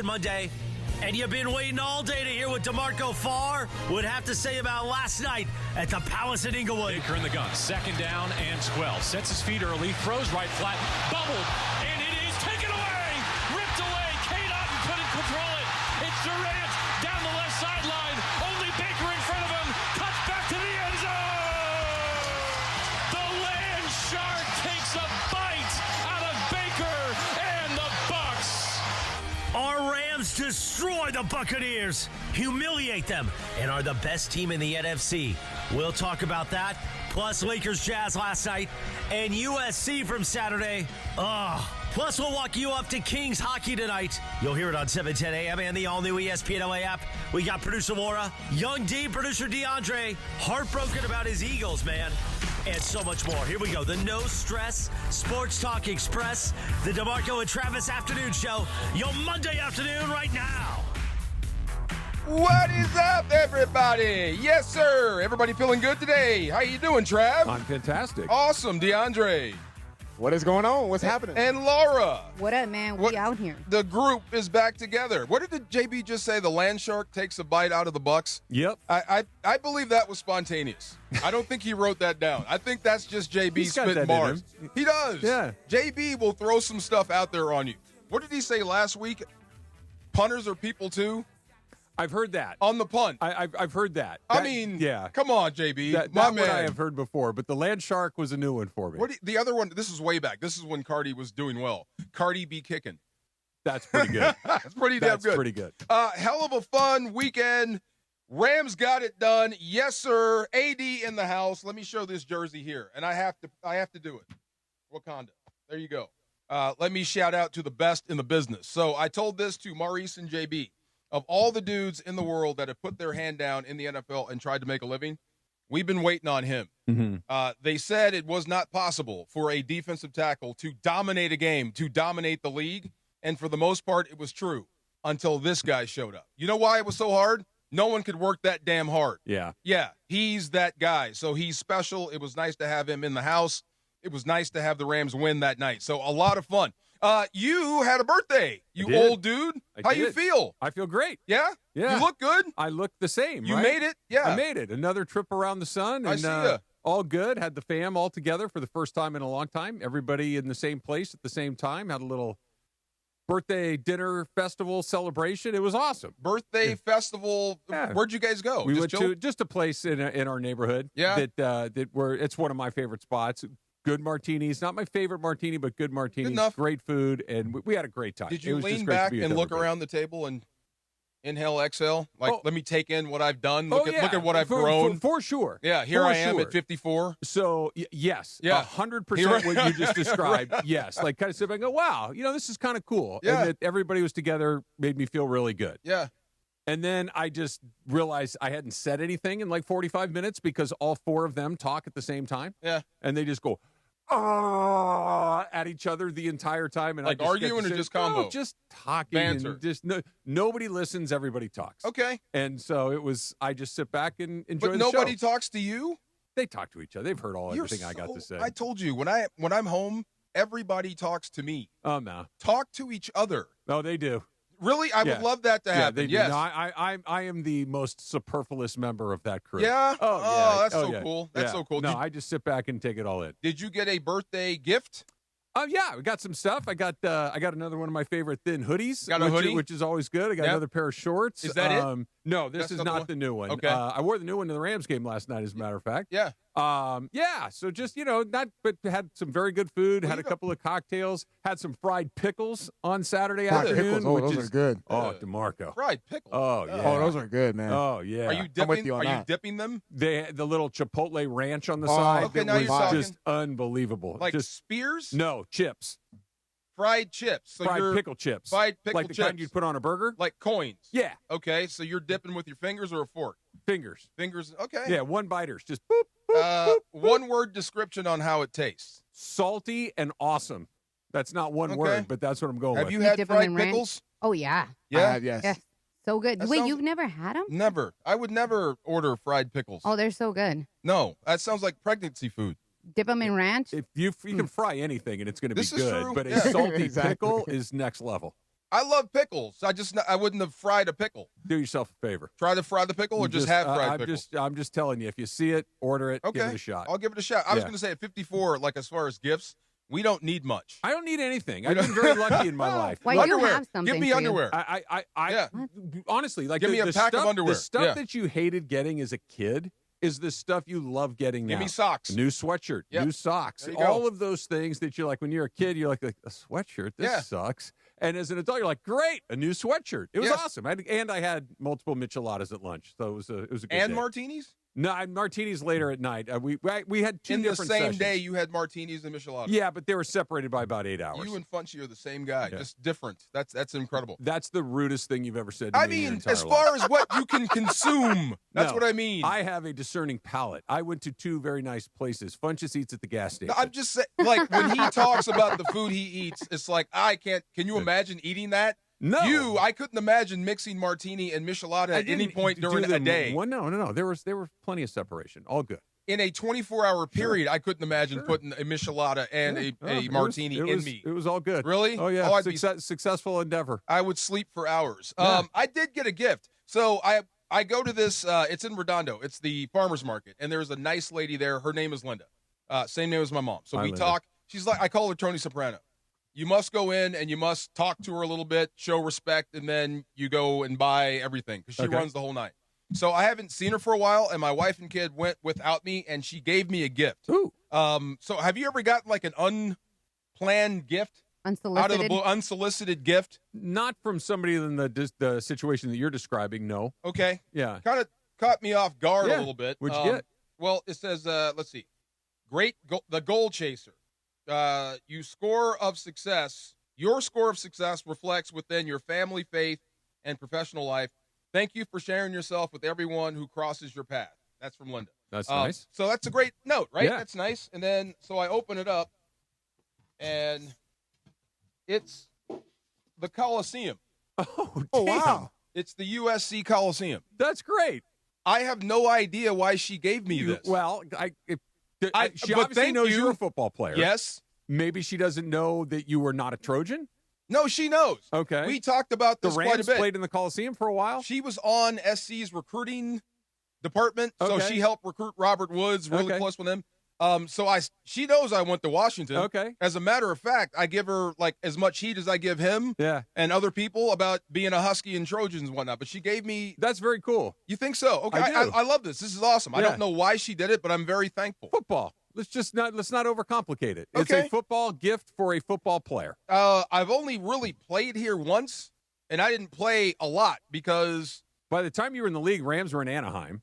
Monday, and you've been waiting all day to hear what DeMarco Farr would have to say about last night at the Palace in Inglewood. Baker in the gun, 2nd down and 12. Sets his feet early, throws right flat, bubbled, and it is taken away, ripped away. Kate Otten couldn't control it. It's Durant down the left sideline. Only Baker in front of him. Cuts back to the end zone. The land shark takes a bite out of Baker and the Bucks. Our Rams destroy the Buccaneers, humiliate them, and are the best team in the NFC. We'll talk about that, plus Lakers Jazz last night, and USC from Saturday. Plus we'll walk you up to Kings hockey tonight. You'll hear it on 710 AM and the all-new ESPN LA app. We got producer Laura, Young D, producer DeAndre, heartbroken about his Eagles, man. And so much more. Here we go. The No Stress Sports Talk Express, the DeMarco and Travis Afternoon Show, your Monday afternoon right now. What is up, everybody? Yes, sir. Everybody feeling good today? How you doing, Trav? I'm fantastic. Awesome, DeAndre. What is going on? What's happening? And Laura. What up, man? We out here. The group is back together. What did the JB just say? The land shark takes a bite out of the Bucks? Yep. I believe that was spontaneous. I don't think he wrote that down. I think that's just JB spitting bars. He does. Yeah. JB will throw some stuff out there on you. What did he say last week? Punters are people too? I've heard that. On the punt. I've heard that. I mean, yeah. Come on, JB. That man. one I have heard before, but the land shark was a new one for me. The other one, this is way back. This is when Cardi was doing well. Cardi be kicking. That's pretty good. That's pretty damn good. That's pretty good. Hell of a fun weekend. Rams got it done. Yes, sir. AD in the house. Let me show this jersey here, and I have to do it. Wakanda. There you go. Let me shout out to the best in the business. So I told this to Maurice and JB. Of all the dudes in the world that have put their hand down in the NFL and tried to make a living, we've been waiting on him. Mm-hmm. They said it was not possible for a defensive tackle to dominate a game, to dominate the league, and for the most part, it was true until this guy showed up. You know why it was so hard? No one could work that damn hard. Yeah. Yeah, he's that guy. So he's special. It was nice to have him in the house. It was nice to have the Rams win that night. So a lot of fun. You had a birthday, you old dude. How you feel? I feel great. Yeah? Yeah. You look good. I look the same, You right? made it? Yeah. I made it. Another trip around the sun. I And, see ya. all good. Had the fam all together for the first time in a long time. Everybody in the same place at the same time. Had a little birthday dinner festival celebration. It was awesome. Birthday festival. Yeah. Where'd you guys go? We Just went chill? to just a place in our neighborhood. Yeah. It's one of my favorite spots. Good martinis, not my favorite martini, but good martinis. Good enough. Great food, and we had a great time. Did It you was just lean great to back be with and look everybody. around the table and inhale, exhale? Like, let me take in what I've done. Look yeah. at what I've grown. For sure. Yeah, here For I am sure. at 54. So, yes, Yeah. 100% what you just described. Yes, like kind of sit back and go, wow, this is kind of cool. Yeah. And that everybody was together made me feel really good. Yeah. And then I just realized I hadn't said anything in like 45 minutes because all four of them talk at the same time. Yeah. And they just go, at each other the entire time, and Like I just get arguing to or say, just combo? No, just talking, Banter. and just nobody listens, everybody talks. Okay. And so I just sit back and enjoy But the show. nobody talks to you? They talk to each other. They've heard You're everything I got to say. I told you, when I'm home, everybody talks to me. Oh no, Talk to each other. no, they do. Really? I Yeah. would love that to Yeah, happen. they do. Yes. No, I am the most superfluous member of that crew. Yeah? Oh, yeah. That's Oh, so yeah. cool. That's Yeah. so cool. No, I just sit back and take it all in. Did you get a birthday gift? Yeah, we got some stuff. I got another one of my favorite thin hoodies. Got a hoodie? which is always good. I got Yep. another pair of shorts. Is that it? No, this That's is not the one? not the new one. Okay. I wore the new one to the Rams game last night, as a matter of fact. Yeah. Yeah. So just but had some very good food. Had a couple of cocktails. Had some fried pickles on Saturday afternoon. Pickles. Oh, which those is are good. Oh, DeMarco. Fried pickles. Oh yeah. Oh, those are good, man. Oh yeah. Are you I'm with dipping? you on Are you that. dipping them? They had the little Chipotle ranch on the Oh, side. okay, that now was you're talking. just unbelievable. Like just spears? no chips. Fried chips. So Fried you're pickle chips. fried pickle like the chips. kind you'd put on a burger. Like coins. Yeah, Okay, so you're dipping with your fingers or a fork? fingers. Fingers. Okay. Yeah, one biters. Just boop, boop. One word description on how it tastes. Salty and awesome. That's not one Okay. word, but that's what I'm going Have with. you You had dip 'em fried in ranch? pickles? Oh, yeah. Yeah. Yes. Yes. So good. That Wait, sounds- you've never had them? Never. I would never order fried pickles. Oh, they're so good. No, that sounds like pregnancy food. Dip them in ranch? If you can fry anything and it's going to be This is good, true. but a Yeah. salty Exactly. pickle is next level. I love pickles. I wouldn't have fried a pickle. Do yourself a favor. Try to fry the pickle or just have fried pickles? I'm just telling you, if you see it, order it, Okay. give it a shot. I'll give it a shot. I was going to say at 54, like as far as gifts, we don't need much. I don't need anything. I've been very lucky in my life. Well, you Underwear. have something Give me for you. underwear. I honestly, like Give me a pack of underwear. The stuff Yeah. that you hated getting as a kid is the stuff you love getting now. Give me socks. New sweatshirt, Yep. new socks, There you go. all of those things that you're like when you're a kid, you're like a sweatshirt. This Yeah. sucks. And as an adult, you're like, great, a new sweatshirt. It was Yes. awesome. I had multiple micheladas at lunch, so it was a good And day. martinis? No, martinis later at night. We had two In the different same sessions. day, you had martinis and micheladas. Yeah, but they were separated by about 8 hours. You and Funchy are the same guy, Yeah. just different. That's incredible. That's the rudest thing you've ever said to I me in your mean, entire as life. far as what you can consume, that's No, what I mean. I have a discerning palate. I went to two very nice places. Funchess eats at the gas station. I'm just saying, like, when he talks about the food he eats, it's like, can you imagine eating that? No. I couldn't imagine mixing martini and michelada at any point during a day. Well, no. There was plenty of separation. All good. In a 24-hour period, I couldn't imagine putting a michelada and a martini in me. It was all good. Really? Oh, yeah. Oh, I'd be- Successful endeavor. I would sleep for hours. Yeah. I did get a gift. So I go to this, it's in Redondo. It's the farmer's market. And there's a nice lady there. Her name is Linda. Same name as my mom. So Hi, we Linda. talk. She's like, I call her Tony Soprano. You must go in and you must talk to her a little bit, show respect, and then you go and buy everything because she Okay. runs the whole night. So I haven't seen her for a while, and my wife and kid went without me, and she gave me a gift. Ooh. So have you ever gotten like an unplanned gift? Unsolicited. Out of the blue, unsolicited gift? Not from somebody in the situation that you're describing, no. Okay. Yeah. Kind of caught me off guard Yeah. a little bit. What'd you get? Well, it says, let's see. The goal chaser. Your score of success reflects within your family, faith, and professional life. Thank you for sharing yourself with everyone who crosses your path. That's from Linda. That's nice. So that's a great note, right? Yeah. That's nice. And then, so I open it up, and it's the Coliseum. Oh, Oh, damn. wow. It's the USC Coliseum. That's great. I have no idea why she gave me this. Well, she but obviously thank knows you. you're a football player. Yes. Maybe she doesn't know that you were not a Trojan. No, she knows. Okay. We talked about The this quite a Rams bit. played in the Coliseum for a while. She was on SC's recruiting department, so Okay. she helped recruit Robert Woods, really Okay. close with him. She knows I went to Washington. Okay. As a matter of fact, I give her like as much heat as I give him Yeah. and other people about being a Husky and Trojans and whatnot. But she gave me. That's very cool. You think so? Okay, I do. I love this. This is awesome. I Yeah. don't know why she did it, but I'm very thankful. Football. Let's not overcomplicate it. It's Okay. a football gift for a football player. I've only really played here once, and I didn't play a lot because By the time you were in the league, Rams were in Anaheim.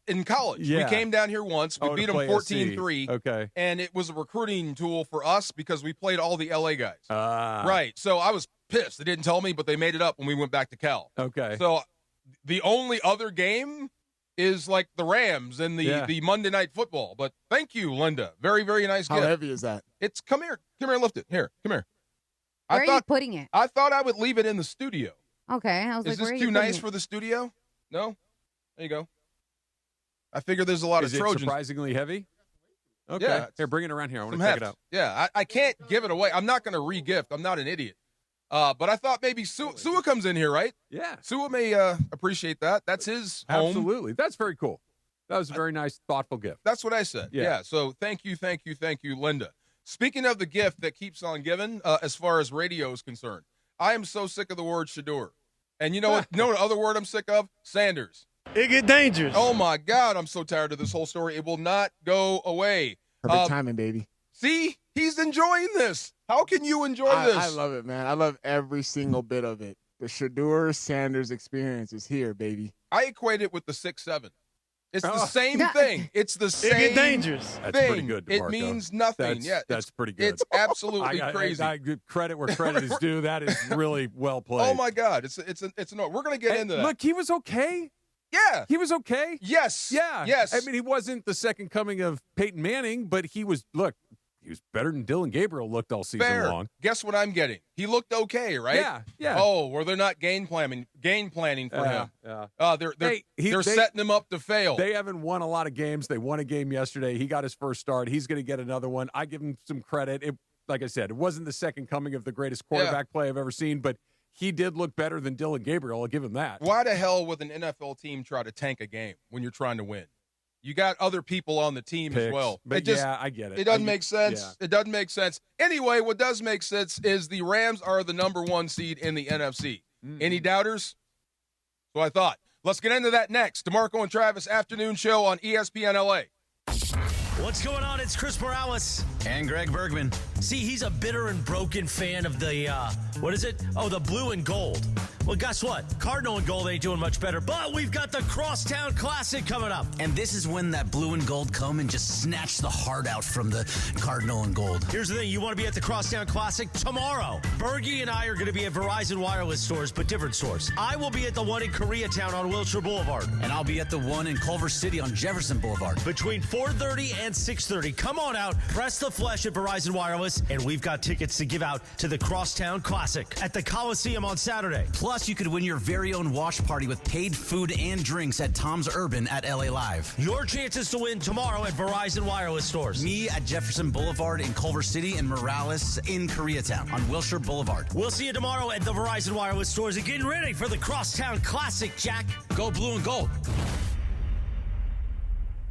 in college Yeah. we came down here once. We to beat them play 14-3. SC. Okay. And it was a recruiting tool for us because we played all the LA guys. Ah. Right. So I was pissed. They didn't tell me, but they made it up when we went back to Cal. Okay. So the only other game is like the Rams and the Monday Night Football. But thank you, Linda. Very, very nice How gift. heavy is that? It's come here and lift it. Here, come here. Where are you putting it? I thought I would leave it in the studio. Okay. I was Is like, where this are you too putting nice it? for the studio? No? There you go. I figure there's a lot Is of it Trojans. surprisingly heavy? Okay. Yeah, Here, bring it around here. I want Some to check heft. it out. Yeah, I can't give it away. I'm not going to re-gift. I'm not an idiot. But I thought maybe Sua comes in here, right? Yeah. Sua may appreciate that. That's his home. Absolutely. That's very cool. That was a very nice, thoughtful gift. That's what I said. Yeah. So thank you, Linda. Speaking of the gift that keeps on giving, as far as radio is concerned, I am so sick of the word Shadur. And you know what? You know what other word I'm sick of? Sanders. It get dangerous. Oh my God, I'm so tired of this whole story. It will not go away. Perfect timing, baby. See, he's enjoying this. How can you enjoy this? I love it, man. I love every single bit of it. The Shadur Sanders experience is here, baby. I equate it with the 6'7". It's the Oh. same Yeah. thing. It's the It same get dangerous. That's thing. pretty good, It DeMarco. means nothing. That's pretty good. It's absolutely crazy. I give credit where credit is due. That is really well played. Oh my God, it's no. We're gonna get Hey, into that. Look, he was okay. Yeah. He was okay. Yes. Yeah. Yes. I mean, he wasn't the second coming of Peyton Manning, but he was better than Dylan Gabriel looked all season fair. long. Guess what I'm getting? He looked okay, right? Yeah. Oh, well, they're not game planning for him. Yeah. They're setting him up to fail. They haven't won a lot of games. They won a game yesterday. He got his first start. He's going to get another one. I give him some credit. Like I said, it wasn't the second coming of the greatest quarterback play I've ever seen, but he did look better than Dylan Gabriel. I'll give him that. Why the hell would an NFL team try to tank a game when you're trying to win? You got other people on the team as well. But I get it. It doesn't make sense. Yeah. It doesn't make sense. Anyway, what does make sense is the Rams are the number 1 seed in the NFC. Any doubters? So I thought. Let's get into that next. DeMarco and Travis afternoon show on ESPN LA. What's going on? It's Chris Morales. And Greg Bergman. See, he's a bitter and broken fan of the, what is it? Oh, the blue and gold. Well, guess what? Cardinal and gold ain't doing much better, but we've got the Crosstown Classic coming up. And this is when that blue and gold come and just snatch the heart out from the Cardinal and gold. Here's the thing. You want to be at the Crosstown Classic tomorrow. Bergie and I are going to be at Verizon Wireless stores, but different stores. I will be at the one in Koreatown on Wilshire Boulevard. And I'll be at the one in Culver City on Jefferson Boulevard. Between 4:30 and 6:30. Come on out, press the flesh at Verizon Wireless, and we've got tickets to give out to the Crosstown Classic at the Coliseum on Saturday. Plus, you could win your very own wash party with paid food and drinks at Tom's Urban at LA Live. Your chances to win tomorrow at Verizon Wireless stores. Me at Jefferson Boulevard in Culver City and Morales in Koreatown on Wilshire Boulevard. We'll see you tomorrow at the Verizon Wireless stores and getting ready for the Crosstown Classic, Jack. Go blue and gold.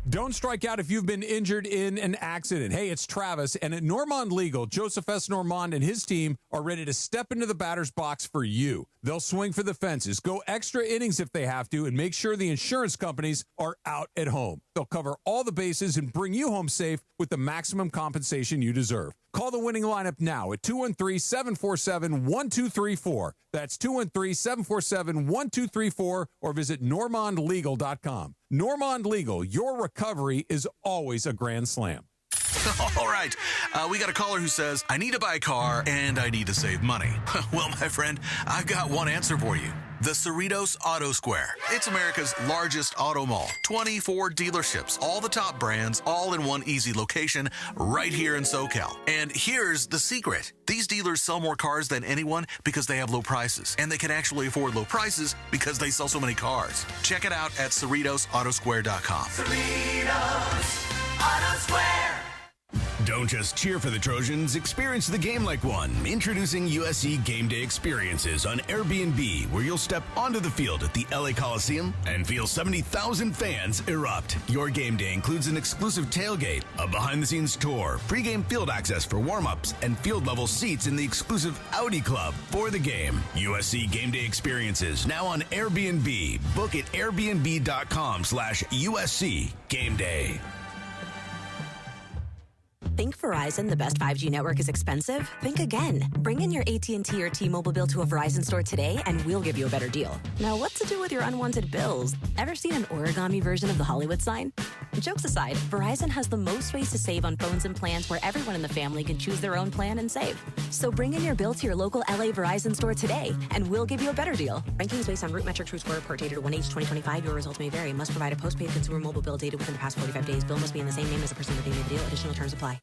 Don't strike out if you've been injured in an accident. Hey, it's Travis, and at Normand Legal, Joseph S. Normand and his team are ready to step into the batter's box for you. They'll swing for the fences, go extra innings if they have to, and make sure the insurance companies are out at home. They'll cover all the bases and bring you home safe with the maximum compensation you deserve. Call the winning lineup now at 213-747-1234. That's 213-747-1234, or visit normandlegal.com. Normand Legal, your recovery is always a grand slam. All right, we got a caller who says, I need to buy a car and I need to save money. Well, my friend, I've got one answer for you. The Cerritos Auto Square. It's America's largest auto mall. 24 dealerships, all the top brands, all in one easy location right here in SoCal. And here's the secret. These dealers sell more cars than anyone because they have low prices. And they can actually afford low prices because they sell so many cars. Check it out at CerritosAutosquare.com. Cerritos Auto Square. Don't just cheer for the Trojans, experience the game like one. Introducing USC Game Day Experiences on Airbnb, where you'll step onto the field at the LA Coliseum and feel 70,000 fans erupt. Your game day includes an exclusive tailgate, a behind-the-scenes tour, pregame field access for warm-ups, and field-level seats in the exclusive Audi Club for the game. USC Game Day Experiences, now on Airbnb. Book at airbnb.com/USC Game Day. Think Verizon, the best 5G network, is expensive? Think again. Bring in your AT&T or T-Mobile bill to a Verizon store today, and we'll give you a better deal. Now, what to do with your unwanted bills? Ever seen an origami version of the Hollywood sign? Jokes aside, Verizon has the most ways to save on phones and plans where everyone in the family can choose their own plan and save. So bring in your bill to your local LA Verizon store today, and we'll give you a better deal. Rankings based on Root Metric True Score per data to 1H 2025. Your results may vary. Must provide a postpaid consumer mobile bill dated within the past 45 days. Bill must be in the same name as the person with the deal. Additional terms apply.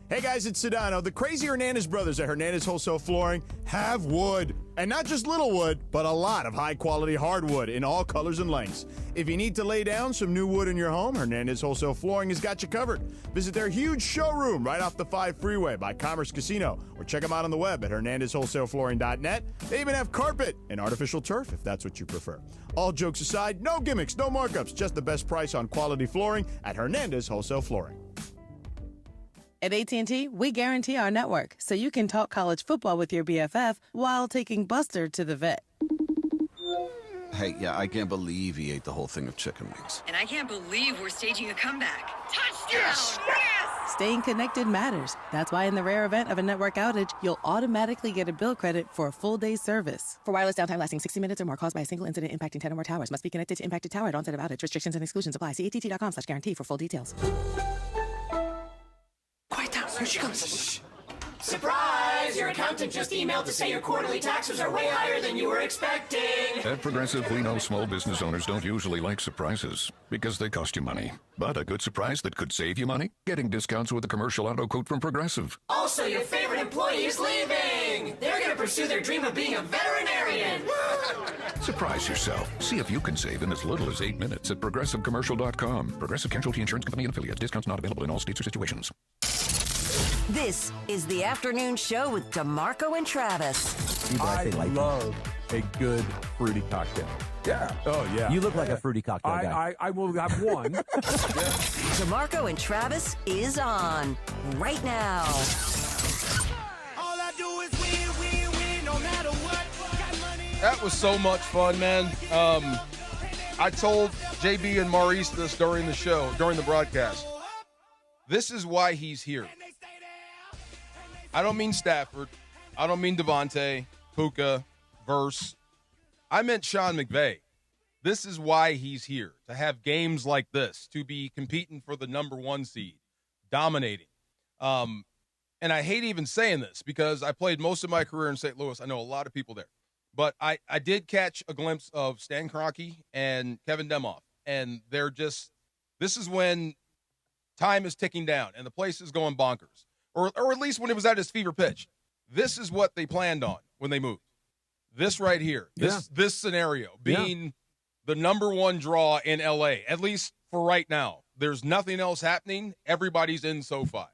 Hey guys, it's Sedano. The crazy Hernandez brothers at Hernandez Wholesale Flooring have wood. And not just little wood, but a lot of high-quality hardwood in all colors and lengths. If you need to lay down some new wood in your home, Hernandez Wholesale Flooring has got you covered. Visit their huge showroom right off the 5 freeway by Commerce Casino, or check them out on the web at hernandezwholesaleflooring.net. They even have carpet and artificial turf if that's what you prefer. All jokes aside, no gimmicks, no markups, just the best price on quality flooring at Hernandez Wholesale Flooring. At AT&T, we guarantee our network so you can talk college football with your BFF while taking Buster to the vet. Hey, yeah, I can't believe he ate the whole thing of chicken wings. And I can't believe we're staging a comeback. Touchdown! Yes! Yes! Staying connected matters. That's why in the rare event of a network outage, you'll automatically get a bill credit for a full day's service. For wireless downtime lasting 60 minutes or more caused by a single incident impacting 10 or more towers, must be connected to impacted tower at onset of outage. Restrictions and exclusions apply. See att.com/guarantee for full details. Quiet down. Here she comes. Shh. Surprise! Your accountant just emailed to say your quarterly taxes are way higher than you were expecting. At Progressive, we know small business owners don't usually like surprises because they cost you money. But a good surprise that could save you money? Getting discounts with a commercial auto quote from Progressive. Also, your favorite employee is leaving. They're going to pursue their dream of being a veterinarian. Surprise yourself. See if you can save in as little as 8 minutes at ProgressiveCommercial.com. Progressive Casualty Insurance Company and affiliates. Discounts not available in all states or situations. This is the afternoon show with DeMarco and Travis. I love a good fruity cocktail. Yeah. Oh, yeah. You look like a fruity cocktail guy. I will have one. DeMarco and Travis is on right now. All I do is win, no matter what. Got money. That was so much fun, man. I told JB and Maurice this during the broadcast. This is why he's here. I don't mean Stafford. I don't mean Devontae, Puka, Verse. I meant Sean McVey. This is why he's here, to have games like this, to be competing for the number 1 seed, dominating. And I hate even saying this because I played most of my career in St. Louis. I know a lot of people there. But I did catch a glimpse of Stan Kroenke and Kevin Demoff. And they're just – this is when time is ticking down and the place is going bonkers. Or at least when it was at its fever pitch. This is what they planned on when they moved. This right here, this scenario, being the number 1 draw in L.A., at least for right now. There's nothing else happening. Everybody's in SoFi.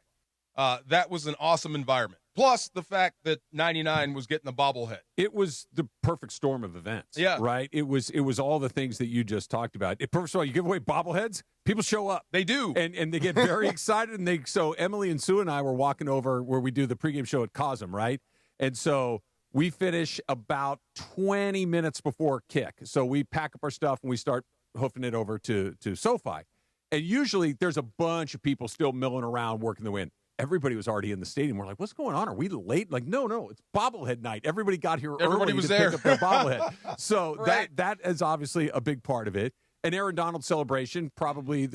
That was an awesome environment. Plus the fact that 99 was getting the bobblehead. It was the perfect storm of events. Yeah. Right? It was all the things that you just talked about. First of all, you give away bobbleheads, people show up. They do. And they get very excited. And so Emily and Sue and I were walking over where we do the pregame show at Cosm, right? And so we finish about 20 minutes before kick. So we pack up our stuff and we start hoofing it over to SoFi. And usually there's a bunch of people still milling around working the win. Everybody was already in the stadium. We're like, what's going on? Are we late? Like, no, it's bobblehead night. Everybody got here Everybody early was to there. pick up their bobblehead. So right. that is obviously a big part of it. An Aaron Donald celebration, probably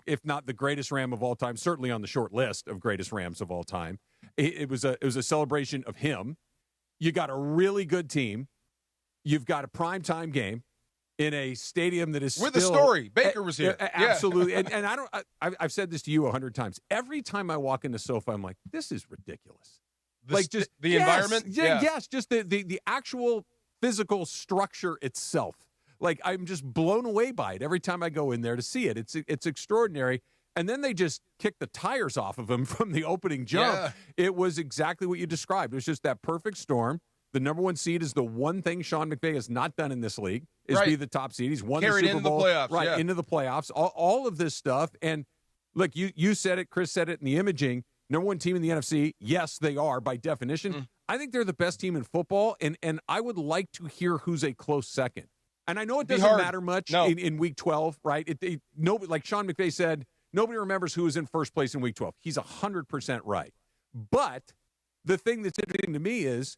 if not the greatest Ram of all time, certainly on the short list of greatest Rams of all time. It was a celebration of him. You got a really good team. You've got a primetime game in a stadium that is with still, a story. Baker was here. Absolutely. And I've said this to you 100 times. Every time I walk into SoFi, I'm like, this is ridiculous. Just the environment? Yes, just the actual physical structure itself. Like, I'm just blown away by it every time I go in there to see it. It's extraordinary. And then they just kicked the tires off of him from the opening jump. Yeah. It was exactly what you described. It was just that perfect storm. The number 1 seed is the one thing Sean McVay has not done in this league, is be the top seed. He's won Carried the Super Bowl. into the playoffs. Right, into the playoffs. All of this stuff. And, look, you said it, Chris said it in the imaging. Number 1 team in the NFC, yes, they are by definition. I think they're the best team in football, and I would like to hear who's a close second. And I know it doesn't matter much in Week 12, right? Nobody, like Sean McVay said, nobody remembers who was in first place in Week 12. He's 100% right. But the thing that's interesting to me is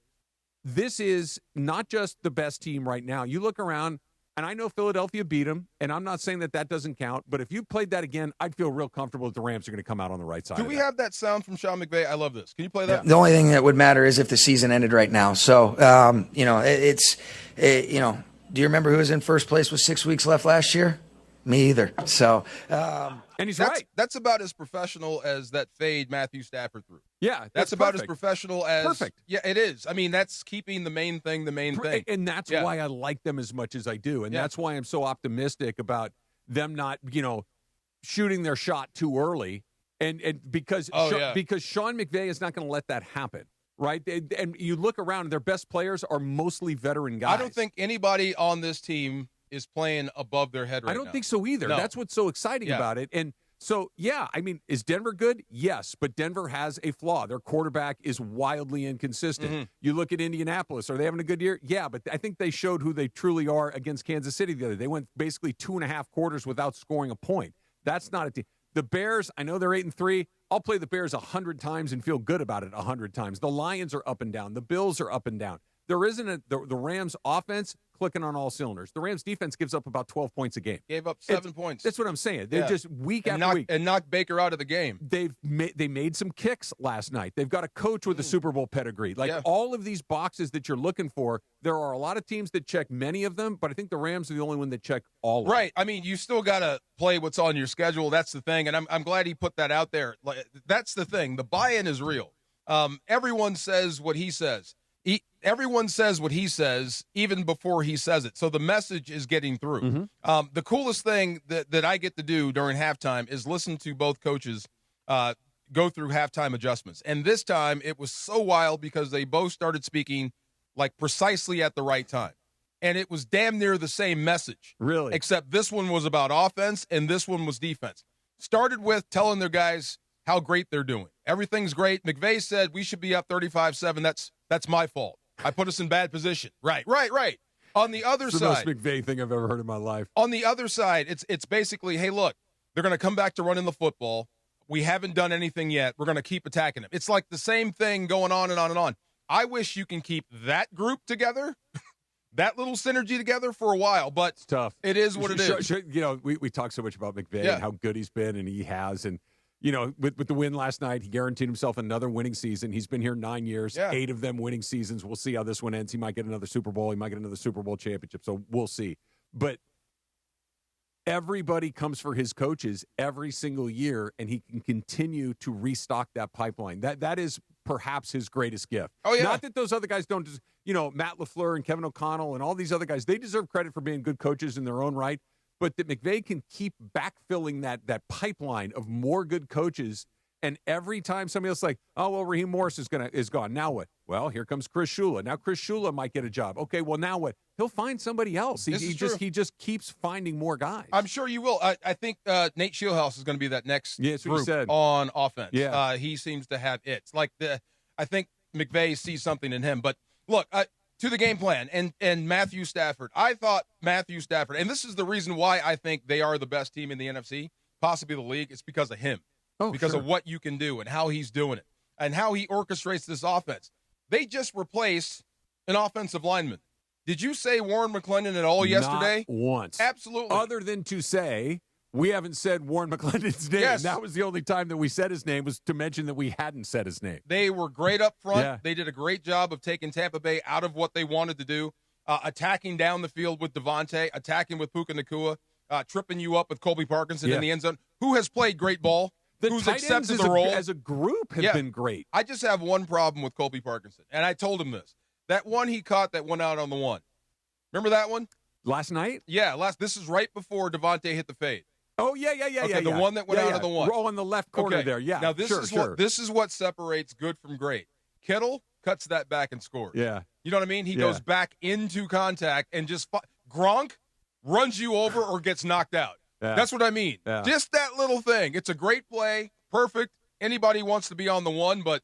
this is not just the best team right now. You look around, and I know Philadelphia beat them, and I'm not saying that doesn't count, but if you played that again, I'd feel real comfortable that the Rams are going to come out on the right side. Do we have that sound from Sean McVay? I love this. Can you play that? The only thing that would matter is if the season ended right now. So, do you remember who was in first place with 6 weeks left last year? Me either. So, and he's right. That's about as professional as that fade Matthew Stafford threw. Yeah, that's about as professional as perfect. Yeah, it is. I mean, that's keeping the main thing. And that's why I like them as much as I do, and that's why I'm so optimistic about them not, shooting their shot too early, and because Sean McVay is not going to let that happen. Right, and you look around, their best players are mostly veteran guys. I don't think anybody on this team is playing above their head right now. I don't think so either. No. That's what's so exciting about it. And so, is Denver good? Yes, but Denver has a flaw. Their quarterback is wildly inconsistent. Mm-hmm. You look at Indianapolis. Are they having a good year? Yeah, but I think they showed who they truly are against Kansas City the other day. They went basically 2.5 quarters without scoring a point. That's not a team. The Bears, I know they're 8-3. I'll play the Bears 100 times and feel good about it 100 times. The Lions are up and down. The Bills are up and down. There isn't the Rams offense clicking on all cylinders. The Rams defense gives up about 12 points a game. Gave up 7 points. That's what I'm saying. They're just week after week. And knocked Baker out of the game. They made some kicks last night. They've got a coach with a Super Bowl pedigree. All of these boxes that you're looking for, there are a lot of teams that check many of them, but I think the Rams are the only one that check all of them. Right. I mean, you still got to play what's on your schedule. That's the thing, and I'm glad he put that out there. That's the thing. The buy-in is real. Everyone says what he says. Everyone says what he says even before he says it. So the message is getting through. Mm-hmm. The coolest thing that I get to do during halftime is listen to both coaches go through halftime adjustments. And this time it was so wild because they both started speaking like precisely at the right time. And it was damn near the same message. Really? Except this one was about offense and this one was defense. Started with telling their guys how great they're doing. Everything's great. McVey said we should be up 35-7. That's my fault. I put us in bad position. Right. On the other it's side. the most McVey thing I've ever heard in my life. On the other side, it's basically, hey, look, they're going to come back to running the football. We haven't done anything yet. We're going to keep attacking them. It's like the same thing going on and on and on. I wish you can keep that group together, that little synergy together for a while, but it's tough. It is what it is. You know, we talk so much about McVey and how good he's been, and he has. And, you know, with the win last night, he guaranteed himself another winning season. He's been here 9 years, 8 of them winning seasons. We'll see how this one ends. He might get another Super Bowl. He might get another Super Bowl championship. So we'll see. But everybody comes for his coaches every single year, and he can continue to restock that pipeline. That is perhaps his greatest gift. Oh, yeah. Not that those other guys don't, you know, Matt LaFleur and Kevin O'Connell and all these other guys, they deserve credit for being good coaches in their own right, but that McVey can keep backfilling that pipeline of more good coaches. And every time somebody else is like, oh, well, Raheem Morris is gone. Now what? Well, here comes Chris Shula. Now Chris Shula might get a job. Okay, well, now what? He'll find somebody else. He just keeps finding more guys. I'm sure you will. I think Nate Shieldhouse is going to be that next group said. On offense. Yeah. He seems to have it. It's like I think McVay sees something in him. But look, to the game plan and Matthew Stafford. I thought Matthew Stafford, and this is the reason why I think they are the best team in the NFC, possibly the league. It's because of him. Because of what you can do and how he's doing it and how he orchestrates this offense. They just replaced an offensive lineman. Did you say Warren McClendon at all yesterday? Not once. Absolutely. Other than to say, we haven't said Warren McClendon's name. Yes. That was the only time that we said his name, was to mention that we hadn't said his name. They were great up front. Yeah. They did a great job of taking Tampa Bay out of what they wanted to do, attacking down the field with Devontae, attacking with Puka Nacua, tripping you up with Colby Parkinson in the end zone, who has played great ball. Who's accepted the role as a group have been great. I just have one problem with Colby Parkinson, and I told him this. That one he caught that went out on the one. Remember that one? Last night? Yeah, this is right before Devontae hit the fade. Oh, yeah. Okay, the one that went out of the one. Roll on the left corner there, yeah. Now, this is what separates good from great. Kittle cuts that back and scores. Yeah. You know what I mean? He goes back into contact and just Gronk runs you over or gets knocked out. Yeah. That's what I mean. Yeah. Just that little thing. It's a great play. Perfect. Anybody wants to be on the one, but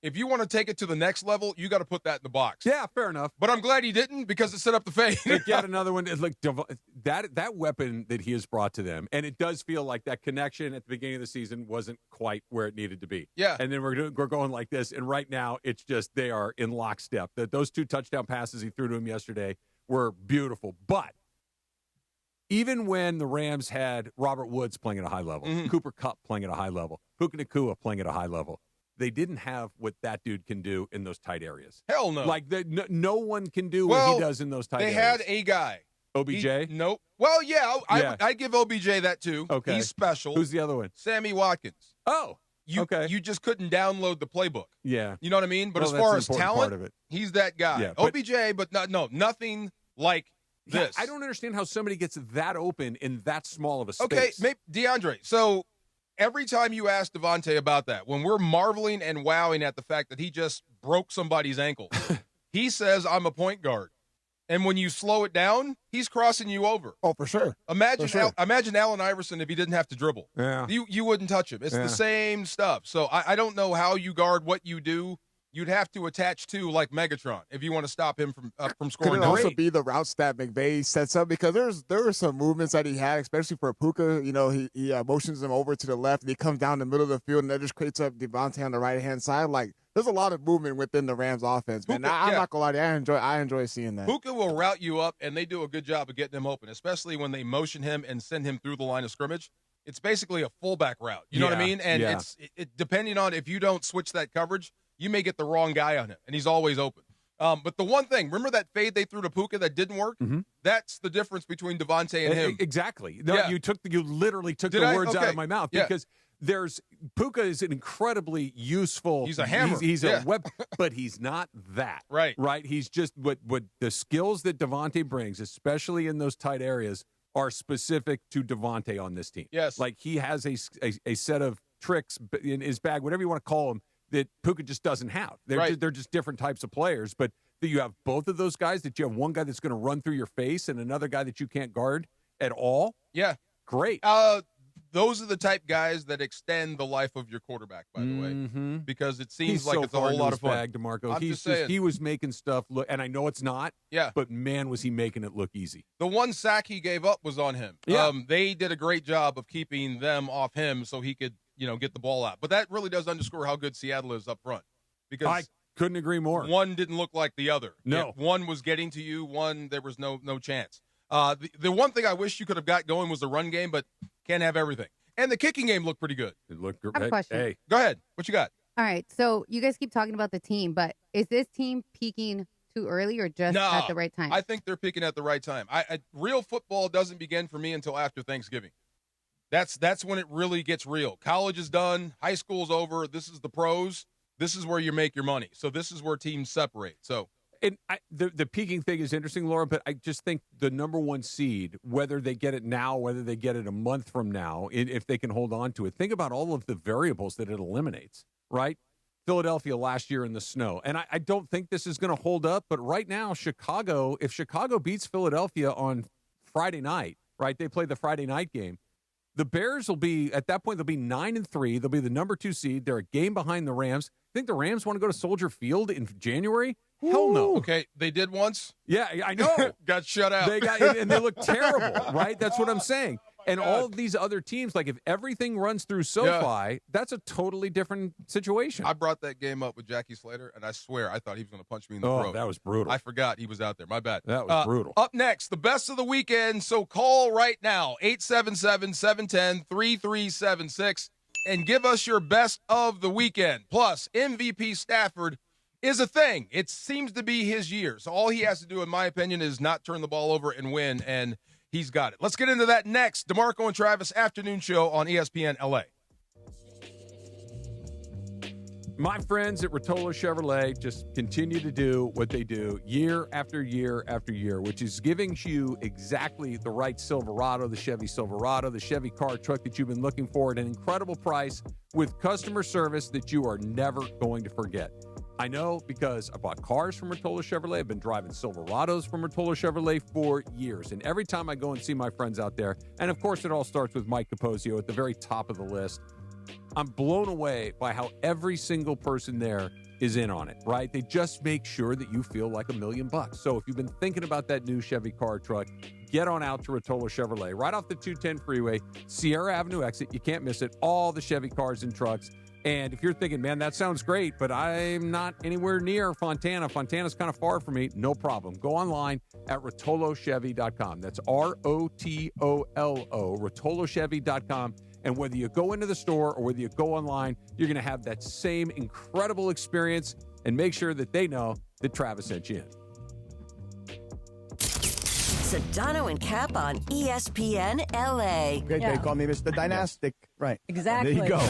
if you want to take it to the next level, you got to put that in the box. Yeah, fair enough. But I'm glad he didn't because it set up the fade. Yet another one. Like that weapon that he has brought to them, and it does feel like that connection at the beginning of the season wasn't quite where it needed to be. Yeah. And then we're going like this, and right now it's just they are in lockstep. Those 2 touchdown passes he threw to him yesterday were beautiful, but even when the Rams had Robert Woods playing at a high level, Cooper Kupp playing at a high level, Puka Nacua playing at a high level, they didn't have what that dude can do in those tight areas. Hell no. Like, no one can do what he does in those tight areas. They had a guy. OBJ? Nope. Well, yeah, I give OBJ that too. Okay. He's special. Who's the other one? Sammy Watkins. Oh, okay. You just couldn't download the playbook. Yeah. You know what I mean? But as far as talent, he's that guy. Yeah, OBJ, but nothing like this. I don't understand how somebody gets that open in that small of a space. Okay, maybe DeAndre. So every time you ask Devontae about that, when we're marveling and wowing at the fact that he just broke somebody's ankle, he says, I'm a point guard. And when you slow it down, he's crossing you over. Oh, for sure. Imagine Allen Iverson if he didn't have to dribble. Yeah. You wouldn't touch him. It's the same stuff. So I don't know how you guard what you do. You'd have to attach to like Megatron if you want to stop him from scoring. Could it also be the routes that McVay sets up? Because there were some movements that he had, especially for Puka. You know, he motions him over to the left, and he comes down the middle of the field, and that just creates up Devontae on the right-hand side. Like, there's a lot of movement within the Rams offense, man. I'm not going to lie to you. I enjoy seeing that. Puka will route you up, and they do a good job of getting him open, especially when they motion him and send him through the line of scrimmage. It's basically a fullback route. You know what I mean? And it's depending on if you don't switch that coverage, you may get the wrong guy on him, and he's always open. But the one thing, remember that fade they threw to Puka that didn't work? Mm-hmm. That's the difference between Devontae and him. Exactly. No, you literally took the words out of my mouth because Puka is an incredibly useful. He's a hammer. He's a web, but he's not that. Right. Right. He's just what the skills that Devontae brings, especially in those tight areas, are specific to Devontae on this team. Yes. Like he has a set of tricks in his bag, whatever you want to call them, that Puka just doesn't have. They're just different types of players, but that you have both of those guys, that you have one guy that's going to run through your face and another guy that you can't guard at all. Yeah. Great. Those are the type guys that extend the life of your quarterback, by the way, because it seems like it's a whole lot of fun. Bag, DeMarco. I'm just saying. He was making stuff look, and I know it's not, yeah, but man, was he making it look easy. The one sack he gave up was on him. Yeah. They did a great job of keeping them off him so he could, get the ball out. But that really does underscore how good Seattle is up front. Because I couldn't agree more. One didn't look like the other. No. One was getting to you. One, there was no chance. The one thing I wish you could have got going was the run game, but can't have everything. And the kicking game looked pretty good. It looked I have a question. Hey. Go ahead. What you got? All right. So you guys keep talking about the team, but is this team peaking too early or just at the right time? I think they're peaking at the right time. Real football doesn't begin for me until after Thanksgiving. That's when it really gets real. College is done. High school's over. This is the pros. This is where you make your money. So this is where teams separate. So. And the peaking thing is interesting, Laura, but I just think the number one seed, whether they get it now, whether they get it a month from now, if they can hold on to it, think about all of the variables that it eliminates, right? Philadelphia last year in the snow. And I don't think this is going to hold up, but right now, if Chicago beats Philadelphia on Friday night, right, they play the Friday night game, the Bears will be, at that point, they'll be 9-3. They'll be the number 2 seed. They're a game behind the Rams. Think the Rams want to go to Soldier Field in January? Hell no. Okay, they did once. Yeah, I know. Got shut out. And they look terrible, right? That's what I'm saying. And all of these other teams, like if everything runs through SoFi, that's a totally different situation. I brought that game up with Jackie Slater, and I swear I thought he was going to punch me in the throat. Oh, that was brutal. I forgot he was out there. My bad. That was brutal. Up next, the best of the weekend. So call right now, 877-710-3376, and give us your best of the weekend. Plus, MVP Stafford is a thing. It seems to be his year. So all he has to do, in my opinion, is not turn the ball over and win, and he's got it. Let's get into that next. DeMarco and Travis afternoon show on ESPN LA. My friends at Rotolo Chevrolet just continue to do what they do year after year after year, which is giving you exactly the right Silverado, the Chevy Silverado, the Chevy car truck that you've been looking for at an incredible price with customer service that you are never going to forget. I know because I bought cars from Rotolo Chevrolet. I've been driving Silverados from Rotolo Chevrolet for years. And every time I go and see my friends out there, and of course it all starts with Mike Capozio at the very top of the list, I'm blown away by how every single person there is in on it, right? They just make sure that you feel like $1 million. So if you've been thinking about that new Chevy car truck, get on out to Rotolo Chevrolet. Right off the 210 freeway, Sierra Avenue exit. You can't miss it. All the Chevy cars and trucks. And if you're thinking, man, that sounds great, but I'm not anywhere near Fontana. Fontana's kind of far from me. No problem. Go online at RotoloChevy.com. That's ROTOLO, RotoloChevy.com. And whether you go into the store or whether you go online, you're going to have that same incredible experience, and make sure that they know that Travis sent you in. Sedano and Cap on ESPN LA. Okay, they call me Mr. Dynastic. Right. Exactly. There you go.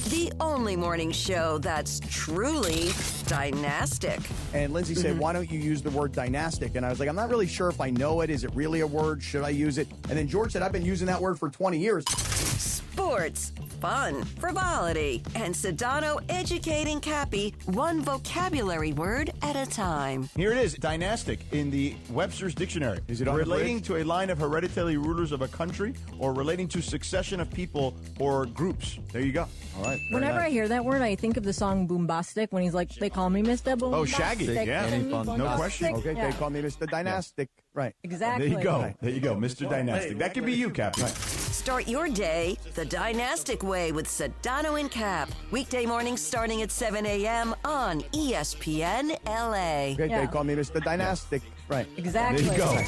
The only morning show that's truly dynastic. And Lindsay said, why don't you use the word dynastic? And I was like, I'm not really sure if I know it. Is it really a word? Should I use it? And then George said, I've been using that word for 20 years. Sports, fun, frivolity, and Sedano educating Cappy one vocabulary word at a time. Here it is, dynastic in the Webster's Dictionary. Is it on relating to a line of hereditary rulers of a country or relating to succession of people or groups? There you go. All right. Whenever I hear that word, I think of the song Boombastic when he's like, they call me Mr. Boombastic. Oh, Shaggy. Yeah, no question. Okay, they call me Mr. Dynastic. Right. Exactly. There you go. There you go, Mr. Dynastic. That could be you, Cap. Right. Start your day the dynastic way with Sedano and Cap. Weekday mornings starting at 7 a.m. on ESPN LA. Okay, they call me Mr. Dynastic. Right. Exactly. There you go.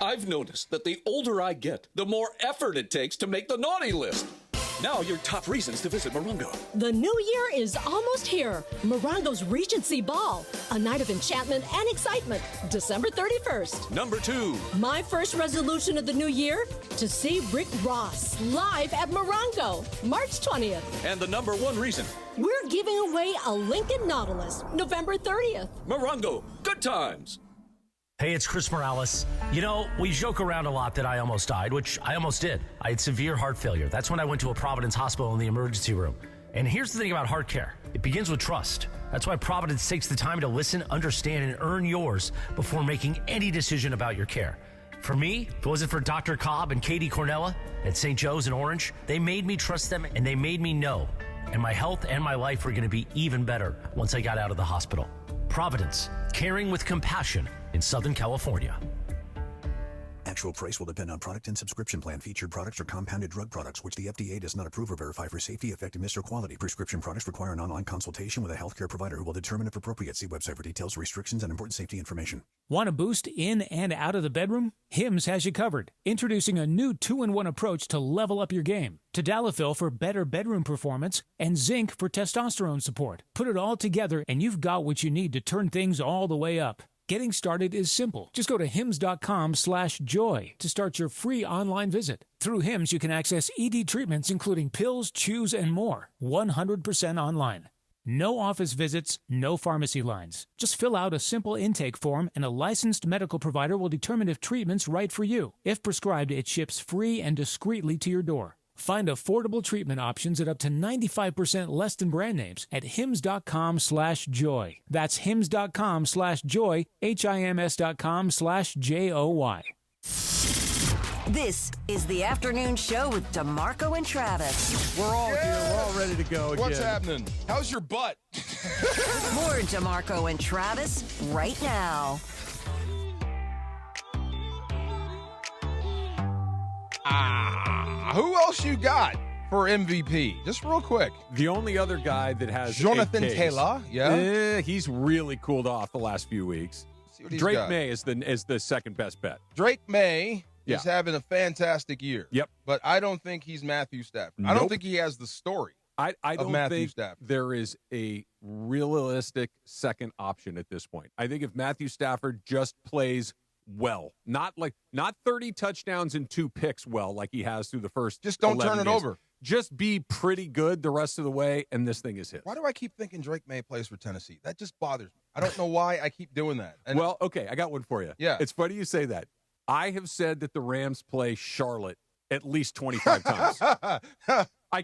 I've noticed that the older I get, the more effort it takes to make the naughty list. Now your top reasons to visit Morongo. The new year is almost here. Morongo's Regency Ball, a night of enchantment and excitement, December 31st. Number 2. My first resolution of the new year, to see Rick Ross live at Morongo, March 20th. And the number 1 reason. We're giving away a Lincoln Nautilus, November 30th. Morongo, good times. Hey, it's Chris Morales. You know, we joke around a lot that I almost died, which I almost did. I had severe heart failure. That's when I went to a Providence hospital in the emergency room. And here's the thing about heart care. It begins with trust. That's why Providence takes the time to listen, understand, and earn yours before making any decision about your care. For me, if it wasn't for Dr. Cobb and Katie Cornella at St. Joe's in Orange, they made me trust them and they made me know. And my health and my life were going to be even better once I got out of the hospital. Providence, caring with compassion in Southern California. Actual price will depend on product and subscription plan. Featured products are compounded drug products, which the FDA does not approve or verify for safety, effectiveness, or quality. Prescription products require an online consultation with a healthcare provider who will determine if appropriate. See website for details, restrictions, and important safety information. Want a boost in and out of the bedroom? Hims has you covered. Introducing a new 2-in-1 approach to level up your game. Tadalafil for better bedroom performance and zinc for testosterone support. Put it all together and you've got what you need to turn things all the way up. Getting started is simple. Just go to hims.com/joy to start your free online visit. Through Hims, you can access ED treatments including pills, chews, and more. 100% online. No office visits, no pharmacy lines. Just fill out a simple intake form and a licensed medical provider will determine if treatment's right for you. If prescribed, it ships free and discreetly to your door. Find affordable treatment options at up to 95% less than brand names at hims.com/joy. That's hims.com/joy, HIMS.com/JOY. This is the afternoon show with DeMarco and Travis. We're all here. We're all ready to go again. What's happening? How's your butt? More DeMarco and Travis right now. Who else you got for MVP? Just real quick. The only other guy that has Jonathan 8Ks, Taylor, he's really cooled off the last few weeks. Drake May is the second best bet. Drake May is having a fantastic year. Yep. But I don't think he's Matthew Stafford. I don't think he has the story. I don't Matthew think Stafford. there is a realistic second option at this point. I think if Matthew Stafford just plays well, not 30 touchdowns and 2 picks well like he has through the first just don't turn it games. over. Just be pretty good the rest of the way, and this thing is his. Why do I keep thinking Drake May plays for Tennessee? That just bothers me. I don't know why I keep doing that. And well, okay, I got one for you. Yeah. It's funny you say that. I have said that the Rams play Charlotte at least 25 times. I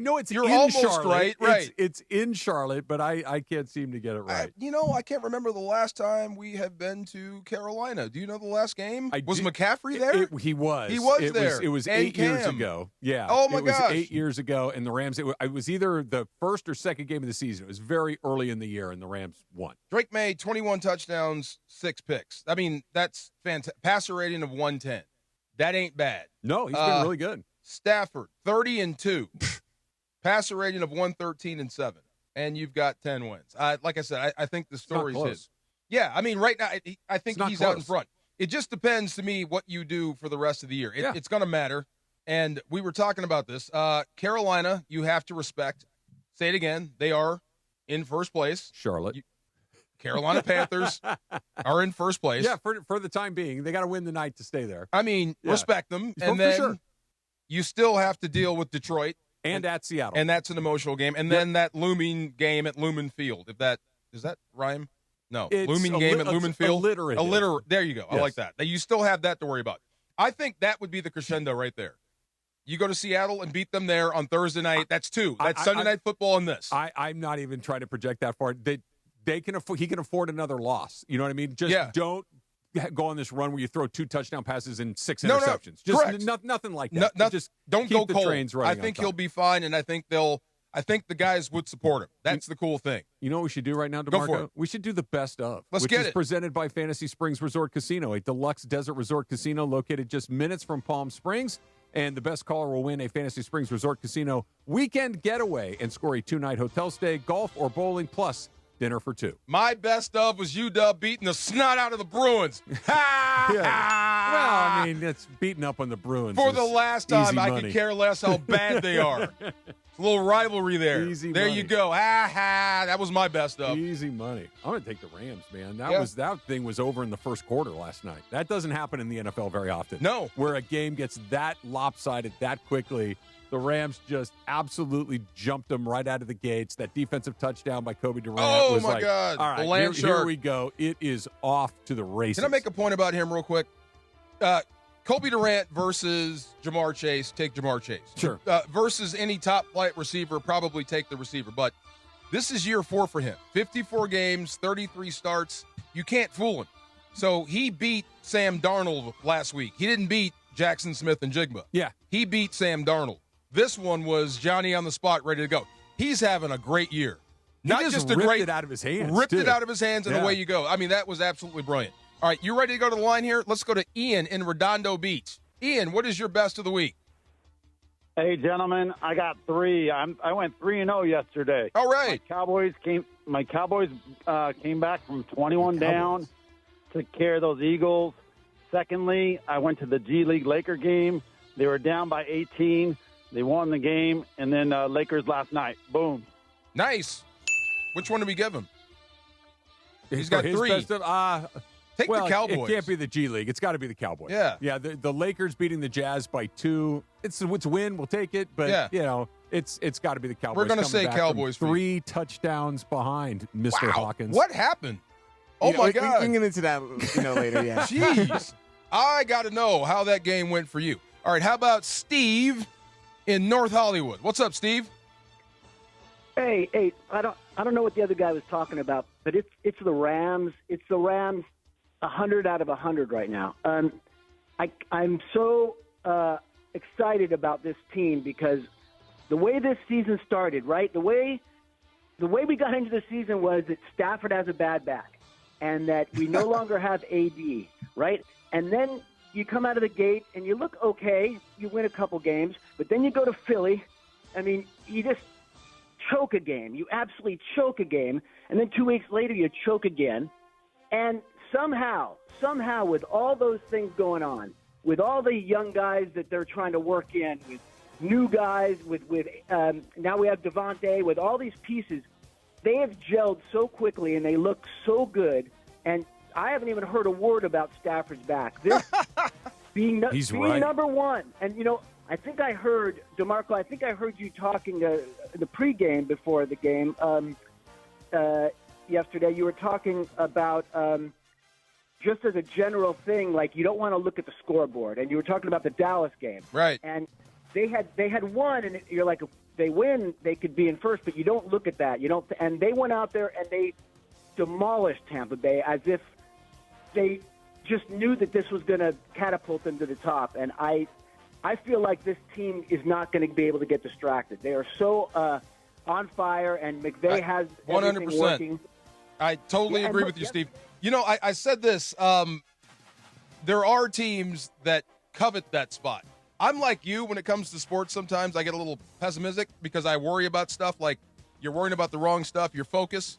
know it's you're in almost Charlotte. right. It's in Charlotte, but I can't seem to get it right. I can't remember the last time we have been to Carolina. Do you know the last game? Was McCaffrey there? He was. He was there. It was and 8 years Cam. ago. Yeah. Oh, my gosh. gosh. It was 8 years ago, and the Rams, it was either the first or second game of the season. It was very early in the year, and the Rams won. Drake May, 21 touchdowns, 6 picks. I mean, that's fantastic. Passer rating of 110. That ain't bad. No, he's been really good. Stafford, 30-2. Passer rating of 113-7, and you've got 10 wins. Like I said, I think the story's his. Yeah, I mean, right now, I think he's out in front. It just depends to me what you do for the rest of the year. It's going to matter, and we were talking about this. Carolina, you have to respect. Say it again. They are in first place. Charlotte. Carolina Panthers are in first place. Yeah, for the time being. They got to win the night to stay there. I mean, respect them. And then you still have to deal with Detroit. And at Seattle. And that's an emotional game. And then that looming game at Lumen Field. Does that rhyme? No. Looming game at Lumen Field. There you go. Yes. I like that. You still have that to worry about. I think that would be the crescendo right there. You go to Seattle and beat them there on Thursday night. That's 2. That's Sunday night football and this. I'm not even trying to project that far. He can afford another loss. You know what I mean? Just don't go on this run where you throw 2 touchdown passes and 6 interceptions. Just nothing like that. Just don't keep go the cold. trains running. I think he'll be fine, and I think the guys would support him. That's the cool thing. You know what we should do right now, DeMarco? Go for it. We should do the best of. Which is presented by Fantasy Springs Resort Casino, a deluxe desert resort casino located just minutes from Palm Springs. And the best caller will win a Fantasy Springs Resort Casino weekend getaway and score a 2-night hotel stay, golf, or bowling, plus dinner for 2. My best of was UW beating the snot out of the Bruins. Well, I mean, it's beating up on the Bruins. For the last time, I money. could care less how bad they are. A little rivalry there. Easy there money. you go. That was my best of. Easy money. I'm going to take the Rams, man. Yeah. That thing was over in the first quarter last night. That doesn't happen in the NFL very often. No. Where a game gets that lopsided that quickly. The Rams just absolutely jumped them right out of the gates. That defensive touchdown by Kobe Durant was my God. all right, The land here shark. we go. It is off to the races. Can I make a point about him real quick? Kobe Durant versus Jamar Chase, take Jamar Chase. Sure. Versus any top flight receiver, probably take the receiver. But this is year 4 for him. 54 games, 33 starts. You can't fool him. So he beat Sam Darnold last week. He didn't beat Jackson Smith and Jigba. Yeah. He beat Sam Darnold. This one was Johnny on the spot, ready to go. He's having a great year. Not just ripped it out of his hands. Ripped too. it out of his hands, and Yeah. away you go. I mean, that was absolutely brilliant. All right, you ready to go to the line here? Let's go to Ian in Redondo Beach. Ian, what is your best of the week? Hey, gentlemen, I got 3. I went 3-0 yesterday. All right. My Cowboys came back from 21 down to carry those Eagles. Secondly, I went to the G League Laker game. They were down by 18. They won the game, and then Lakers last night. Boom. Nice. Which one do we give him? He's For got his 3. best of, Take well, the Cowboys. It can't be the G League. It's got to be the Cowboys. Yeah. Yeah, the Lakers beating the Jazz by 2. It's a win. We'll take it. But, Yeah. it's got to be the Cowboys. We're gonna coming say back Cowboys from for 3 touchdowns behind, Mr. Wow. Hawkins. What happened? Oh, You know, my we God. can get into that later, yeah. Jeez. I got to know how that game went for you. All right, how about Steve in North Hollywood? What's up, Steve? Hey, I don't know what the other guy was talking about, but it's the Rams. It's the Rams 100 out of 100 right now. I'm so excited about this team because the way this season started, right? The way we got into the season was that Stafford has a bad back and that we no longer have AD, right? And then you come out of the gate and you look okay. You win a couple games, but then you go to Philly. I mean, you just choke a game. You absolutely choke a game. And then 2 weeks later, you choke again. And somehow, with all those things going on, with all the young guys that they're trying to work in, with new guys, with now we have Devontae, with all these pieces, they have gelled so quickly and they look so good. And I haven't even heard a word about Stafford's back. This being right. number one. And, I think I heard, DeMarco, I think I heard you talking the pregame before the game yesterday. You were talking about just as a general thing, like you don't want to look at the scoreboard. And you were talking about the Dallas game. Right. And they had won, and you're like, if they win, they could be in first, but you don't look at that. You don't. And they went out there and they demolished Tampa Bay as if they just knew that this was going to catapult them to the top. And I feel like this team is not going to be able to get distracted. They are so on fire, and McVey has 100%. everything working. I totally agree with you, Steve. I said this. There are teams that covet that spot. I'm like you when it comes to sports. Sometimes I get a little pessimistic because I worry about stuff like you're worrying about the wrong stuff, your focus.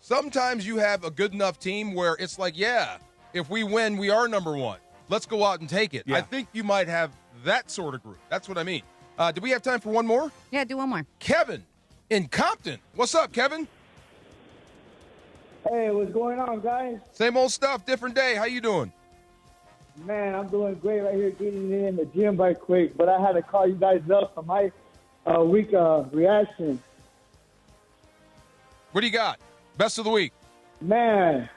Sometimes you have a good enough team where it's like, yeah, if we win, we are number one. Let's go out and take it. Yeah. I think you might have that sort of group. That's what I mean. Do we have time for one more? Yeah, do one more. Kevin in Compton. What's up, Kevin? Hey, what's going on, guys? Same old stuff, different day. How you doing? Man, I'm doing great right here, getting in the gym right quick. But I had to call you guys up for my week reaction. What do you got? Best of the week. Man,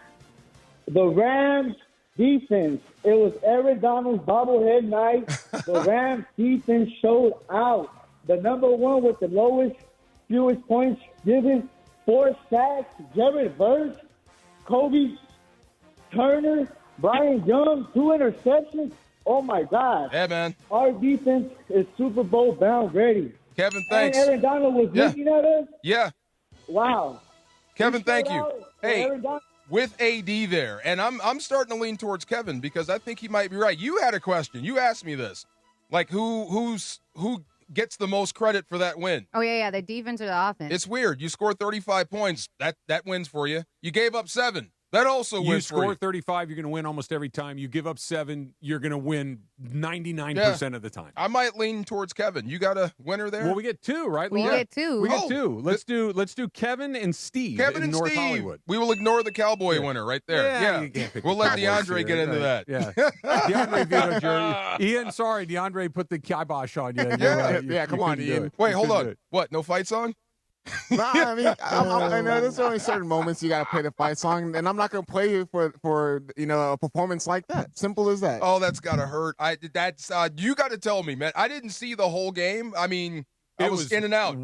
the Rams defense. It was Aaron Donald's bobblehead night. The Rams defense showed out. The number one with the lowest, fewest points given, 4 sacks. Jared Verse, Kobe Turner, Brian Young, 2 interceptions. Oh, my God. Yeah, man. Our defense is Super Bowl bound ready. Kevin, thanks. And Aaron Donald was looking at us. Yeah. Wow. Kevin, thank you. out for Hey, Aaron Donald. with AD there, and I'm starting to lean towards Kevin because I think he might be right. You had a question. You asked me this. Like, who gets the most credit for that win? Oh, yeah, the defense or the offense. It's weird. You scored 35 points. That wins for you. You gave up 7. That also You wins for score you. 35, you're going to win almost every time. You give up 7, you're going to win 99% of the time. I might lean towards Kevin. You got a winner there? Well, we get 2, right? We Laura? get 2. We get 2. Let's do Kevin and Steve Kevin in and North Steve. Hollywood. We will ignore the Cowboy winner right there. Yeah, you can't pick We'll the let Cowboys DeAndre here, get into right. that. Yeah. DeAndre vetoed Jerry. Ian, sorry, DeAndre put the kibosh on you. Come on, Ian. Wait, hold on. What? No fight song? Nah, I mean, there's only certain moments you got to play the fight song, and I'm not going to play you for a performance like that. Simple as that. Oh, that's got to hurt. You got to tell me, man. I didn't see the whole game. I mean, I was in and out.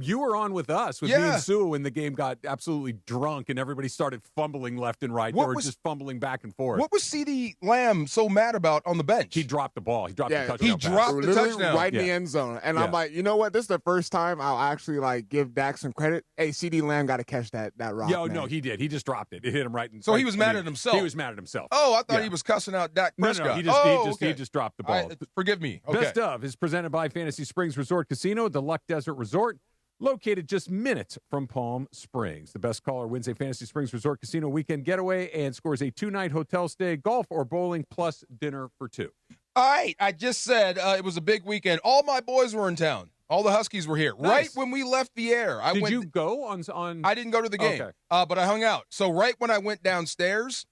You were on with us, with me and Sue, when the game got absolutely drunk and everybody started fumbling left and right. They were just fumbling back and forth. What was CeeDee Lamb so mad about on the bench? He dropped the ball. He dropped the touchdown. He dropped the touchdown. Right in the end zone. And I'm like, you know what? This is the first time I'll actually give Dak some credit. Hey, CeeDee Lamb got to catch that rock. No, he did. He just dropped it. It hit him right in. So he was mad at himself. He was mad at himself. Oh, I thought he was cussing out Dak Prescott. No, he just dropped the ball. Forgive me. Okay. Best of is presented by Fantasy Springs Resort Casino, the Luck Desert Resort, located just minutes from Palm Springs. The best caller wins a Fantasy Springs Resort Casino weekend getaway and scores a 2-night hotel stay, golf, or bowling, plus dinner for 2. All right. I just said it was a big weekend. All my boys were in town. All the Huskies were here. Nice. Right when we left the air. Did you go on? I didn't go to the game, but I hung out. So right when I went downstairs,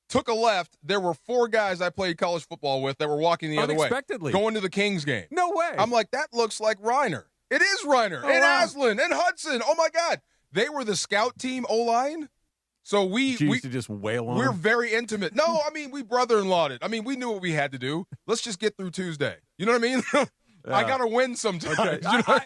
took a left, there were 4 guys I played college football with that were walking the other way. Unexpectedly. Going to the Kings game. No way. I'm like, that looks like Reiner. It is Reiner and Aslan and Hudson. Oh, my God. They were the scout team O-line. So we used to just wail on We're them? very intimate. No, I mean, we brother-in-lawed it. I mean, we knew what we had to do. Let's just get through Tuesday. You know what I mean? I got to win sometimes. Okay. You know?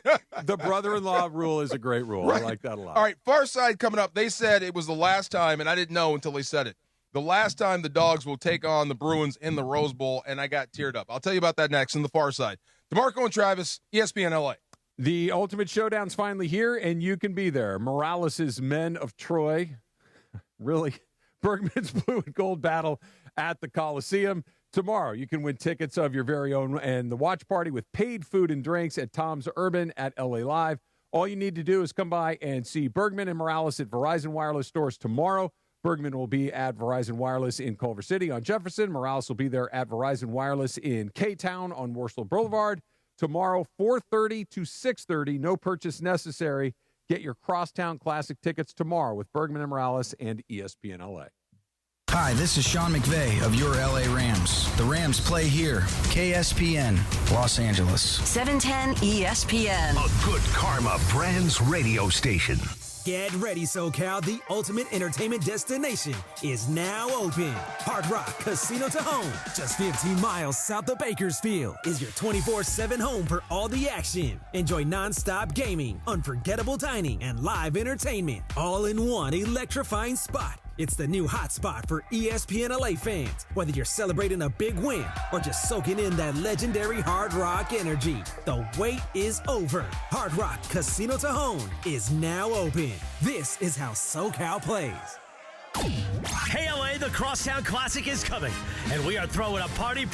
The brother-in-law rule is a great rule. Right. I like that a lot. All right, Far Side coming up. They said it was the last time, and I didn't know until they said it, the last time the Dogs will take on the Bruins in the Rose Bowl, and I got teared up. I'll tell you about that next in the Far Side. DeMarco and Travis, ESPN LA. The Ultimate Showdown's finally here, and you can be there. Morales' Men of Troy. Really? Bergman's Blue and Gold battle at the Coliseum. Tomorrow, you can win tickets of your very own and the watch party with paid food and drinks at Tom's Urban at LA Live. All you need to do is come by and see Bergman and Morales at Verizon Wireless stores tomorrow. Bergman will be at Verizon Wireless in Culver City on Jefferson. Morales will be there at Verizon Wireless in K-Town on Warsaw Boulevard. Tomorrow, 4:30 to 6:30, no purchase necessary. Get your Crosstown Classic tickets tomorrow with Bergman and Morales and ESPN LA. Hi, this is Sean McVey of your LA Rams. The Rams play here, KSPN, Los Angeles. 710 ESPN. A good karma Brands radio station. Get ready, SoCal. The ultimate entertainment destination is now open. Hard Rock Casino to Home, just 15 miles south of Bakersfield, is your 24/7 home for all the action. Enjoy nonstop gaming, unforgettable dining, and live entertainment, all in one electrifying spot. It's the new hot spot for ESPN LA fans. Whether you're celebrating a big win or just soaking in that legendary Hard Rock energy, the wait is over. Hard Rock Casino to Home is now open. This is how SoCal plays. Hey LA, the Crosstown Classic is coming, and we are throwing a party,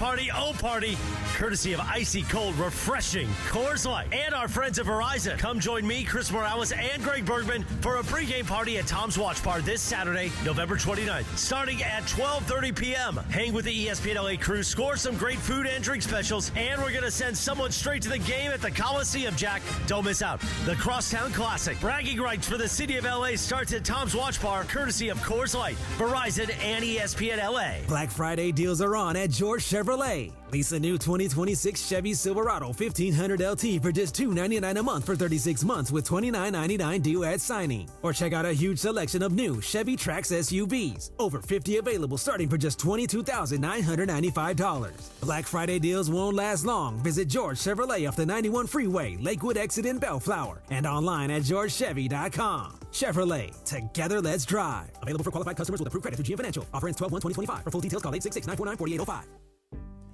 courtesy of icy cold, refreshing Coors Light and our friends at Verizon. Come join me, Chris Morales, and Greg Bergman for a pregame party at Tom's Watch Bar this Saturday, November 29th, starting at 12:30 p.m. Hang with the ESPN LA crew, score some great food and drink specials, and we're going to send someone straight to the game at the Coliseum, Jack. Don't miss out. The Crosstown Classic. Bragging rights for the city of LA starts at Tom's Watch Bar, courtesy of Coors Light, Verizon, and ESPN LA. Black Friday deals are on at George Chevrolet. Lease a new 2026 Chevy Silverado 1500 LT for just $299 a month for 36 months with $29.99 due at signing. Or check out a huge selection of new Chevy Trax SUVs. Over 50 available starting for just $22,995. Black Friday deals won't last long. Visit George Chevrolet off the 91 freeway, Lakewood exit in Bellflower, and online at georgechevy.com. Chevrolet, together let's drive. Available for qualified customers with approved credit through GM Financial. Offer ends 12/1/2025. For full details, call 866-949-4805.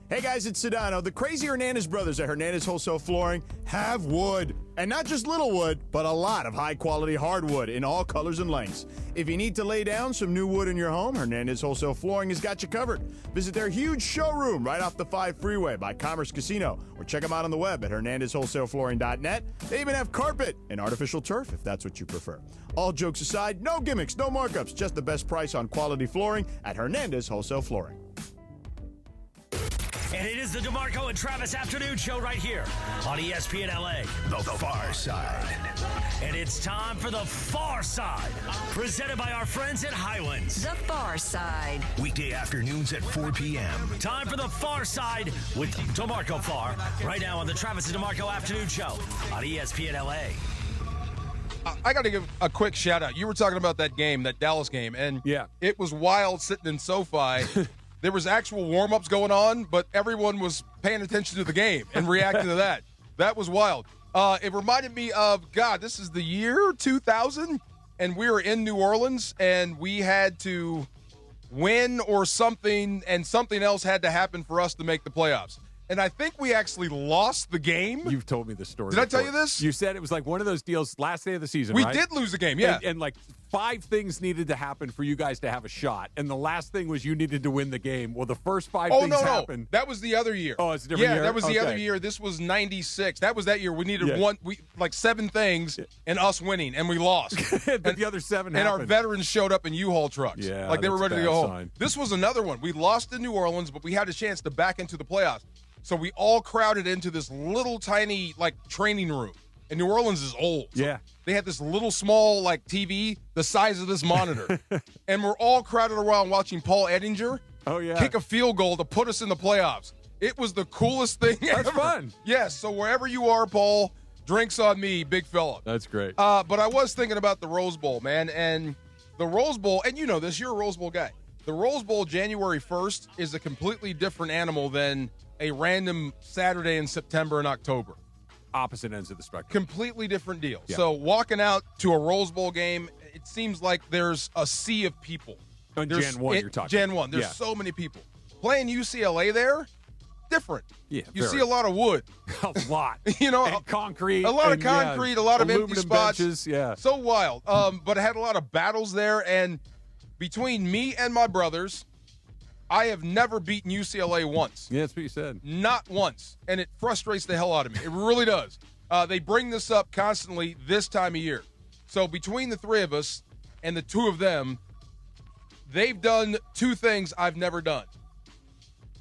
Hey guys, it's Sedano. The crazy Hernandez brothers at Hernandez Wholesale Flooring have wood. And not just little wood, but a lot of high-quality hardwood in all colors and lengths. If you need to lay down some new wood in your home, Hernandez Wholesale Flooring has got you covered. Visit their huge showroom right off the 5 freeway by Commerce Casino, or check them out on the web at hernandezwholesaleflooring.net. They even have carpet and artificial turf if that's what you prefer. All jokes aside, no gimmicks, no markups, just the best price on quality flooring at Hernandez Wholesale Flooring. And it is the DeMarco and Travis Afternoon Show right here on ESPN LA. The Far Side. And it's time for The Far Side, presented by our friends at Highlands. The Far Side. Weekday afternoons at 4 p.m. Time for The Far Side with DeMarco Farr, right now on the Travis and DeMarco Afternoon Show on ESPN LA. I got to give a quick shout out. You were talking about that game, that Dallas game, and it was wild sitting in SoFi. There was actual warm-ups going on, but everyone was paying attention to the game and reacting to that. That was wild. It reminded me of, God, this is the year 2000, and we were in New Orleans, and we had to win or something, and something else had to happen for us to make the playoffs. And I think we actually lost the game. You've told me the story. Did I tell you this? You said it was like one of those deals last day of the season, We right? did lose the game, yeah. And like 5 things needed to happen for you guys to have a shot. And the last thing was you needed to win the game. Well, the first 5 things happened. That was the other year. Oh, it's a different year? Yeah, that was the other Okay. year. This was 96. That was that year. We needed Yeah. like 7 things and us winning, and we lost. But the other 7 And our happened. veterans showed up in U-Haul trucks. Yeah, like they were that's a ready to bad go home. sign. This was another one. We lost in New Orleans, but we had a chance to back into the playoffs. So we all crowded into this little tiny like training room. And New Orleans is old. So Yeah. they had this little small like TV the size of this monitor. And we're all crowded around watching Paul Ettinger kick a field goal to put us in the playoffs. It was the coolest thing That's ever. fun. Yes, so wherever you are, Paul, drinks on me, big fella. That's great. But I was thinking about the Rose Bowl, man, and the Rose Bowl, and you know this, you're a Rose Bowl guy. The Rose Bowl January 1st is a completely different animal than a random Saturday in September and October. Opposite ends of the spectrum. Completely different deal. Yeah. So walking out to a Rose Bowl game, it seems like there's a sea of people. On Jan 1 you're talking. Jan 1, there's Yeah. so many people. Playing UCLA there, different. Yeah, You very. see a lot of wood. A lot. You know, And concrete. a lot of and, yeah, concrete, a lot of empty aluminum spots. benches, yeah. So wild. But I had a lot of battles there, and between me and my brothers, I have never beaten UCLA once. Yeah, that's what you said. Not once. And it frustrates the hell out of me. It really does. They bring this up constantly this time of year. So between the 3 of us and the 2 of them, they've done 2 things I've never done.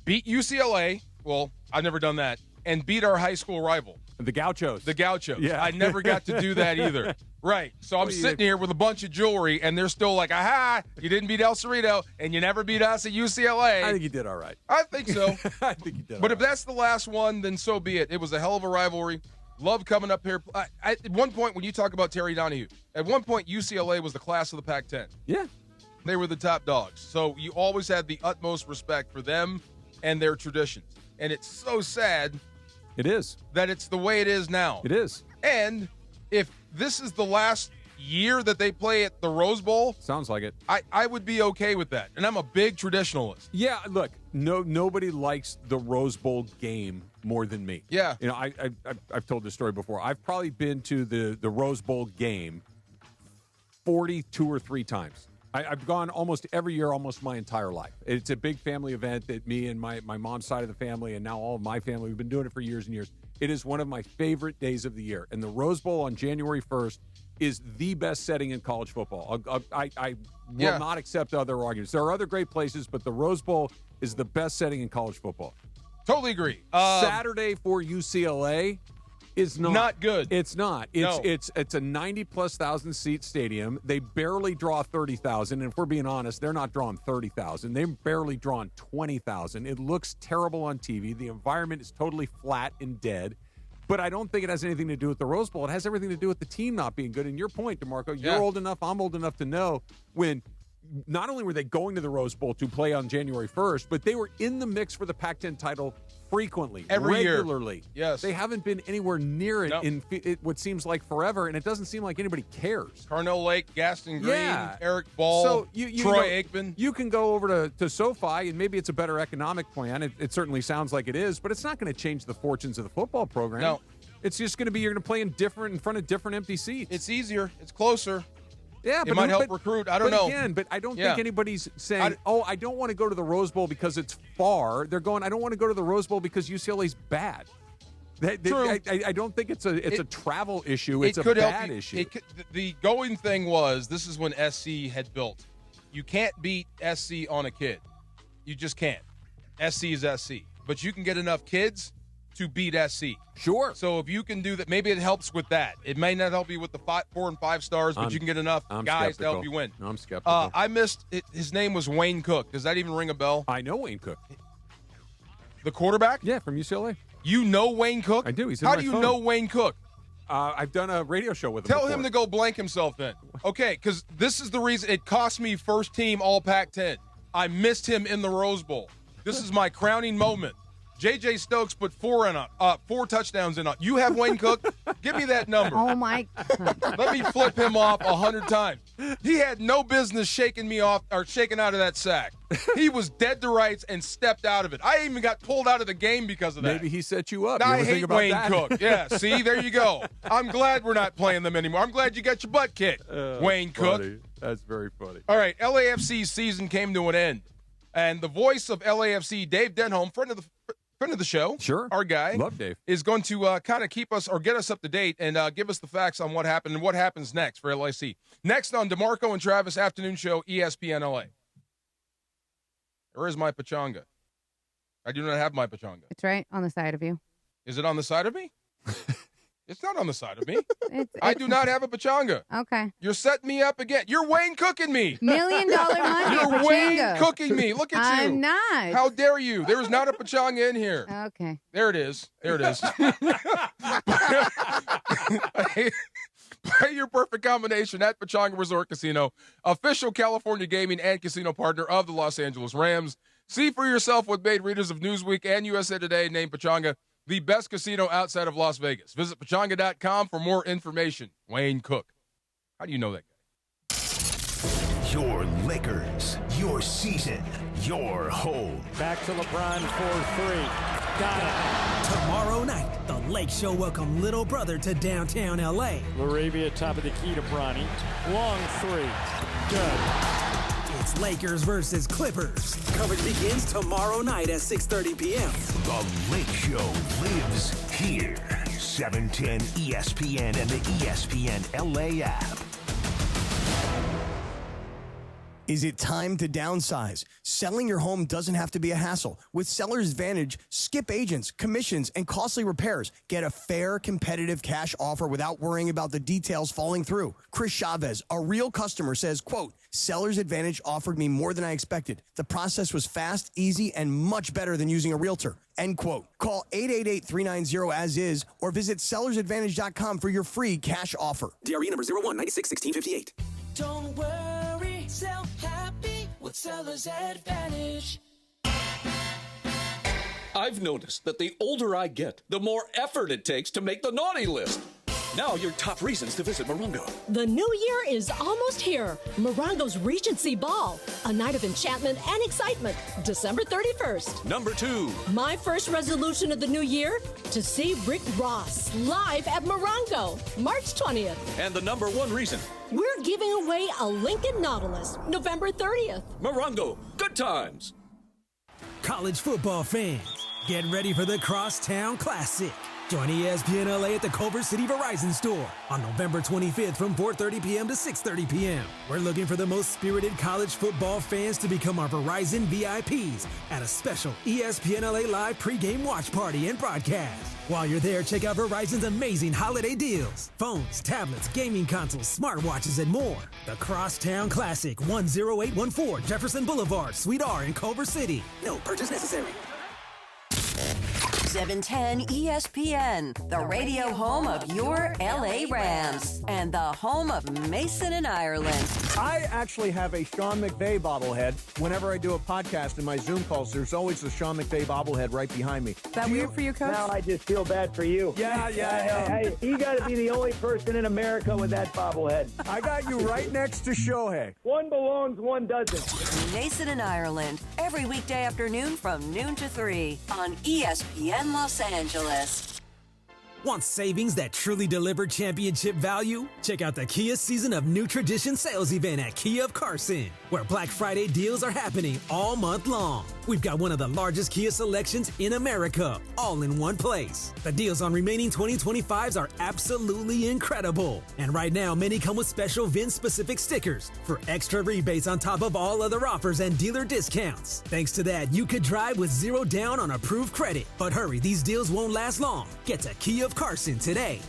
Beat UCLA. Well, I've never done that. And beat our high school rival. The Gauchos. The Gauchos. Yeah. I never got to do that either. Right. So I'm sitting here with a bunch of jewelry, and they're still like, aha, you didn't beat El Cerrito, and you never beat us at UCLA. I think you did all right. I think so. I think you did. But if that's the last one, then so be it. It was a hell of a rivalry. Love coming up here. At one point, when you talk about Terry Donahue, at one point, UCLA was the class of the Pac-10. Yeah. They were the top dogs. So you always had the utmost respect for them and their traditions. And it's so sad It is. that it's the way it is now. It is. And if this is the last year that they play at the Rose Bowl, Sounds like it. I would be okay with that. And I'm a big traditionalist. Yeah, look, nobody likes the Rose Bowl game more than me. Yeah. You know, I've told this story before. I've probably been to the Rose Bowl game 42 or 3 times. I've gone almost every year, almost my entire life. It's a big family event that me and my mom's side of the family and now all of my family, we've been doing it for years and years. It is one of my favorite days of the year. And the Rose Bowl on January 1st is the best setting in college football. I will not accept other arguments. There are other great places, but the Rose Bowl is the best setting in college football. Totally agree. Saturday for UCLA is not good. It's not. No. It's a 90+ thousand seat stadium. They barely draw 30,000, and if we're being honest, they're not drawing 30,000. They've barely drawn 20,000. It looks terrible on TV. The environment is totally flat and dead. But I don't think it has anything to do with the Rose Bowl. It has everything to do with the team not being good. And your point, DeMarco, you're old enough, I'm old enough to know when not only were they going to the Rose Bowl to play on January 1st, but they were in the mix for the Pac-10 title frequently, regularly. Year. Yes. They haven't been anywhere near it Nope. in what seems like forever, and it doesn't seem like anybody cares. Carnell Lake, Gaston Green, Yeah. Eric Ball, So Troy Aikman. You can go over to SoFi, and maybe it's a better economic plan. It certainly sounds like it is, but it's not going to change the fortunes of the football program. No. It's just going to be you're going to play in front of different empty seats. It's easier. It's closer. Yeah, it might help recruit. I don't know. Again, but I don't think anybody's saying, I don't want to go to the Rose Bowl because it's far. They're going, I don't want to go to the Rose Bowl because UCLA's bad. True. I don't think it's a travel issue. It's a could bad issue. The going thing was, this is when SC had built. You can't beat SC on a kid. You just can't. SC is SC. But you can get enough kids to beat SC. Sure. So if you can do that, maybe it helps with that. It may not help you with the 4 and 5 stars, but you can get enough guys to help you win. I'm skeptical. I missed it. His name was Wayne Cook. Does that even ring a bell? I know Wayne Cook. The quarterback? Yeah, from UCLA. You know Wayne Cook? I do. He's How do you know Wayne Cook? I've done a radio show with him. Tell before. him to go blank himself then. Okay, because this is the reason it cost me first team All Pac-10. I missed him in the Rose Bowl. This is my crowning moment. J.J. Stokes put 4 touchdowns in. You have Wayne Cook? Give me that number. Oh, my God. Let me flip him off 100 times. He had no business shaking me off or shaking out of that sack. He was dead to rights and stepped out of it. I even got pulled out of the game because of that. Maybe he set you up. I hate Wayne Cook. Yeah, see, there you go. I'm glad we're not playing them anymore. I'm glad you got your butt kicked, Wayne Cook. That's very funny. All right, LAFC's season came to an end. And the voice of LAFC, Dave Denholm, friend of the show, sure, our guy, love Dave, is going to kind of keep us or get us up to date and give us the facts on what happened and what happens next for LAC. Next on DeMarco and Travis afternoon show, ESPN LA. Where is my pachanga? I do not have my pachanga. It's right on the side of you. Is it on the side of me? It's not on the side of me. I do not have a pachanga. Okay. You're setting me up again. You're Wayne cooking me. $1 million money. You're Wayne cooking me. Look at you. I'm not. How dare you? There is not a pachanga in here. Okay. There it is. There it is. Play your perfect combination at Pachanga Resort Casino, official California gaming and casino partner of the Los Angeles Rams. See for yourself what made readers of Newsweek and USA Today name Pachanga the best casino outside of Las Vegas. Visit pachanga.com for more information. Wayne Cook. How do you know that guy? Your Lakers, your season, your home. Back to LeBron for 3. Got it. Tomorrow night, the Lake Show welcome little brother to downtown L.A. Laravia top of the key to Bronny. Long 3. Good. It's Lakers versus Clippers. Coverage begins tomorrow night at 6:30 p.m. The Lake Show lives here. 710 ESPN and the ESPN LA app. Is it time to downsize? Selling your home doesn't have to be a hassle. With Seller's Advantage, skip agents, commissions, and costly repairs. Get a fair, competitive cash offer without worrying about the details falling through. Chris Chavez, a real customer, says, quote, Seller's Advantage offered me more than I expected. The process was fast, easy, and much better than using a realtor. End quote. Call 888-390-AS-IS or visit sellersadvantage.com for your free cash offer. DRE number 01961658. Don't worry, sell happy with Seller's Advantage. I've noticed that the older I get, the more effort it takes to make the naughty list. Now your top reasons to visit Morongo. The new year is almost here. Morongo's Regency Ball, a night of enchantment and excitement, December 31st. Number 2. My first resolution of the new year, to see Rick Ross live at Morongo, March 20th. And the number 1 reason. We're giving away a Lincoln Nautilus, November 30th. Morongo, good times. College football fans, get ready for the Crosstown Classic. Join ESPN LA at the Culver City Verizon store on November 25th from 4:30 p.m. to 6:30 p.m. We're looking for the most spirited college football fans to become our Verizon VIPs at a special ESPN LA Live pregame watch party and broadcast. While you're there, check out Verizon's amazing holiday deals. Phones, tablets, gaming consoles, smartwatches, and more. The Crosstown Classic, 10814 Jefferson Boulevard, Suite R in Culver City. No purchase necessary. 710 ESPN, the radio home of your LA Rams and the home of Mason and Ireland. I actually have a Sean McVey bobblehead. Whenever I do a podcast in my Zoom calls, there's always a Sean McVey bobblehead right behind me. Is that weird for you, Coach? Now I just feel bad for you. Yeah. Hey, you got to be the only person in America with that bobblehead. I got you right next to Shohei. One belongs, one doesn't. Mason and Ireland, every weekday afternoon from noon to 3 on ESPN Los Angeles. Want savings that truly deliver championship value? Check out the Kia Season of New Tradition sales event at Kia of Carson, where Black Friday deals are happening all month long. We've got one of the largest Kia selections in America, all in one place. The deals on remaining 2025s are absolutely incredible. And right now, many come with special VIN-specific stickers for extra rebates on top of all other offers and dealer discounts. Thanks to that, you could drive with 0 down on approved credit. But hurry, these deals won't last long. Get to Kia of Carson today.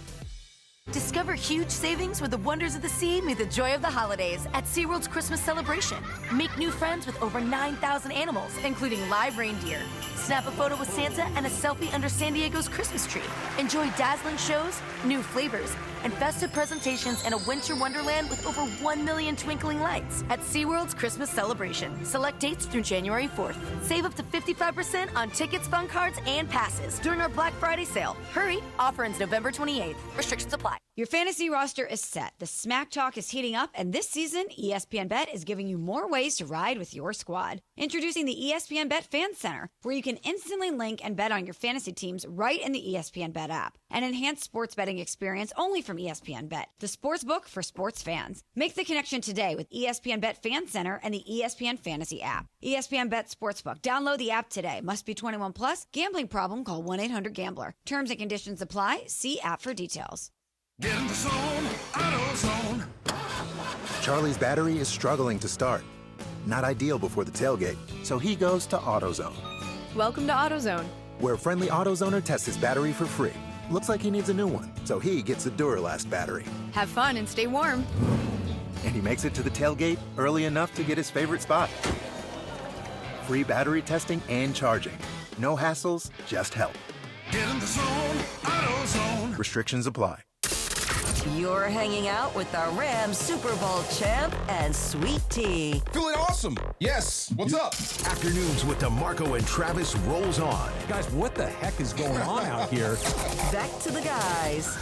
Discover huge savings where the wonders of the sea meet the joy of the holidays at SeaWorld's Christmas celebration. Make new friends with over 9,000 animals, including live reindeer. Snap a photo with Santa and a selfie under San Diego's Christmas tree. Enjoy dazzling shows, new flavors, and festive presentations in a winter wonderland with over 1 million twinkling lights at SeaWorld's Christmas celebration. Select dates through January 4th. Save up to 55% on tickets, fun cards, and passes during our Black Friday sale. Hurry, offer ends November 28th. Restrictions apply. Your fantasy roster is set. The smack talk is heating up, and this season, ESPN Bet is giving you more ways to ride with your squad. Introducing the ESPN Bet Fan Center, where you can instantly link and bet on your fantasy teams right in the ESPN Bet app. An enhanced sports betting experience only from ESPN Bet, the sports book for sports fans. Make the connection today with ESPN Bet Fan Center and the ESPN Fantasy app. ESPN Bet Sportsbook. Download the app today. Must be 21 plus. Gambling problem? Call 1-800-GAMBLER. Terms and conditions apply. See app for details. Get in the zone, AutoZone. Charlie's battery is struggling to start. Not ideal before the tailgate, so he goes to AutoZone. Welcome to AutoZone, where a friendly AutoZoner tests his battery for free. Looks like he needs a new one, so he gets a Duralast battery. have fun and stay warm. And he makes it to the tailgate early enough to get his favorite spot. Free battery testing and charging. No hassles, just help. Get in the zone, AutoZone. Restrictions apply. You're hanging out with the Rams Super Bowl champ and Sweet Tea. Feeling awesome. Yes. What's up? Afternoons with DeMarco and Travis rolls on. Guys, what the heck is going on out here? Back to the guys.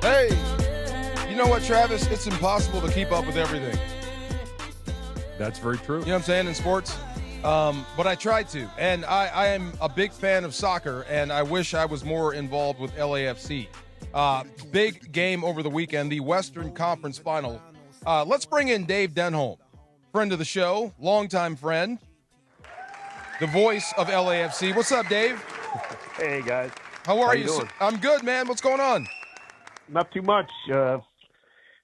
Hey, you know what, Travis? It's impossible to keep up with everything. That's very true. You know what I'm saying, in sports? But I try to. And I am a big fan of soccer, and I wish I was more involved with LAFC. Big game over the weekend, the Western Conference Final. Let's bring in Dave Denholm, friend of the show, longtime friend, the voice of LAFC. What's up, Dave? Hey, guys. How are you? I'm good, man. What's going on? Not too much.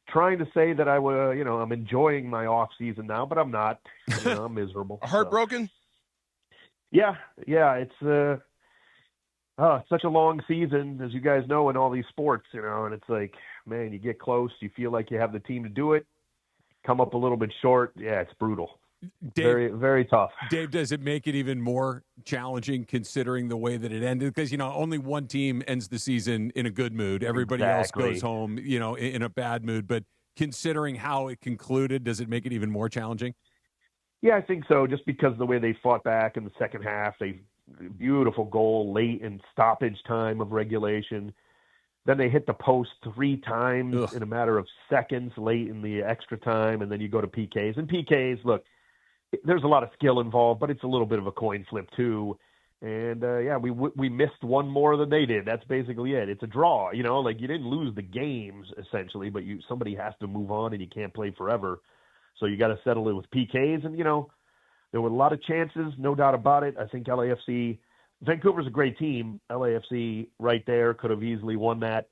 Trying to say that I'm enjoying my off season now, but I'm not. I'm miserable. Heartbroken? Yeah. It's such a long season, as you guys know, in all these sports, and it's like, man, you get close, you feel like you have the team to do it, come up a little bit short. Yeah, it's brutal. Dave, very, very tough. Dave, does it make it even more challenging considering the way that it ended? Because, only one team ends the season in a good mood. Everybody else goes home, in a bad mood. But considering how it concluded, does it make it even more challenging? Yeah, I think so, just because of the way they fought back in the second half. Beautiful goal late in stoppage time of regulation. Then they hit the post 3 times in a matter of seconds late in the extra time, and then you go to PKs. And PKs, look, there's a lot of skill involved, but it's a little bit of a coin flip too. And we missed one more than they did. That's basically it. It's a draw, you didn't lose the games essentially, but somebody has to move on, and you can't play forever. So you got to settle it with PKs. And there were a lot of chances, no doubt about it. I think Vancouver's a great team. LAFC right there could have easily won that,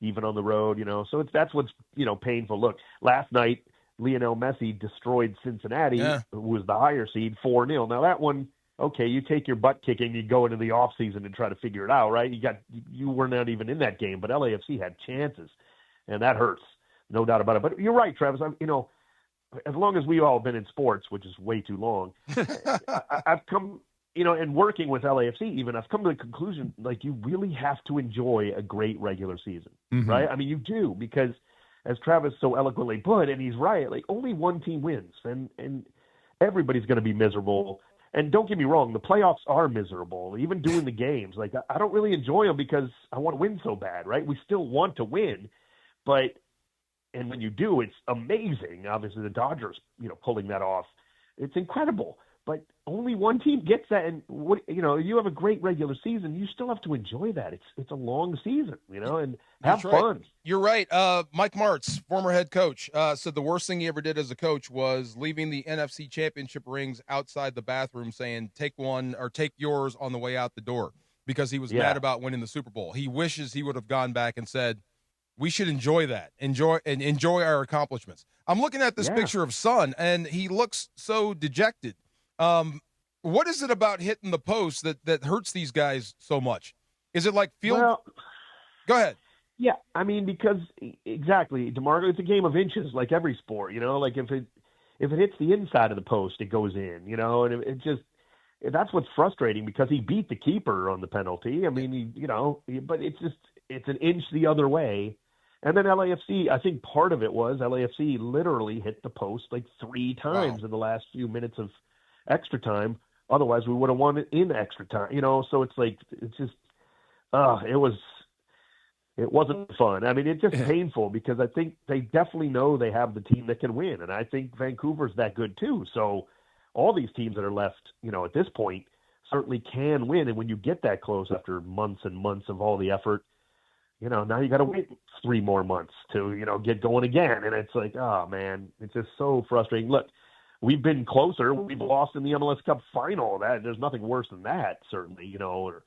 even on the road. So that's what's painful. Look, last night, Lionel Messi destroyed Cincinnati, who was the higher seed, 4-0. Now that one, okay, you take your butt kicking, you go into the offseason and try to figure it out, right? You were not even in that game, but LAFC had chances, and that hurts, no doubt about it. But you're right, Travis. As long as we've all been in sports, which is way too long, I've come, and working with LAFC even, I've come to the conclusion, you really have to enjoy a great regular season, right? I mean, you do, because as Travis so eloquently put, and he's right, only one team wins, and everybody's going to be miserable. And don't get me wrong, the playoffs are miserable. Even doing the games, I don't really enjoy them because I want to win so bad, right? We still want to win, and when you do, it's amazing. Obviously, the Dodgers, pulling that off, it's incredible. but only one team gets that. And you have a great regular season. You still have to enjoy that. It's a long season, and have fun. You're right. Mike Martz, former head coach, said the worst thing he ever did as a coach was leaving the NFC Championship rings outside the bathroom, saying take one or take yours on the way out the door, because he was mad about winning the Super Bowl. He wishes he would have gone back and said, we should enjoy that, enjoy our accomplishments. I'm looking at this picture of Son, and he looks so dejected. What is it about hitting the post that hurts these guys so much? Is it like Go ahead. Yeah, I mean, because exactly, DeMarco, it's a game of inches, like every sport. Like if it hits the inside of the post, it goes in. And it just that's what's frustrating, because he beat the keeper on the penalty. I mean, but it's an inch the other way. And then LAFC, I think part of it was LAFC literally hit the post like 3 times in the last few minutes of extra time. Otherwise, we would have won it in extra time. So it's like it wasn't fun. I mean, it's just painful, because I think they definitely know they have the team that can win, and I think Vancouver's that good too. So all these teams that are left, at this point, certainly can win. And when you get that close after months and months of all the effort, now you got to wait 3 more months to, get going again. And it's like, oh man, it's just so frustrating. Look, we've been closer. We've lost in the MLS Cup final. There's nothing worse than that, certainly, or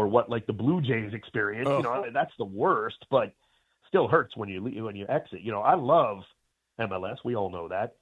what, like the Blue Jays experience, that's the worst, but still hurts when you exit. I love MLS. We all know that.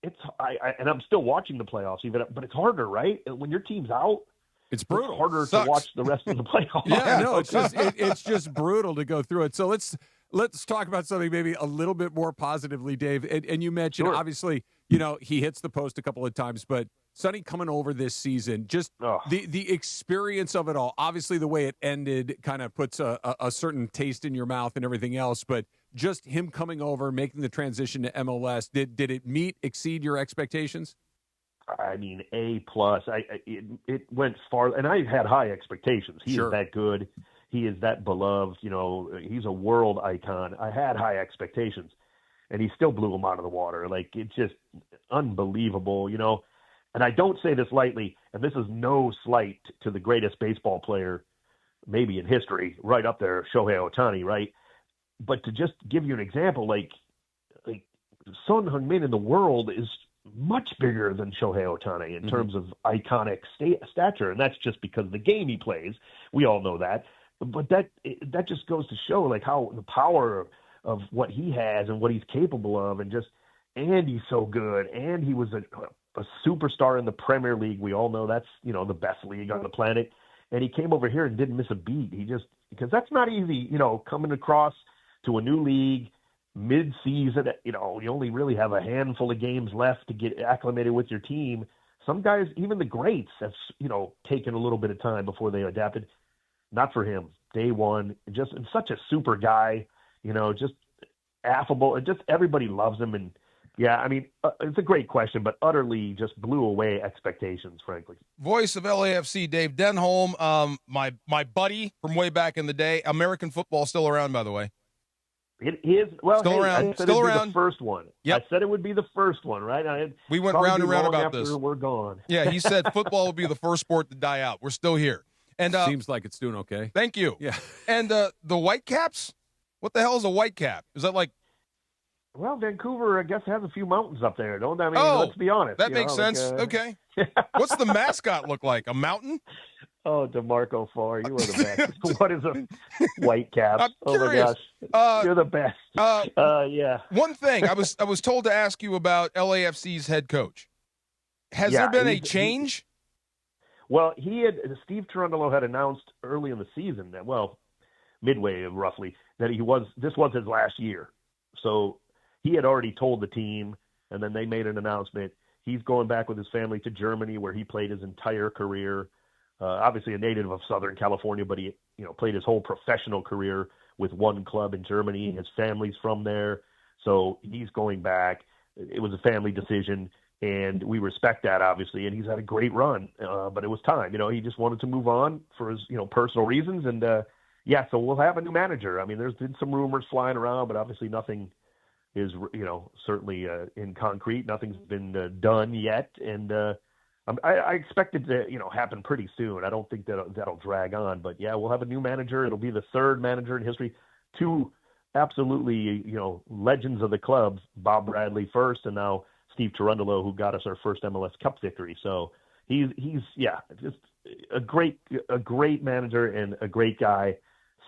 And I'm still watching the playoffs but it's harder, right? When your team's out, it's brutal. It's harder to watch the rest of the playoffs. It's just brutal to go through it. So let's talk about something maybe a little bit more positively, Dave. And you mentioned, obviously, he hits the post a couple of times, but Sonny coming over this season, just the experience of it all. Obviously, the way it ended kind of puts a certain taste in your mouth and everything else, but just him coming over, making the transition to MLS, did it exceed your expectations? I mean, A+. It went far, and I had high expectations. He is that good. He is that beloved. He's a world icon. I had high expectations, and he still blew them out of the water. Like, it's just unbelievable, And I don't say this lightly, and this is no slight to the greatest baseball player maybe in history, right up there, Shohei Ohtani, right? But to just give you an example, like Son Heung-min in the world is much bigger than Shohei Ohtani in terms of iconic stature, and that's just because of the game he plays. We all know that. But that just goes to show like how the power of what he has and what he's capable of, and he's so good, and he was a superstar in the Premier League. We all know that's the best league on the planet, and he came over here and didn't miss a beat. Because that's not easy, coming across to a new league mid-season. You only really have a handful of games left to get acclimated with your team. Some guys, even the greats, have taken a little bit of time before they adapted. Not for him. Day one, and such a super guy, just affable, and just everybody loves him. And yeah, I mean, it's a great question, but utterly just blew away expectations, frankly. Voice of LAFC, Dave Denholm, my buddy from way back in the day. American football still around, by the way. It is. Well, still around. I said still it'd around. Be the first one. Yep. I said it would be the first one, right? We went round and round about this. We're gone. Yeah, he said football will be the first sport to die out. We're still here. And seems like it's doing okay. Thank you. Yeah. And the Whitecaps? What the hell is a Whitecap? Is that like? Well, Vancouver, I guess, has a few mountains up there, don't I? mean, let's be honest. That makes sense. Okay. What's the mascot look like? A mountain? Oh, DeMarco Farr, you are the best. What is a Whitecap? I'm curious. My gosh, you're the best. Yeah. One thing I was told to ask you about LAFC's head coach. Has there been a change? Well, Steve Cherundolo had announced early in the season that, midway roughly, that this was his last year. So he had already told the team, and then they made an announcement. He's going back with his family to Germany, where he played his entire career. Obviously a native of Southern California, but he played his whole professional career with one club in Germany. His family's from there, so he's going back. It was a family decision, and we respect that, obviously. And he's had a great run, but it was time. He just wanted to move on for his personal reasons. And so we'll have a new manager. I mean, there's been some rumors flying around, but obviously nothing is certainly in concrete. Nothing's been done yet, and I expect it to, happen pretty soon. I don't think that'll drag on. But, yeah, we'll have a new manager. It'll be the third manager in history. Two absolutely, legends of the club, Bob Bradley first, and now Steve Cherundolo, who got us our first MLS Cup victory. So he's just a great manager and a great guy.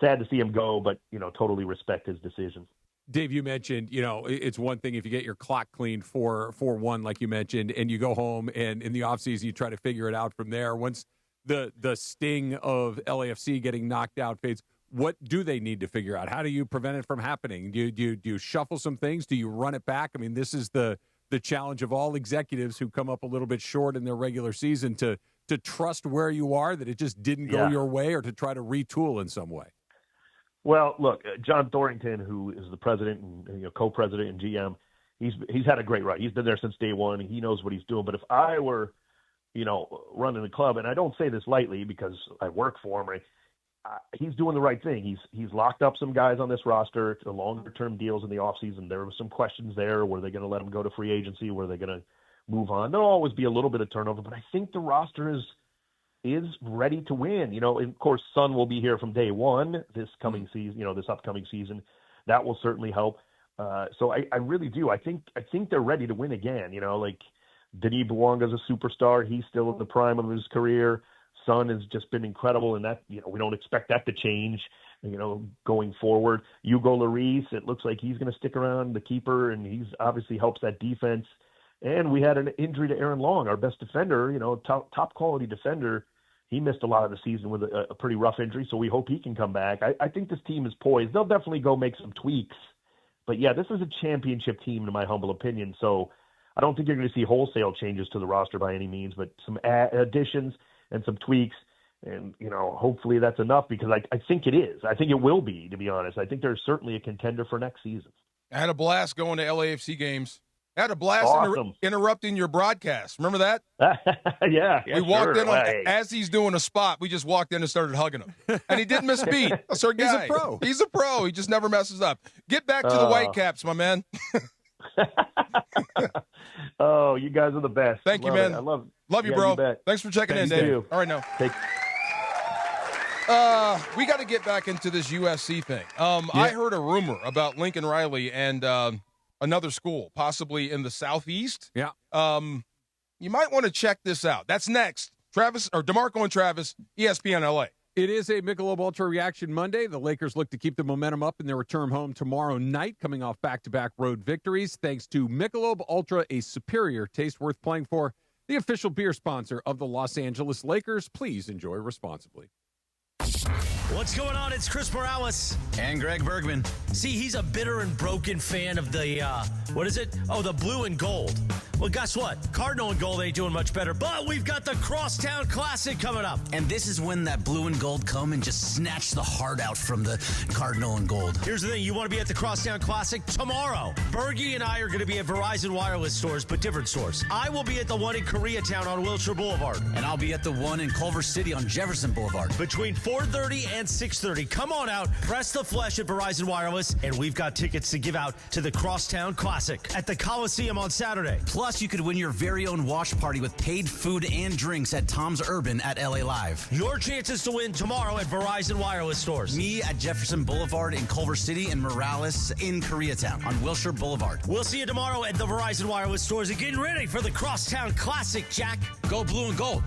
Sad to see him go, but, totally respect his decision. Dave, you mentioned, it's one thing if you get your clock cleaned for 4-1, like you mentioned, and you go home and in the offseason you try to figure it out from there. Once the sting of LAFC getting knocked out fades, what do they need to figure out? How do you prevent it from happening? Do you shuffle some things? Do you run it back? I mean, this is the challenge of all executives who come up a little bit short in their regular season to trust where you are, that it just didn't go your way, or to try to retool in some way. Well, look, John Thorrington, who is the president and co-president and GM, he's had a great run. He's been there since day one. He knows what he's doing. But if I were, running the club, and I don't say this lightly because I work for him, he's doing the right thing. He's locked up some guys on this roster to longer-term deals in the offseason. There were some questions there. Were they going to let them go to free agency? Were they going to move on? There'll always be a little bit of turnover, but I think the roster is ready to win. And of course, Son will be here from day one this coming season, this upcoming season. That will certainly help. So I really do. I think they're ready to win again. Like Denis Bouanga's a superstar. He's still in the prime of his career. Son has just been incredible, and that, we don't expect that to change, going forward. Hugo Lloris, it looks like he's going to stick around, the keeper, and he's obviously helps that defense. And we had an injury to Aaron Long, our best defender, top quality defender. He missed a lot of the season with a pretty rough injury, so we hope he can come back. I think this team is poised. They'll definitely go make some tweaks. But, yeah, this is a championship team, in my humble opinion. So I don't think you're going to see wholesale changes to the roster by any means, but some additions and some tweaks. And, hopefully that's enough, because I think it is. I think it will be, to be honest. I think there's certainly a contender for next season. I had a blast going to LAFC games. I had a blast interrupting your broadcast. Remember that? Yeah. We walked in as he's doing a spot. We just walked in and started hugging him. And he didn't miss a beat. That's our guy. He's a pro. He's a pro. He just never messes up. Get back to the Whitecaps, my man. Oh, you guys are the best. Thank you, man. I love you, bro. Thanks for checking in, Dave. All right, now. We got to get back into this USC thing. I heard a rumor about Lincoln Riley and another school, possibly in the Southeast. Yeah. You might want to check this out. That's next. DeMarco and Travis, ESPN LA. It is a Michelob Ultra Reaction Monday. The Lakers look to keep the momentum up in their return home tomorrow night, coming off back-to-back road victories. Thanks to Michelob Ultra, a superior taste worth playing for, the official beer sponsor of the Los Angeles Lakers. Please enjoy responsibly. What's going on? It's Chris Morales. And Greg Bergman. See, he's a bitter and broken fan of the, what is it? Oh, the blue and gold. Well, guess what? Cardinal and gold ain't doing much better, but we've got the Crosstown Classic coming up. And this is when that blue and gold come and just snatch the heart out from the Cardinal and gold. Here's the thing. You want to be at the Crosstown Classic tomorrow. Bergie and I are going to be at Verizon Wireless stores, but different stores. I will be at the one in Koreatown on Wilshire Boulevard. And I'll be at the one in Culver City on Jefferson Boulevard. Between 4:30 and 6:30. Come on out, press the flesh at Verizon Wireless, and we've got tickets to give out to the Crosstown Classic at the Coliseum on Saturday. Plus, you could win your very own watch party with paid food and drinks at Tom's Urban at LA Live. Your chances to win tomorrow at Verizon Wireless stores. Me at Jefferson Boulevard in Culver City and Morales in Koreatown on Wilshire Boulevard. We'll see you tomorrow at the Verizon Wireless stores and getting ready for the Crosstown Classic, Jack. Go blue and gold.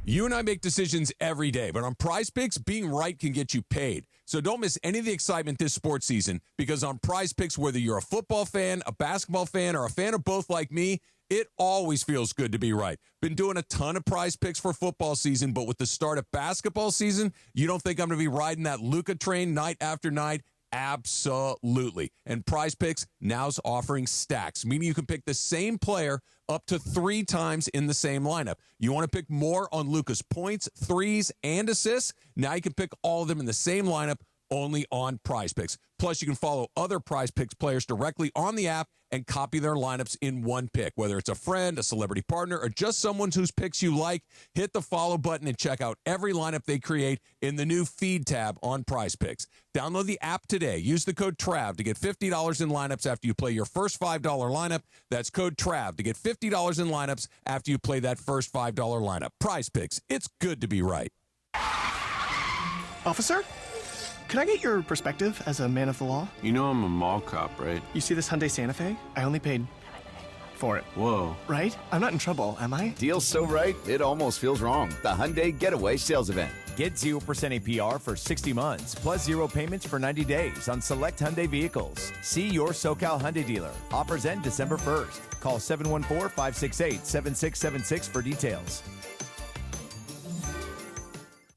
You and I make decisions every day, but on Prize Picks, being right can get you paid. So don't miss any of the excitement this sports season, because on Prize Picks, whether you're a football fan, a basketball fan, or a fan of both like me, it always feels good to be right. Been doing a ton of Prize Picks for football season, but with the start of basketball season, you don't think I'm going to be riding that Luka train night after night? Absolutely. And Prize Picks now's offering stacks, meaning you can pick the same player up to 3 times in the same lineup. You want to pick more on Luka's points, threes, and assists? Now you can pick all of them in the same lineup only on Prize Picks. Plus, you can follow other Prize Picks players directly on the app and copy their lineups in one pick. Whether it's a friend, a celebrity partner, or just someone whose picks you like, hit the follow button and check out every lineup they create in the new Feed tab on Prize Picks. Download the app today. Use the code TRAV to get $50 in lineups after you play your first $5 lineup. That's code TRAV to get $50 in lineups after you play that first $5 lineup. Prize Picks. It's good to be right. Officer? Could I get your perspective as a man of the law? You know I'm a mall cop, right? You see this Hyundai Santa Fe? I only paid for it. Whoa. Right? I'm not in trouble, am I? Deal's so right, it almost feels wrong. The Hyundai Getaway Sales Event. Get 0% APR for 60 months, plus 0 payments for 90 days on select Hyundai vehicles. See your SoCal Hyundai dealer. Offers end December 1st. Call 714-568-7676 for details.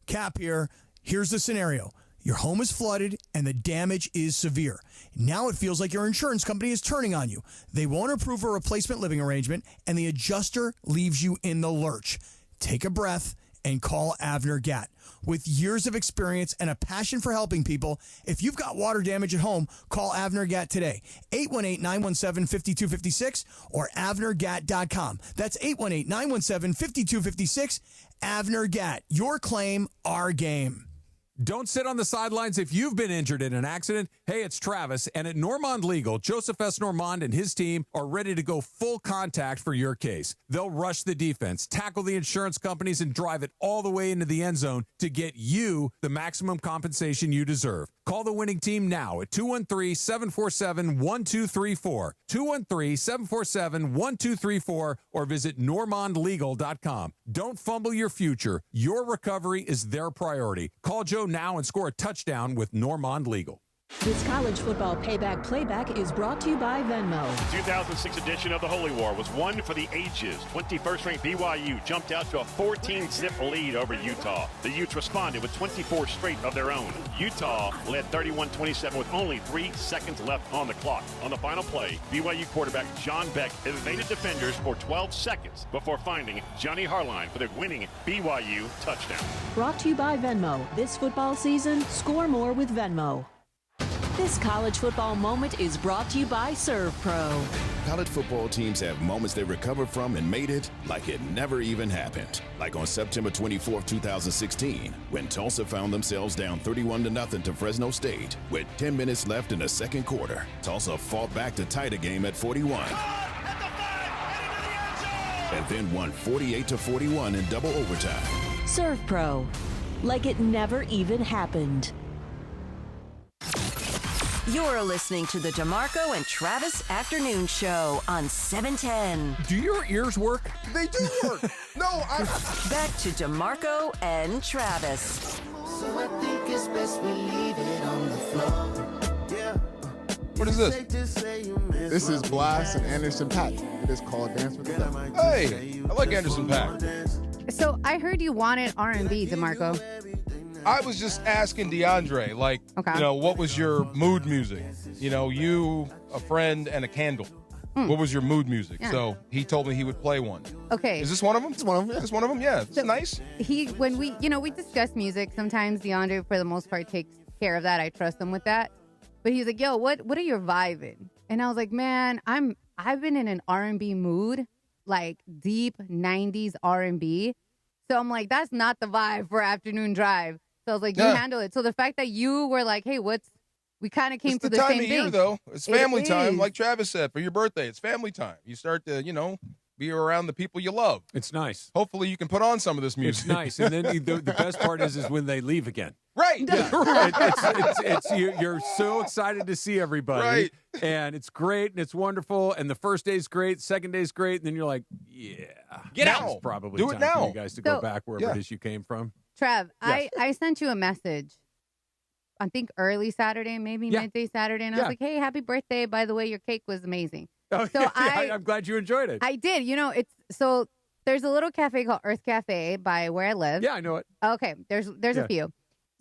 Cap here. Here's the scenario. Your home is flooded and the damage is severe. Now it feels like your insurance company is turning on you. They won't approve a replacement living arrangement and the adjuster leaves you in the lurch. Take a breath and call Avner Gatt. With years of experience and a passion for helping people, if you've got water damage at home, call Avner Gatt today. 818-917-5256 or avnergatt.com. That's 818-917-5256. Avner Gatt. Your claim, our game. Don't sit on the sidelines if you've been injured in an accident. Hey, it's Travis, and at Normand Legal, Joseph S. Normand and his team are ready to go full contact for your case. They'll rush the defense, tackle the insurance companies, and drive it all the way into the end zone to get you the maximum compensation you deserve. Call the winning team now at 213-747-1234, 213-747-1234, or visit normandlegal.com. Don't fumble your future. Your recovery is their priority. Call Joe now and score a touchdown with Normand Legal. This college football playback is brought to you by Venmo. The 2006 edition of the Holy War was one for the ages. 21st-ranked BYU jumped out to a 14-zip lead over Utah. The Utes responded with 24 straight of their own. Utah led 31-27 with only 3 seconds left on the clock. On the final play, BYU quarterback John Beck evaded defenders for 12 seconds before finding Johnny Harline for the winning BYU touchdown. Brought to you by Venmo. This football season, score more with Venmo. This college football moment is brought to you by ServPro. College football teams have moments they recovered from and made it like it never even happened. Like on September 24, 2016, when Tulsa found themselves down 31-0 to Fresno State. With 10 minutes left in the second quarter, Tulsa fought back to tie the game at 41. And then won 48-41 in double overtime. ServPro. Like it never even happened. You're listening to the DeMarco and Travis Afternoon Show on 710. Do your ears work? They do work. No, Back to DeMarco and Travis. So I think it's best we leave it on the floor. What is this? This is Blast and Anderson .Paak. It is called Dance with the Devil. Hey, I like Anderson .Paak. So I heard you wanted R&B, DeMarco. I was just asking DeAndre, like, Okay. you know, what was your mood music? You know, you, a friend, and a candle. What was your mood music? Yeah. So he told me he would play one. Okay. Is this one of them? It's one of them. Yeah. It's one of them. Yeah. It's nice. When we discuss music, sometimes DeAndre, for the most part, takes care of that. I trust him with that. But he's like, yo, what are you vibing? And I was like, man, I've been in an R&B mood, like deep 90s R&B. So I'm like, that's not the vibe for afternoon drive. So I was like, you handle it. So the fact that you were like, hey, we kind of came to the same thing. It's the time of year, though. It's family time, like Travis said, for your birthday. It's family time. You start to, be around the people you love. It's nice. Hopefully you can put on some of this music. It's nice. And then the best part is when they leave again. Right. Yeah. You're so excited to see everybody. Right. And it's great and it's wonderful. And the first day's great, second day's great. And then you're like, yeah. Get out. It's probably Do it time now. for you guys to go back wherever it is you came from. Trav, Yes. I sent you a message, I think early Saturday, maybe midday Saturday. And I was like, hey, happy birthday. By the way, your cake was amazing. Oh, so I'm glad you enjoyed it. I did. So there's a little cafe called Earth Cafe by where I live. Yeah, I know it. Okay, there's a few.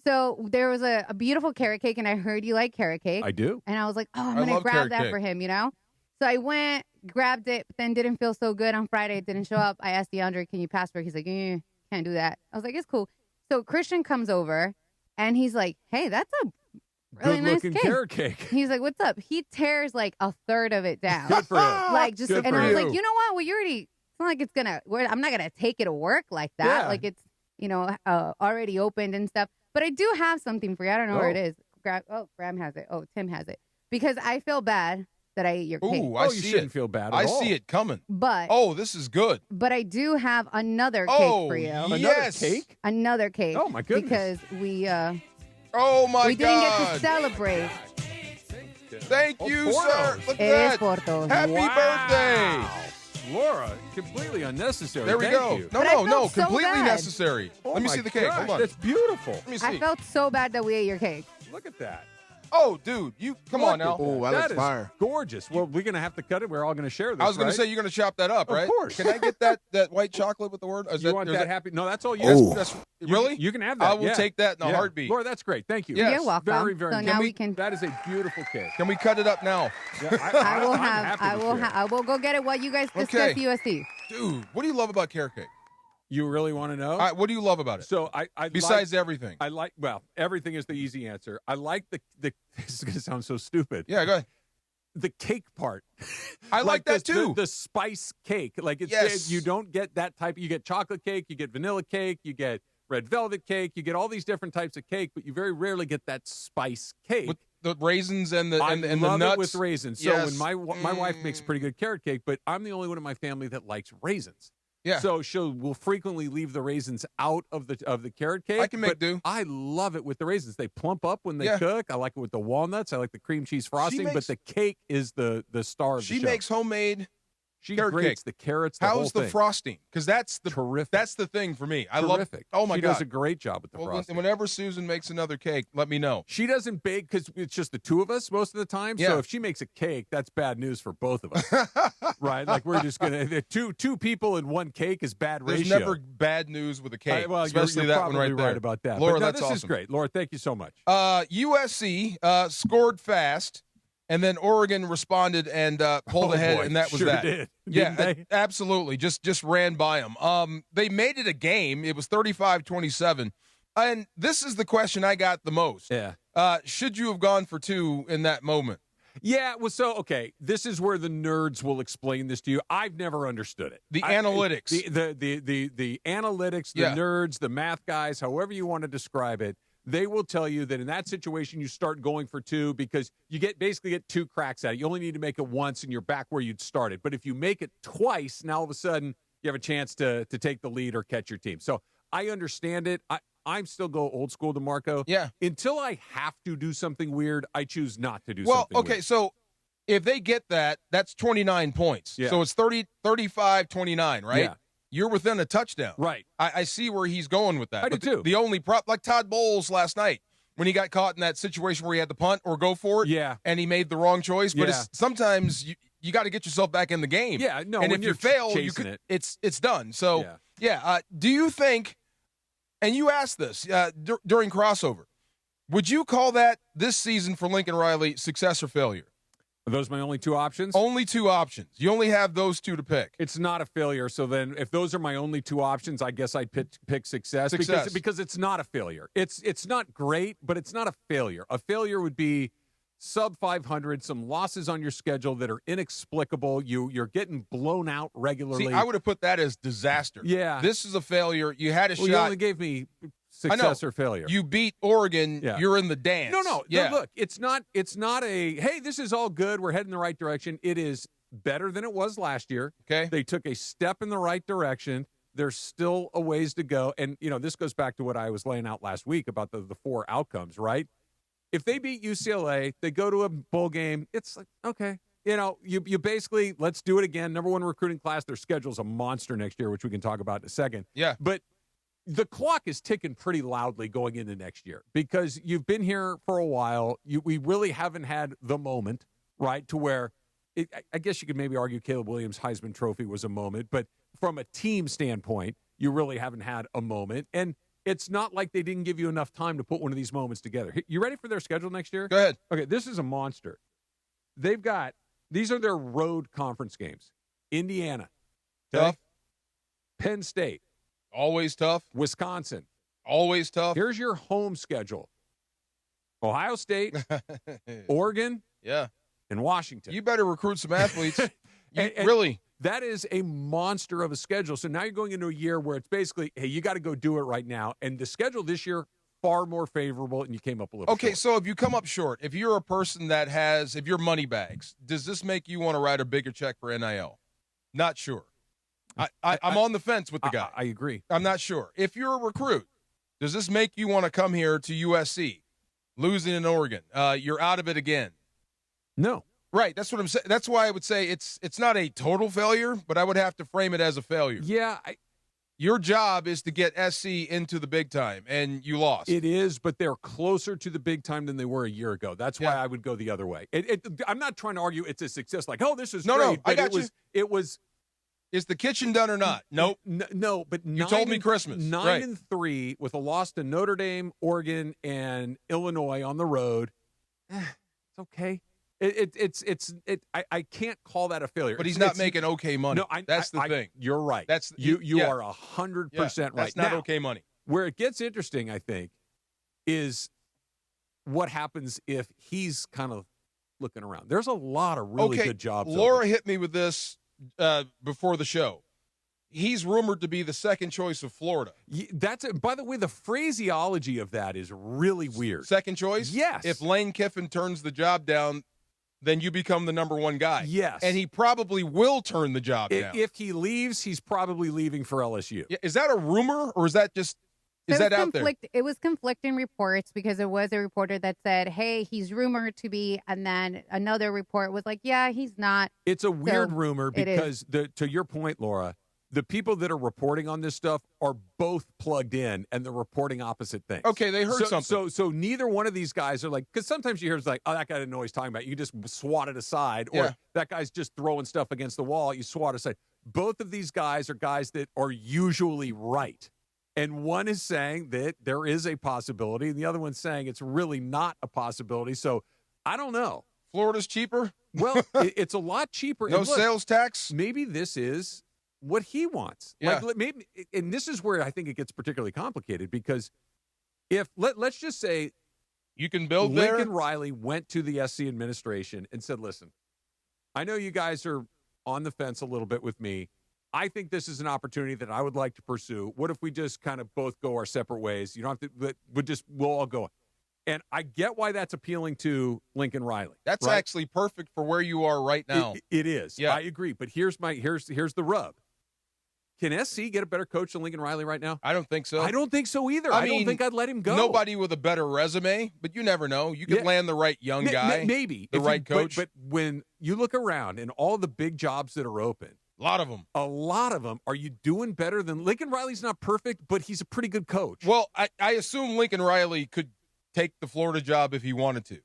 So there was a beautiful carrot cake, and I heard you like carrot cake. I do. And I was like, oh, I'm going to grab that for him, So I went, grabbed it, but then didn't feel so good on Friday. It didn't show up. I asked DeAndre, can you pass for it? He's like, can't do that. I was like, it's cool. So Christian comes over, and he's like, hey, that's a really nice Good-looking cake. carrot cake. He's like, "What's up?" He tears like a third of it down. Good for him. Like just, Good and for I was you. like, you know what? Well, you already. It's not like it's gonna. I'm not gonna take it to work like that. Yeah. Like it's already opened and stuff. But I do have something for you. I don't know where it is. Graham has it. Oh, Tim has it. Because I feel bad that I ate your cake. Ooh, I you see shouldn't it. feel bad at I all. see it coming. But this is good. But I do have another cake Oh, for you. Another cake? Another cake. Oh, my goodness. Because we Oh my we didn't get God! to celebrate. Thank you, Portos. sir. Look It at is that. Portos. Happy birthday! Laura, completely unnecessary. There we Thank go. you. No, But I no, no. felt so Completely bad. necessary. Oh Let me my see the cake. gosh, Hold on. That's beautiful. Let me see. I felt so bad that we ate your cake. Look at that. Oh, dude, you come on now. Oh, that That looks is fire. gorgeous. Well, we're going to have to cut it. We're all going to share this, I was going right? to say you're going to chop that up, Of right? course. Can I get that white chocolate with the word? Is You want is that happy? No, that's all you. Oh. That's really? You can have that. I will yeah. take that in a Yeah. heartbeat. Laura, that's great. Thank you. Yes. You're welcome. Very, very So good. now we can. That is a beautiful cake. Can we cut it up now? Yeah, I will I'm have. happy I to will. share. I will go get it while you guys discuss Okay. USC. Dude, what do you love about carrot cake? You really want to know? What do you love about it? So I Besides everything. everything is the easy answer. I like the this is going to sound so stupid. Yeah, go ahead. The cake part. I like that too. The spice cake. Like it's Yes. you don't get that type. You get chocolate cake, you get vanilla cake, you get red velvet cake, you get all these different types of cake, but you very rarely get that spice cake. With the raisins and the I and the love nuts it with raisins. So Yes. when my wife makes pretty good carrot cake, but I'm the only one in my family that likes raisins. Yeah. So will frequently leave the raisins out of the carrot cake. I can make but do. I love it with the raisins. They plump up when they Yeah. cook. I like it with the walnuts. I like the cream cheese frosting. makes- but the cake is the star of the She show. makes homemade She carrot grates cake. the carrots. The whole How's the thing. frosting? Because that's the Terrific. That's the thing for me. I love. Terrific. Oh my she God. does a great job with the Well, frosting. whenever Susan makes another cake, let me know. She doesn't bake because it's just the two of us most of the time. Yeah. So if she makes a cake, that's bad news for both of us, right? Like we're just gonna two people in one cake is bad There's ratio. never bad news with a cake, Well, especially you're that one probably right there. right about that. Laura, But no, that's this is awesome. great. Laura, thank you so much. USC scored fast, and then Oregon responded and pulled ahead, boy, and that was sure that. did, Yeah, didn't they? absolutely. Just ran by them. They made it a game. It was 35-27. And this is the question I got the most. Yeah. Should you have gone for two in that moment? Yeah, well, so okay, this is where the nerds will explain this to you. I've never understood it. The analytics. The analytics, the Yeah. nerds, the math guys, however you want to describe it, they will tell you that in that situation you start going for two because you basically get two cracks at it. You only need to make it once and you're back where you'd started. But if you make it twice, now all of a sudden you have a chance to take the lead or catch your team. So I understand it. I'm still go old school, DeMarco. Yeah. Until I have to do something weird, I choose not to do Well, something okay, weird. so if they get that, that's 29 points. Yeah. So it's 35-29, right? Yeah. You're within a touchdown. Right. I see where he's going with that. I do But too. The only prop, like Todd Bowles last night, when he got caught in that situation where he had to punt or go for it, Yeah. and he made the wrong choice. But Yeah. sometimes you got to get yourself back in the game. Yeah, no, and when if you you're fail, chasing it. it's done. So do you think? And you asked this during crossover. Would you call that this season for Lincoln Riley success or failure? Are those my only two options? Only two options. You only have those two to pick. It's not a failure. So then if those are my only two options, I guess I'd pick success. Success. Because it's not a failure. It's not great, but it's not a failure. A failure would be sub 500, some losses on your schedule that are inexplicable. You're getting blown out regularly. See, I would have put that as disaster. Yeah. This is a failure. You had a Well, you shot. only gave me I know. success or failure. You beat Oregon. Yeah. You're in the dance. No, Yeah. look, it's not a, hey, this is all good. We're heading in the right direction. It is better than it was last year. Okay. They took a step in the right direction. There's still a ways to go. And, this goes back to what I was laying out last week about the four outcomes, right? If they beat UCLA, they go to a bowl game, it's like, okay. You basically, let's do it again. Number one recruiting class. Their schedule's a monster next year, which we can talk about in a second. Yeah. But the clock is ticking pretty loudly going into next year because you've been here for a while. We really haven't had the moment, right, to where I guess you could maybe argue Caleb Williams' Heisman Trophy was a moment, but from a team standpoint, you really haven't had a moment. And it's not like they didn't give you enough time to put one of these moments together. You ready for their schedule next year? Go ahead. Okay, this is a monster. These are their road conference games. Indiana. Okay? Tough. Penn State. Always tough. Wisconsin. Always tough. Here's your home schedule. Ohio State, Oregon, yeah, and Washington. You better recruit some athletes. And really. That is a monster of a schedule. So now you're going into a year where it's basically, hey, you got to go do it right now. And the schedule this year, far more favorable, and you came up a little short. So if you come up short, if you're a person that has, if you're money bags, does this make you want to write a bigger check for NIL? Not sure. I'm on the fence with the guy. I agree. I'm not sure. If you're a recruit, does this make you want to come here to USC, losing in Oregon? You're out of it again. No. Right, that's what I'm saying. That's why I would say it's not a total failure, but I would have to frame it as a failure. Yeah. Your job is to get SC into the big time, and you lost. It is, but they're closer to the big time than they were a year ago. That's why I would go the other way. I'm not trying to argue it's a success like, oh, this is great. No, I got you. It was. Is the kitchen done or not? Nope. No, but you told me Christmas. 9-3 with a loss to Notre Dame, Oregon, and Illinois on the road. It's okay. I can't call that a failure. But he's not making okay money. No, that's the thing. You're right. That's you are 100% right. That's not now, okay money. Where it gets interesting, I think, is what happens if he's kind of looking around. There's a lot of really good jobs. Laura hit me with this before the show. He's rumored to be the second choice of Florida. That's it. By the way, the phraseology of that is really weird. Second choice? Yes. If Lane Kiffin turns the job down, then you become the number one guy. Yes. And he probably will turn the job down. If he leaves, he's probably leaving for LSU. Yeah, is that a rumor, or is that just out there? It was conflicting reports because there was a reporter that said, hey, he's rumored to be, and then another report was like, yeah, he's not. It's a weird rumor because, to your point, Laura, the people that are reporting on this stuff are both plugged in, and they're reporting opposite things. Okay, they heard something. So neither one of these guys are like, because sometimes you hear it's like, oh, that guy didn't know what he's talking about. You just swat it aside, or that guy's just throwing stuff against the wall. You swat it aside. Both of these guys are guys that are usually right. And one is saying that there is a possibility, and the other one's saying it's really not a possibility. So I don't know. Florida's cheaper? Well, it's a lot cheaper. No And look, sales tax? Maybe this is what he wants. Yeah. Like, maybe, and this is where I think it gets particularly complicated, because if let's just say you can build Lincoln there. Riley went to the SC administration and said, listen, I know you guys are on the fence a little bit with me. I think this is an opportunity that I would like to pursue. What if we just kind of both go our separate ways? You don't have to, we'll all go. And I get why that's appealing to Lincoln Riley. That's actually perfect for where you are right now. It is. Yeah. I agree. But here's the rub. Can SC get a better coach than Lincoln Riley right now? I don't think so. I don't think so either. I don't think I'd let him go. Nobody with a better resume, but you never know. You could land the right young guy. Maybe. The right coach. But when you look around and all the big jobs that are open, a lot of them. Are you doing better than Lincoln Riley's? Not perfect, but he's a pretty good coach. Well, I assume Lincoln Riley could take the Florida job if he wanted to.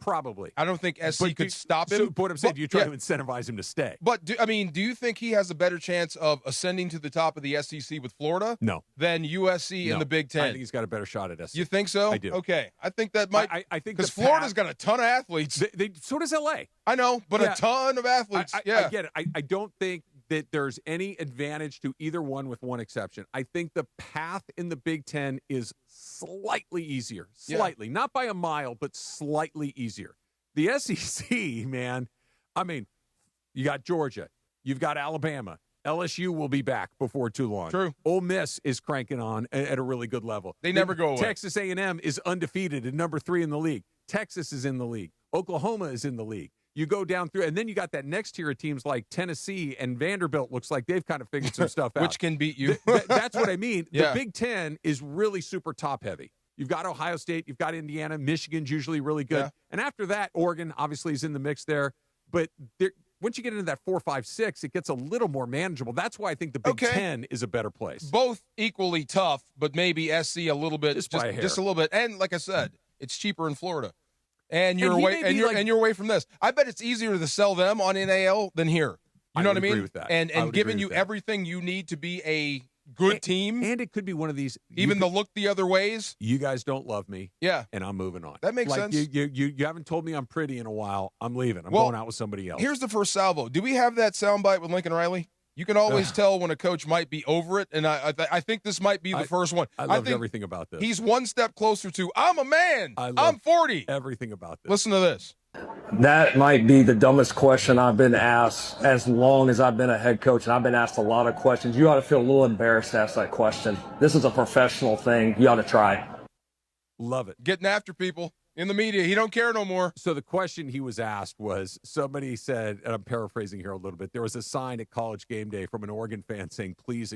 Probably. I don't think SC could stop him. So what I'm saying, do you try to incentivize him to stay? But, do you think he has a better chance of ascending to the top of the SEC with Florida? No. Than USC in the Big Ten? I think he's got a better shot at SC. You think so? I do. Okay. I think that might. I think because Florida's got a ton of athletes. So does LA. I know, but a ton of athletes. I get it. I don't think that there's any advantage to either one, with one exception. I think the path in the Big Ten is slightly easier. Slightly. Not by a mile, but slightly easier. The SEC, man, I mean, you got Georgia. You've got Alabama. LSU will be back before too long. True. Ole Miss is cranking on at a really good level. They never go away. Texas A&M is undefeated and number 3 in the league. Texas is in the league. Oklahoma is in the league. You go down through, and then you got that next tier of teams like Tennessee and Vanderbilt. Looks like they've kind of figured some stuff out. Which can beat you. That's what I mean. Yeah. The Big Ten is really super top-heavy. You've got Ohio State. You've got Indiana. Michigan's usually really good. Yeah. And after that, Oregon obviously is in the mix there. But once you get into that 4, 5, 6, it gets a little more manageable. That's why I think the Big Ten is a better place. Both equally tough, but maybe SC a little bit, just a little bit. And like I said, it's cheaper in Florida. And you're away from this. I bet it's easier to sell them on NAL than here. You know what I mean? Agree with that. And giving you everything you need to be a good team. And it could be one of these. Even the look the other ways. You guys don't love me. Yeah. And I'm moving on. That makes sense. You haven't told me I'm pretty in a while. I'm leaving. I'm going out with somebody else. Here's the first salvo. Do we have that soundbite with Lincoln Riley? You can always tell when a coach might be over it, and I think this might be the first one. I love everything about this. He's one step closer to, I'm a man. I'm 40. Everything about this. Listen to this. That might be the dumbest question I've been asked as long as I've been a head coach, and I've been asked a lot of questions. You ought to feel a little embarrassed to ask that question. This is a professional thing. You ought to try. Love it. Getting after people in the media. He don't care no more. So the question he was asked was, somebody said, and I'm paraphrasing here a little bit, there was a sign at College Game Day from an Oregon fan saying, please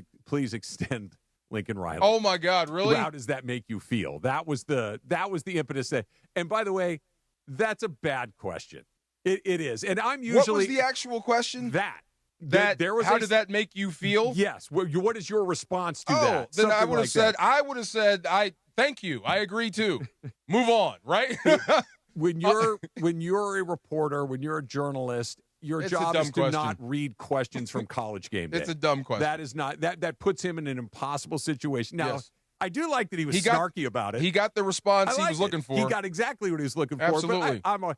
extend Lincoln Riley. Oh, my God, really? How does that make you feel? That was the impetus. And by the way, that's a bad question. It is. And I'm usually... What was the actual question? How did that make you feel? Yes. What is your response to that? Then I would have said, thank you. I agree too. Move on, right? When you're a reporter, when you're a journalist, your job is to not read questions from College Game Day. It's a dumb question. That is not that puts him in an impossible situation. Now, yes. I do like that he was snarky about it. He got the response he was looking for. He got exactly what he was looking for. Absolutely. But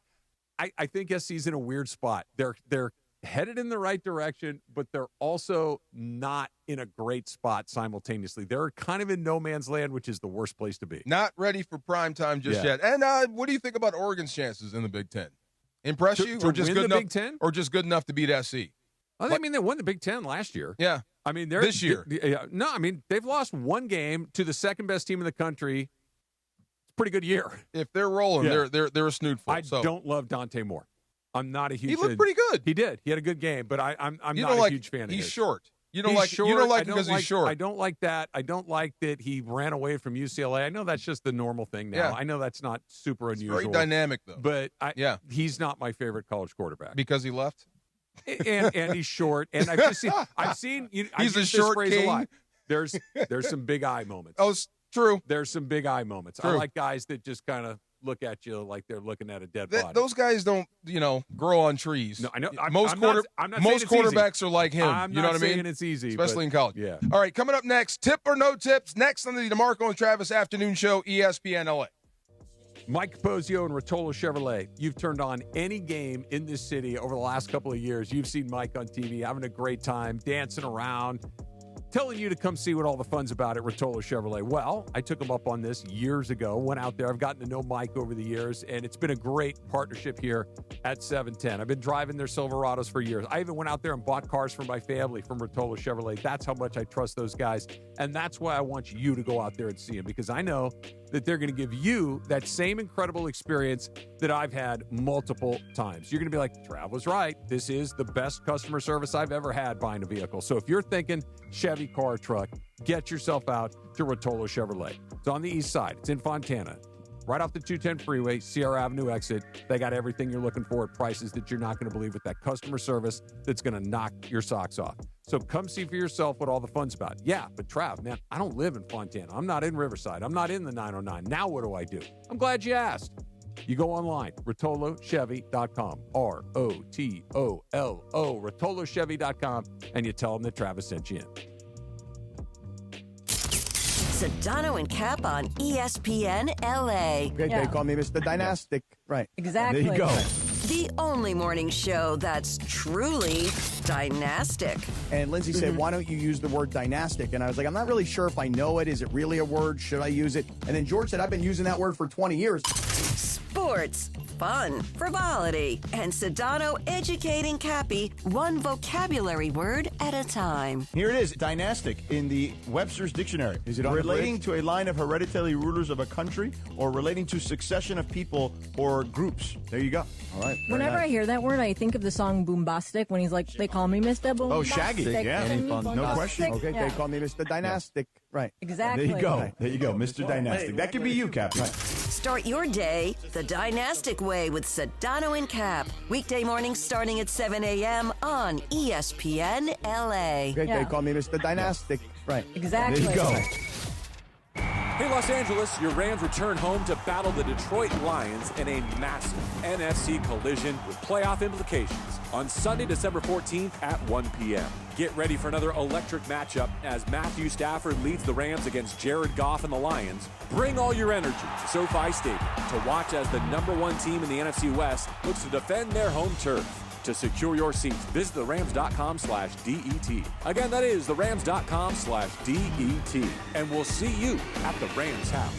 I think SC's in a weird spot. They're headed in the right direction, but they're also not in a great spot simultaneously. They're kind of in no man's land, which is the worst place to be. Not ready for prime time just yet. And what do you think about Oregon's chances in the Big Ten? Impress you, or just good enough? Big Ten? Or just good enough to beat SC? I mean, they won the Big Ten last year. Yeah. I mean, this year. They've lost one game to the second best team in the country. It's a pretty good year. If they're rolling, they're a snootful. I don't love Dante Moore. I'm not a huge. He looked pretty good. He did. He had a good game, but I'm not a huge fan of his. He's short. You don't like because he's short. I don't like that. I don't like that he ran away from UCLA. I know that's just the normal thing now. Yeah. I know that's not super unusual. Very dynamic though. But he's not my favorite college quarterback because he left. and he's short. And I've seen. He's a short king. A lot. There's some big eye moments. Oh, it's true. There's some big eye moments. True. I like guys that just kind of look at you like they're looking at a dead body. Those guys don't, grow on trees. No, I know. Most quarterbacks are like him. I'm you know not what I mean? saying it's easy, especially in college. Yeah. All right, coming up next, tip or no tips. Next on the DeMarco and Travis Afternoon Show, ESPN LA. Mike Capozio and Rotolo Chevrolet. You've turned on any game in this city over the last couple of years. You've seen Mike on TV having a great time, dancing around, telling you to come see what all the fun's about at Rotolo Chevrolet. Well, I took him up on this years ago, went out there. I've gotten to know Mike over the years, and it's been a great partnership here at 710. I've been driving their Silverados for years. I even went out there and bought cars for my family from Rotolo Chevrolet. That's how much I trust those guys, and that's why I want you to go out there and see them, because I know that they're going to give you that same incredible experience that I've had multiple times. You're going to be like, Trav was right. This is the best customer service I've ever had buying a vehicle. So if you're thinking Chevy car or truck, get yourself out to Rotolo Chevrolet. It's on the east side. It's in Fontana. Right off the 210 freeway, Sierra Avenue exit. They got everything you're looking for at prices that you're not going to believe, with that customer service that's going to knock your socks off. So come see for yourself what all the fun's about. Yeah, but Trav, man, I don't live in Fontana. I'm not in Riverside. I'm not in the 909. Now what do? I'm glad you asked. You go online, RotoloChevy.com, ROTOLO, RotoloChevy.com, and you tell them that Travis sent you in. Sedano and Cap on ESPN LA. Great, they call me Mr. Dynastic. Right. Exactly. There you go. The only morning show that's truly dynastic. And Lindsay said, why don't you use the word dynastic? And I was like, I'm not really sure if I know it. Is it really a word? Should I use it? And then George said, I've been using that word for 20 years. Sports, fun, frivolity, and Sedano educating Cappy one vocabulary word at a time. Here it is, dynastic, in the Webster's Dictionary. Is it on relating to a line of hereditary rulers of a country, or relating to succession of people or groups? There you go. All right. Whenever I hear that word, I think of the song Boombastic, when he's like, they call me Mr. Boombastic. Oh, Shaggy, yeah. No question. Okay, Yeah. they call me Mr. Dynastic. Right. Exactly. There you go. There you go, Mr. Dynastic. That could be you, Captain. Start your day the dynastic way with Sedano and Cap. Weekday mornings starting at 7 a.m. on ESPN LA. Okay, they call me Mr. Dynastic. Right. Exactly. There you go. Hey, Los Angeles, your Rams return home to battle the Detroit Lions in a massive NFC collision with playoff implications on Sunday, December 14th at 1 p.m. Get ready for another electric matchup as Matthew Stafford leads the Rams against Jared Goff and the Lions. Bring all your energy to SoFi Stadium to watch as the #1 team in the NFC West looks to defend their home turf. To secure your seats, visit therams.com/DET. Again, that is therams.com/DET. And we'll see you at the Rams house.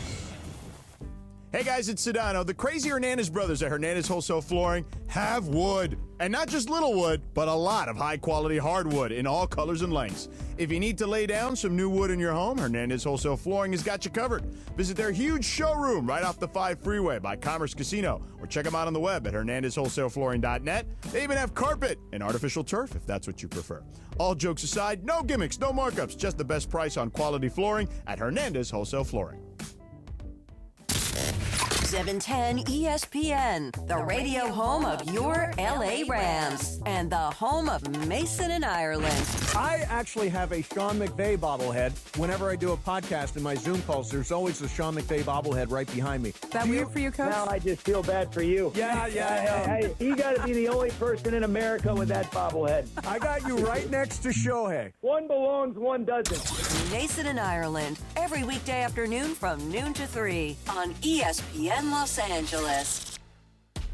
Hey guys, it's Sedano. The crazy Hernandez brothers at Hernandez Wholesale Flooring have wood. And not just little wood, but a lot of high-quality hardwood in all colors and lengths. If you need to lay down some new wood in your home, Hernandez Wholesale Flooring has got you covered. Visit their huge showroom right off the 5 freeway by Commerce Casino, or check them out on the web at hernandezwholesaleflooring.net. They even have carpet and artificial turf if that's what you prefer. All jokes aside, no gimmicks, no markups, just the best price on quality flooring at Hernandez Wholesale Flooring. 710 ESPN, the radio home of your LA Rams and the home of Mason and Ireland. I actually have a Sean McVey bobblehead. Whenever I do a podcast in my Zoom calls, there's always a Sean McVey bobblehead right behind me. That weird for you, Coach? Now I just feel bad for you. Yeah. Hey, you got to be the only person in America with that bobblehead. I got you right next to Shohei. One belongs, one doesn't. Mason and Ireland, every weekday afternoon from noon to 3 on ESPN Los Angeles.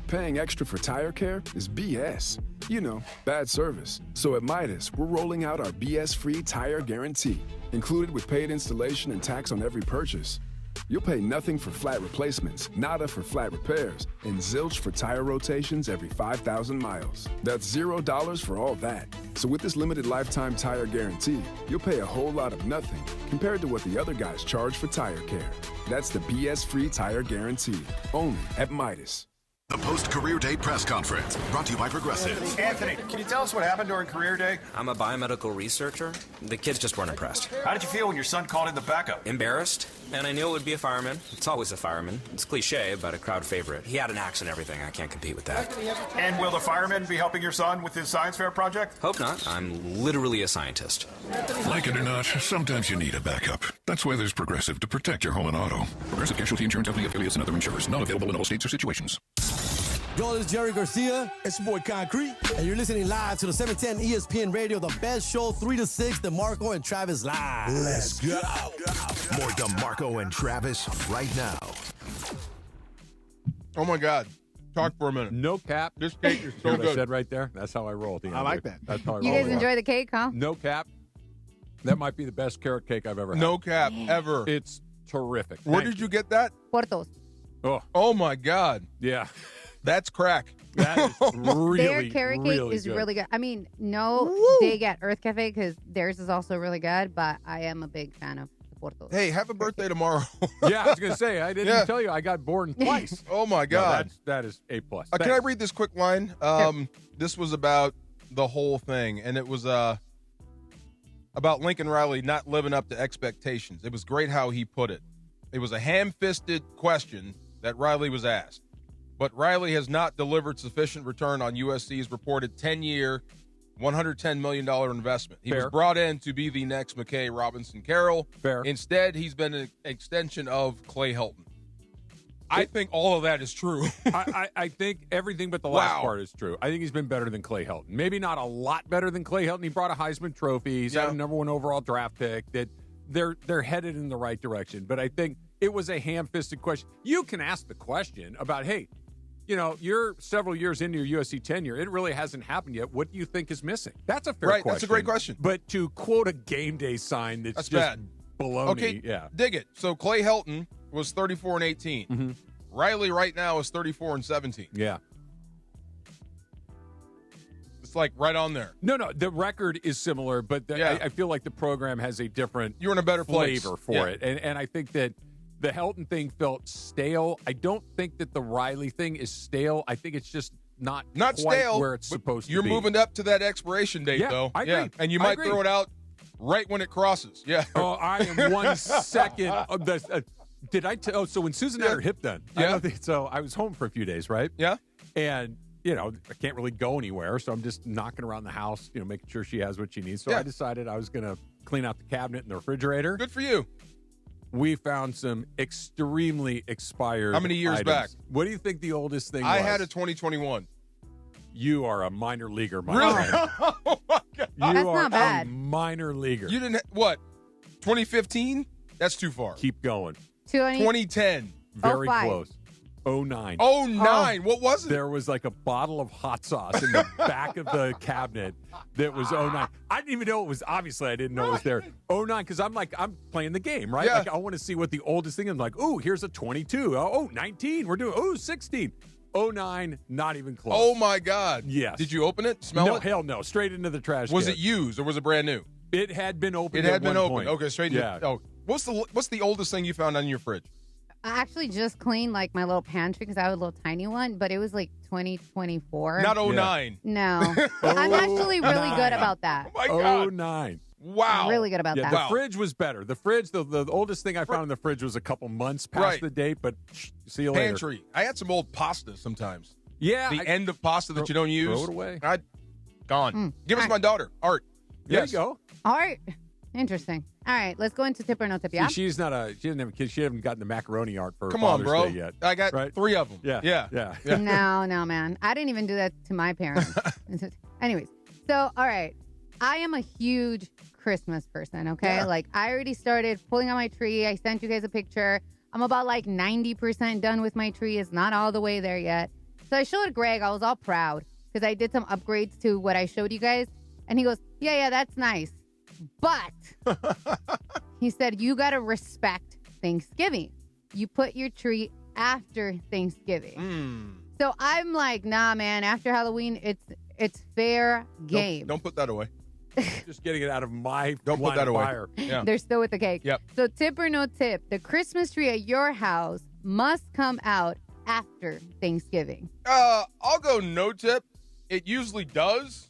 Paying extra for tire care is BS. You know, bad service. So at Midas, we're rolling out our BS-free tire guarantee, included with paid installation and tax on every purchase. You'll pay nothing for flat replacements, nada for flat repairs, and zilch for tire rotations every 5,000 miles. That's $0 for all that. So with this limited lifetime tire guarantee, you'll pay a whole lot of nothing compared to what the other guys charge for tire care. That's the BS-free tire guarantee, only at Midas. The post-career day press conference, brought to you by Progressive. Anthony, can you tell us what happened during career day? I'm a biomedical researcher. The kids just weren't impressed. How did you feel when your son called in the backup? Embarrassed, and I knew it would be a fireman. It's always a fireman. It's cliche, but a crowd favorite. He had an axe and everything. I can't compete with that. And will the fireman be helping your son with his science fair project? Hope not. I'm literally a scientist. Like it or not, sometimes you need a backup. That's why there's Progressive to protect your home and auto. Progressive Casualty Insurance Company affiliates and other insurers. Not available in all states or situations. Yo, this is Jerry Garcia. It's your boy Concrete. And you're listening live to the 710 ESPN Radio, the best show, 3 to 6, DeMarco and Travis live. Let's go. More DeMarco and Travis right now. Oh, my God. Talk for a minute. No cap. This cake is so What good. I said right there? That's how I roll. I like that. That's how I roll. You guys enjoy the cake, huh? No cap. That might be the best carrot cake I've ever had. No cap, ever. It's terrific. Where Thank did you get that? Portos. Oh, my God. Yeah. That's crack. That is really, Their carrot cake really is good. really good. I mean, no dig at Earth Cafe because theirs is also really good, but I am a big fan of the Portos. Hey, have a birthday tomorrow. Yeah, I was going to say, I didn't tell you I got born twice. Oh, my God. No, that is A+. Can I read this quick line? This was about the whole thing, and it was about Lincoln Riley not living up to expectations. It was great how he put it. It was a ham-fisted question that Riley was asked. But Riley has not delivered sufficient return on USC's reported 10-year, $110 million investment. He was brought in to be the next McKay Robinson Carroll. Instead, he's been an extension of Clay Helton. I think all of that is true. I think everything but the last part is true. I think he's been better than Clay Helton. Maybe not a lot better than Clay Helton. He brought a Heisman Trophy. He's had a number 1 overall draft pick. That they're headed in the right direction. But I think it was a ham-fisted question. You can ask the question about, hey, you know, you're several years into your USC tenure. It really hasn't happened yet. What do you think is missing? That's a fair question. That's a great question. But to quote a game day sign that's just bad. Baloney. Okay, yeah. Dig it. So Clay Helton was 34-18. Mm-hmm. Riley right now is 34-17. Yeah. It's like right on there. No, the record is similar, but I feel like the program has a different You're in a better flavor place. for it. And I think that the Helton thing felt stale. I don't think that the Riley thing is stale. I think it's just not quite stale where it's supposed to be. You're moving up to that expiration date, though. I agree. And you might throw it out right when it crosses. Yeah. Oh, I am 1 second. Did I tell? So when Susan had her hip done, so I was home for a few days, right? Yeah. And I can't really go anywhere, so I'm just knocking around the house, making sure she has what she needs. So I decided I was going to clean out the cabinet and the refrigerator. Good for you. We found some extremely expired How many years items. back? What do you think the oldest thing was? I had a 2021. You are a minor leaguer, my Really? friend. Oh, my God. You That's are not bad. a minor leaguer. You didn't, what, 2015? That's too far. Keep going. 2010. Very 05. close. 09. 09. What was it? There was like a bottle of hot sauce in the back of the cabinet that was 09. I didn't even know it was. Obviously, I didn't know it was there. 09, because I'm playing the game, right? Yeah. Like, I want to see what the oldest thing is. I'm like, ooh, here's a 22. Oh, 19. We're doing, 16. 09, not even close. Oh, my God. Yes. Did you open it? Smell no, it? Hell no. Straight into the trash Was can. it used or was it brand new? It had been opened. It had been one opened. point. Okay, straight yeah. into what's the oldest thing you found on your fridge? I actually just cleaned like my little pantry because I have a little tiny one, but it was like 2024. Not 09. No. I'm actually really good about that. Oh, my God. 09. Wow. I'm really good about that. The fridge was better. The fridge, the oldest thing I found in the fridge was a couple months past the date, but see you later. Pantry. I had some old pasta sometimes. Yeah. The end of pasta that you don't use. Throw it away. Gone. Give us my daughter, Art. There Yes. you go. All right. Interesting. All right. Let's go into tip or no tip. Yeah. See, she doesn't have a kid. She hasn't gotten the macaroni art for Come on, Father's bro. Day yet. I got 3 of them. Yeah. No, man. I didn't even do that to my parents. Anyways. So, all right. I am a huge Christmas person, okay? Yeah. Like, I already started pulling out my tree. I sent you guys a picture. I'm about like 90% done with my tree. It's not all the way there yet. So I showed Greg. I was all proud because I did some upgrades to what I showed you guys. And he goes, yeah, that's nice. But he said, you got to respect Thanksgiving. You put your tree after Thanksgiving. So I'm like, nah, man, after Halloween, it's fair game. Don't put that away. Just getting it out of my Don't put line that of away. fire. Yeah. They're still with the cake. Yep. So tip or no tip, the Christmas tree at your house must come out after Thanksgiving. I'll go no tip. It usually does.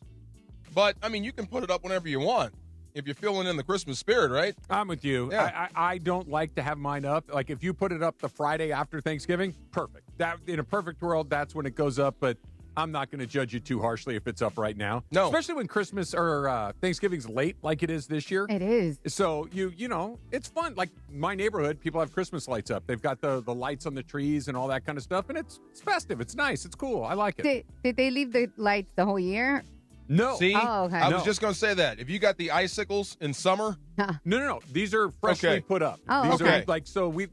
But, I mean, you can put it up whenever you want if you're feeling in the Christmas spirit, right? I'm with you. Yeah. I don't like to have mine up. Like, if you put it up the Friday after Thanksgiving, perfect. That in a perfect world, that's when it goes up. But I'm not going to judge you too harshly if it's up right now. No. Especially when Christmas or Thanksgiving's late like it is this year. It is. So, you know, it's fun. Like, my neighborhood, people have Christmas lights up. They've got the lights on the trees and all that kind of stuff. And it's festive. It's nice. It's cool. I like it. Did they leave the lights the whole year? No. See? Oh, okay. I was just going to say that. If you got the icicles in summer. No. These are freshly put up. Oh, These okay. are like, so we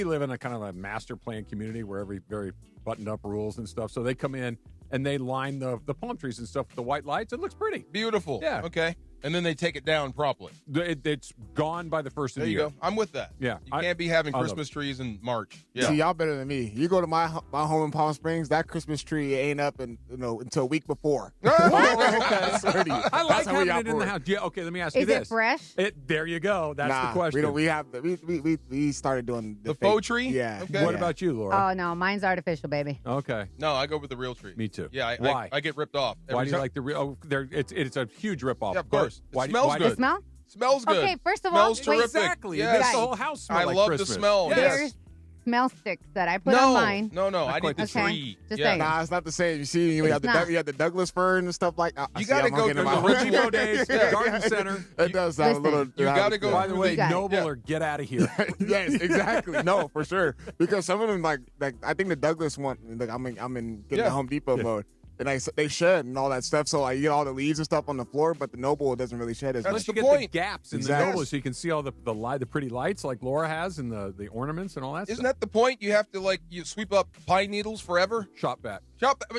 live in a kind of a master plan community where very buttoned up rules and stuff. So they come in and they line the palm trees and stuff with the white lights. It looks pretty. Beautiful. Yeah. Okay. And then they take it down properly. It's gone by the first of There the you year. go. I'm with that. Yeah. You can't be having I love Christmas trees in March. Yeah. See, y'all better than me. You go to my home in Palm Springs, that Christmas tree ain't up until a week before. I swear to you. I like That's how we having it in the operate. house. Yeah, okay, let me ask you Is this. it fresh? There you go. That's Nah, the question. we started doing The fake- faux tree? Yeah. Okay. What about you, Laura? Oh, no. Mine's artificial, baby. Okay. No, I go with the real tree. Me too. Yeah. Why? I get ripped off. Why every do you time. like the real? It's a huge ripoff. Yeah, of course. Why It smells why good. The smell? Smells good. Okay, first of all, Smells wait. terrific. Exactly. Yes. It makes the whole house smell I like love Christmas. the smell. Yes. There's smell sticks that I put No, on mine. no. I quite need the okay. tree. Just Yeah. saying. Nah, it's not the same. You see, you have It's not. the Douglas fir and stuff like that. You gotta go through the Ritual days, Garden Center. It does have a little. You gotta go By the way, got it. Noble or get out of here. Yes, exactly. No, for sure. Because some of them, like I think the Douglas one. Like I'm in getting the Home Depot mode, and they shed and all that stuff. So like you get all the leaves and stuff on the floor, but the Noble doesn't really shed as That's much. the You get point. the gaps in Exactly. the Noble so you can see all the pretty lights like Laura has and the ornaments and all that Isn't stuff. that the point? You have to you sweep up pine needles forever. Shop back.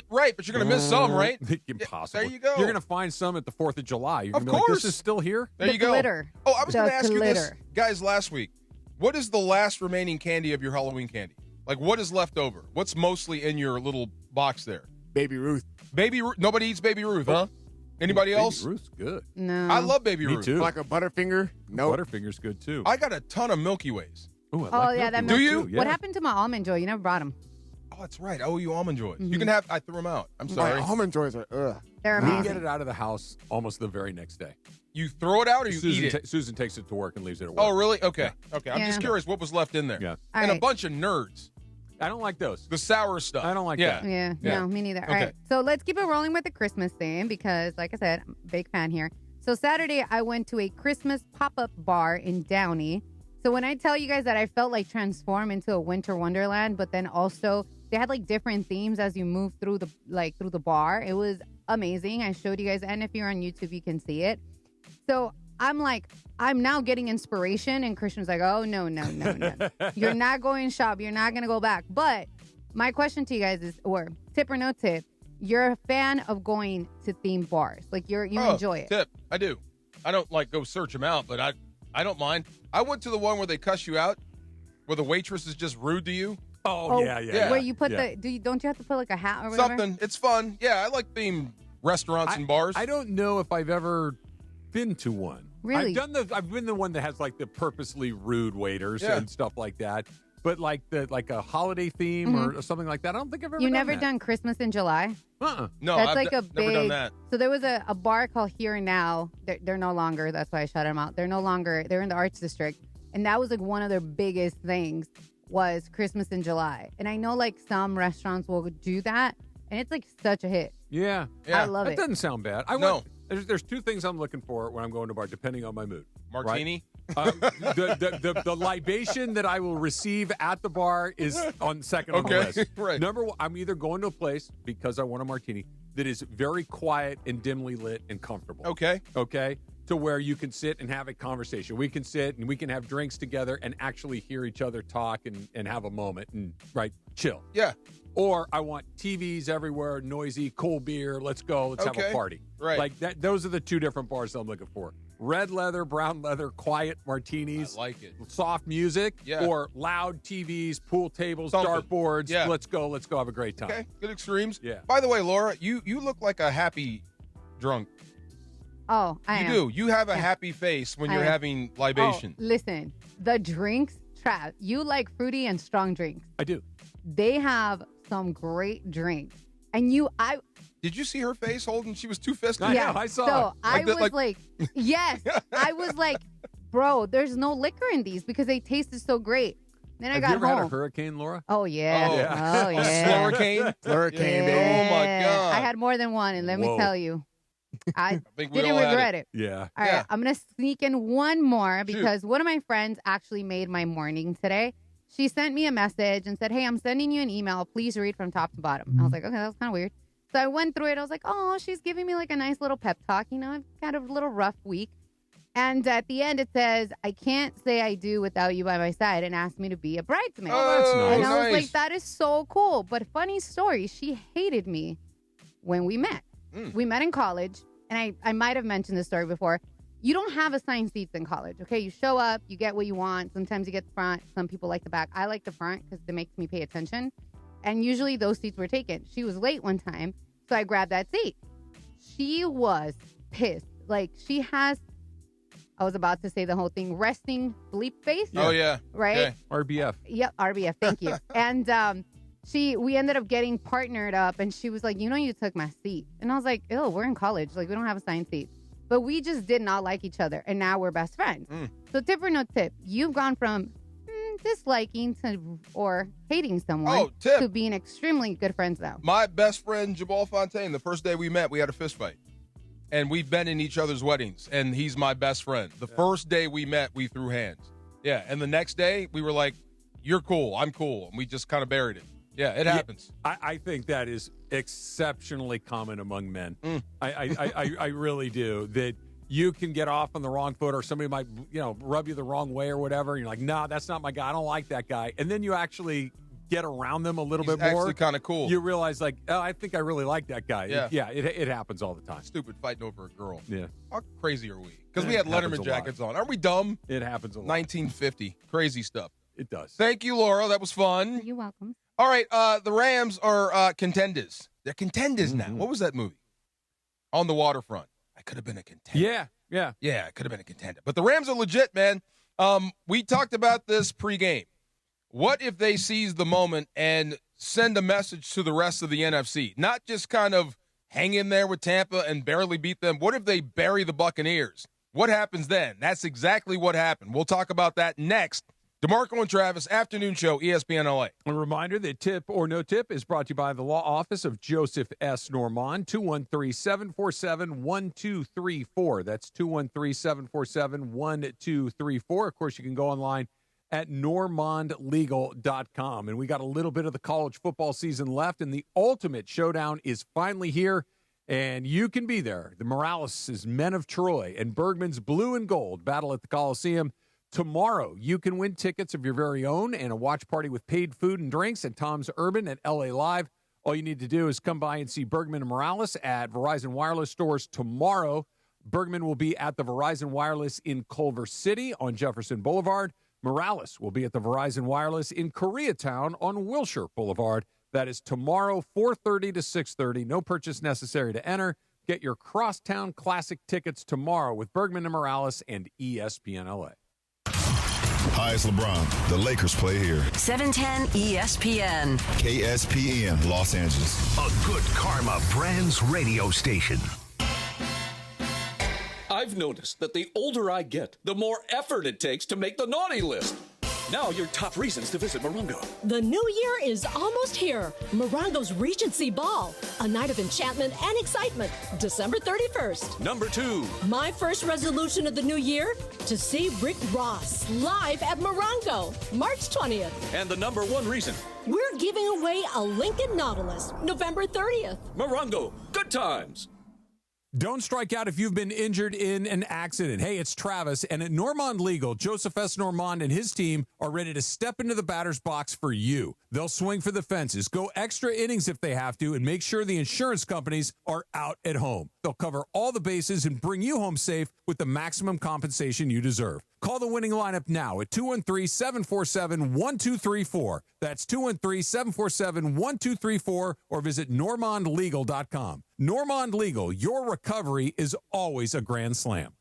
Right, but you're gonna miss some, right? Impossible. There you go. You're going to find some at the 4th of July. You're Of going to be like, course. this is still here? There The you go. glitter. Oh, I was The going to ask you this, glitter. guys. Last week, what is the last remaining candy of your Halloween candy? Like, what is left over? What's mostly in your little box there? Baby Ruth. Baby Ruth. Nobody eats Baby Ruth, huh? Anybody else? Baby Ruth's good. No. I love Baby Me Ruth. too. Like a Butterfinger. No. Butterfinger's good too. I got a ton of Milky Ways. Ooh, I Oh, like yeah, that Milky Do Way you? too, What yeah. happened to my almond joy? You never brought them. Oh, that's right. I owe you Almond Joys. Mm-hmm. You can have. I threw them out. I'm sorry. My almond joys are ugh. They're We amazing. get it out of the house almost the very next day. You throw it out or you eat it? Susan takes it to work and leaves it at work. Oh, really? Okay. Okay. I'm Yeah. just curious what was left in there. Yeah. All And a right. bunch of nerds. I don't like those. The sour stuff. I don't like yeah. that. Yeah, Yeah. no, me neither. Okay. All right, so let's keep it rolling with the Christmas theme because, like I said, I'm a big fan here. So Saturday, I went to a Christmas pop-up bar in Downey. So when I tell you guys that I felt like transformed into a winter wonderland, but then also they had like different themes as you move through the bar. It was amazing. I showed you guys, and if you're on YouTube, you can see it. So I'm like, I'm now getting inspiration, and Christian's like, oh, no. You're not going shop. You're not going to go back. But my question to you guys is, or tip or no tip, you're a fan of going to theme bars. Like, you enjoy it. Tip. I do. I don't, go search them out, but I don't mind. I went to the one where they cuss you out, where the waitress is just rude to you. Oh, yeah. Where you put don't you have to put, like, a hat or whatever? Something. It's fun. Yeah, I like themed restaurants and bars. I don't know if I've ever been to one. Really? I've been the one that has, like, the purposely rude waiters and stuff like that. But like a holiday theme or something like that, I don't think I've ever You done never that. done Christmas in July? No, that's I've never done that. So there was a bar called Here and Now. They're no longer. That's why I shut them out. They're no longer. They're in the Arts District, and that was like one of their biggest things was Christmas in July. And I know like some restaurants will do that, and it's like such a hit. Yeah. I love it. That doesn't sound bad. There's two things I'm looking for when I'm going to a bar, depending on my mood. Martini? Right? The libation that I will receive at the bar is on second on the list. Right. Number one, I'm either going to a place because I want a martini that is very quiet and dimly lit and comfortable. Okay. To where you can sit and have a conversation. We can sit and we can have drinks together and actually hear each other talk and have a moment and chill. Yeah. Or I want TVs everywhere, noisy, cool beer. Let's go. Let's have a party. Right. Like that. Those are the two different bars that I'm looking for. Red leather, brown leather, quiet martinis. I like it. Soft music. Yeah. Or loud TVs, pool tables, Something. dartboards. Yeah. Let's go have a great time. Okay. Good extremes. Yeah. By the way, Laura, you look like a happy drunk. Oh, I am. You do. You have a happy face when you're having libation. Oh, listen, the drinks, Trav, you like fruity and strong drinks. I do. They have some great drinks. And Did you see her face holding? She was two-fisted. I saw so it. I was like, yes. I was like, bro, there's no liquor in these because they tasted so great. Then I got Have you ever home. had a hurricane, Laura? Oh, yeah. Oh, yeah. A slurricane? Hurricane, baby. Oh, my God. I had more than one, and let me tell you, I think we didn't all had regret it. Yeah. All right, I'm going to sneak in one more because one of my friends actually made my morning today. She sent me a message and said, hey, I'm sending you an email. Please read from top to bottom. I was like, okay, that was kind of weird. So I went through it. I was like, oh, she's giving me like a nice little pep talk. You know, I've had a little rough week. And at the end, it says, I can't say I do without you by my side, and asked me to be a bridesmaid. Oh, that's nice. And I was like, that is so cool. But funny story, she hated me when we met. We met in college, and I might have mentioned this story before. You don't have assigned seats in college, okay? You show up, you get what you want. Sometimes you get the front. Some people like the back. I like the front because it makes me pay attention. And usually those seats were taken. She was late one time, so I grabbed that seat. She was pissed. Like, she has, I was about to say the whole thing, resting bleep face. Oh, yeah. Right? Okay. RBF. Yep, RBF. Thank you. And we ended up getting partnered up, and she was like, you know, you took my seat. And I was like, ew, we're in college. Like, we don't have assigned seats. But we just did not like each other, and now we're best friends. So tip or no tip, you've gone from disliking to or hating someone to being extremely good friends now. My best friend, Jabal Fontaine, the first day we met, we had a fist fight. And we've been in each other's weddings, and he's my best friend. The first day we met, we threw hands. Yeah, and the next day, we were like, you're cool, I'm cool. And we just kind of buried it. Yeah, it happens. I think that is exceptionally common among men. I really do. That you can get off on the wrong foot, or somebody might, rub you the wrong way or whatever. And you're like, nah, that's not my guy. I don't like that guy. And then you actually get around them a little bit more. Actually kind of cool. You realize, like, oh, I think I really like that guy. Yeah. It happens all the time. Stupid fighting over a girl. Yeah. How crazy are we? Because we had Letterman jackets on. Aren't we dumb? It happens a lot. 1950. Crazy stuff. It does. Thank you, Laura. That was fun. You're welcome. All right, the Rams are contenders. They're contenders now. What was that movie? On the Waterfront. I could have been a contender. Yeah. Yeah, I could have been a contender. But the Rams are legit, man. We talked about this pregame. What if they seize the moment and send a message to the rest of the NFC? Not just kind of hang in there with Tampa and barely beat them. What if they bury the Buccaneers? What happens then? That's exactly what happened. We'll talk about that next. DeMarco and Travis, afternoon show, ESPN LA. A reminder that Tip or No Tip is brought to you by the law office of Joseph S. Normand, 213-747-1234. That's 213-747-1234. Of course, you can go online at normandlegal.com. And we got a little bit of the college football season left, and the ultimate showdown is finally here, and you can be there. The Morales' Men of Troy and Bergman's Blue and Gold battle at the Coliseum Tomorrow, you can win tickets of your very own and a watch party with paid food and drinks at Tom's Urban at LA Live. All you need to do is come by and see Bergman and Morales at Verizon Wireless stores tomorrow. Bergman will be at the Verizon Wireless in Culver City on Jefferson Boulevard. Morales will be at the Verizon Wireless in Koreatown on Wilshire Boulevard. That is tomorrow, 4:30 to 6:30. No purchase necessary to enter. Get your Crosstown Classic tickets tomorrow with Bergman and Morales and ESPN LA. Hi, it's LeBron. The Lakers play here. 710 ESPN. KSPN, Los Angeles. A good karma brands radio station. I've noticed that the older I get, the more effort it takes to make the naughty list. Now your top reasons to visit Morongo. The new year is almost here. Morongo's Regency Ball, a night of enchantment and excitement, December 31st. Number 2. My first resolution of the new year, to see Rick Ross live at Morongo, March 20th. And the number 1 reason. We're giving away a Lincoln Nautilus, November 30th. Morongo, good times. Don't strike out if you've been injured in an accident. Hey, it's Travis, and at Normand Legal, Joseph S. Normand and his team are ready to step into the batter's box for you. They'll swing for the fences, go extra innings if they have to, and make sure the insurance companies are out at home. They'll cover all the bases and bring you home safe with the maximum compensation you deserve. Call the winning lineup now at 213-747-1234. That's 213-747-1234, or visit normandlegal.com. Normand Legal, your recovery is always a grand slam.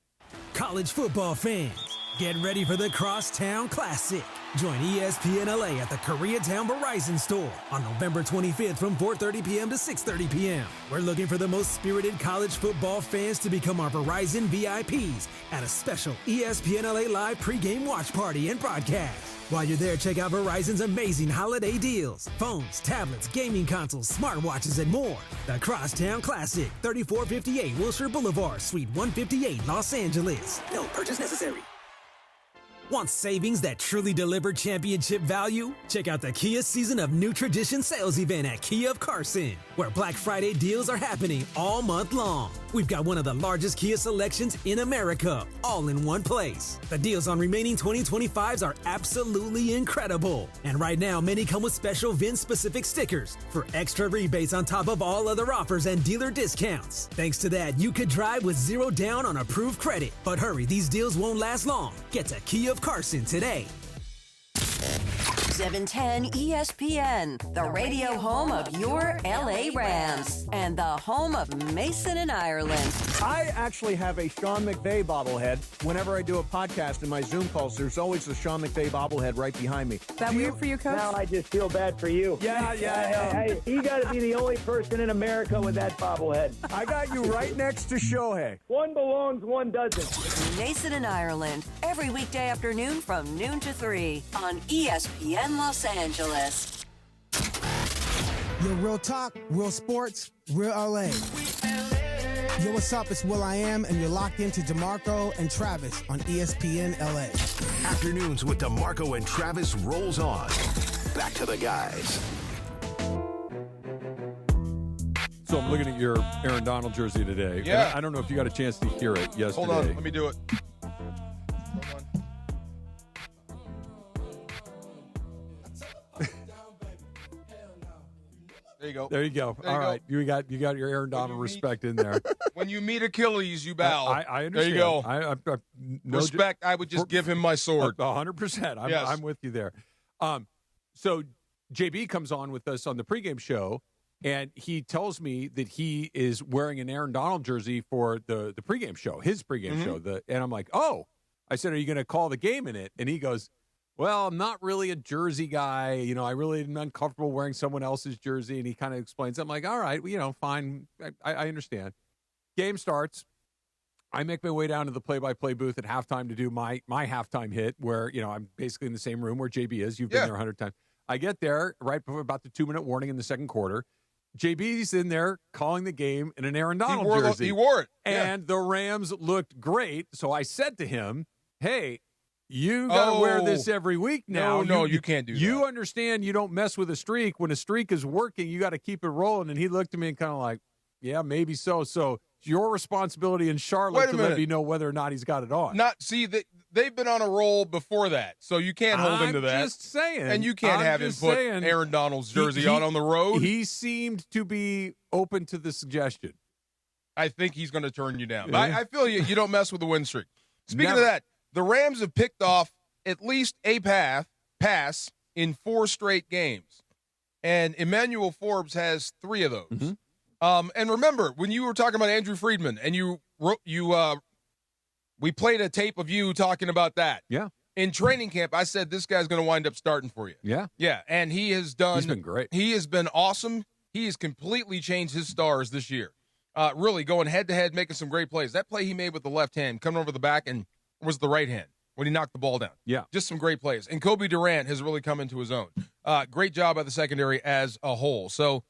College football fans, get ready for the Crosstown Classic. Join ESPN LA at the Koreatown Verizon store on November 25th from 4:30 p.m. to 6:30 p.m. We're looking for the most spirited college football fans to become our Verizon VIPs at a special ESPN LA Live pregame watch party and broadcast. While you're there, check out Verizon's amazing holiday deals. Phones, tablets, gaming consoles, smartwatches, and more. The Crosstown Classic, 3458 Wilshire Boulevard, Suite 158, Los Angeles. No purchase necessary. Want savings that truly deliver championship value? Check out the Kia Season of New Tradition sales event at Kia of Carson, where Black Friday deals are happening all month long. We've got one of the largest Kia selections in America, all in one place. The deals on remaining 2025s are absolutely incredible. And right now, many come with special VIN-specific stickers for extra rebates on top of all other offers and dealer discounts. Thanks to that, you could drive with zero down on approved credit. But hurry, these deals won't last long. Get to Kia of Carson today. 710 ESPN, the radio home of your LA Rams and the home of Mason and Ireland. I actually have a Sean McVey bobblehead. Whenever I do a podcast in my Zoom calls, there's always a Sean McVey bobblehead right behind me. Is that weird for you, Coach? Now I just feel bad for you. Yeah. Hey, you got to be the only person in America with that bobblehead. I got you right next to Shohei. One belongs, one doesn't. Mason and Ireland, every weekday afternoon from noon to 3 on ESPN Los Angeles. Yo, real talk, real sports, real LA. Yo, what's up? It's Will I Am, and you're locked into DeMarco and Travis on ESPN LA. Afternoons with DeMarco and Travis rolls on. Back to the guys. So I'm looking at your Aaron Donald jersey today. Yeah. I don't know if you got a chance to hear it yesterday. Hold on, let me do it. There you go. There you go. All right. You got your Aaron Donald respect in there. When you meet Achilles, you bow. I understand. There you go. I no respect. I would just give him my sword. 100%. I'm with you there. So JB comes on with us on the pregame show, and he tells me that he is wearing an Aaron Donald jersey for the pregame show, his pregame show. And I'm like, oh. I said, are you going to call the game in it? And he goes, well, I'm not really a jersey guy. You know, I really am uncomfortable wearing someone else's jersey. And he kind of explains. I'm like, all right, well, fine. I understand. Game starts. I make my way down to the play-by-play booth at halftime to do my halftime hit where, I'm basically in the same room where JB is. You've been there 100 times. I get there right before about the 2-minute warning in the second quarter. JB's in there calling the game in an Aaron Donald jersey. He wore it. And the Rams looked great. So I said to him, hey, you got to wear this every week now. No, you can't do that. You understand you don't mess with a streak. When a streak is working, you got to keep it rolling. And he looked at me and kind of like, yeah, maybe so. So It's your responsibility in Charlotte to let me know whether or not he's got it on. They've been on a roll before that, so you can't hold him to that. I'm just saying. And you can't have him put Aaron Donald's jersey on the road. He seemed to be open to the suggestion. I think he's going to turn you down. But I feel you don't mess with the win streak. Speaking of that, the Rams have picked off at least a pass in 4 straight games. And Emmanuel Forbes has 3 of those. Mm-hmm. And remember, when you were talking about Andrew Friedman and we played a tape of you talking about that. Yeah. In training camp, I said this guy's going to wind up starting for you. Yeah. Yeah, and he's been great. He has been awesome. He has completely changed his stars this year. Really going head-to-head, making some great plays. That play he made with the left hand, coming over the back, and was the right hand when he knocked the ball down. Yeah. Just some great plays. And Kobe Durant has really come into his own. Great job by the secondary as a whole. So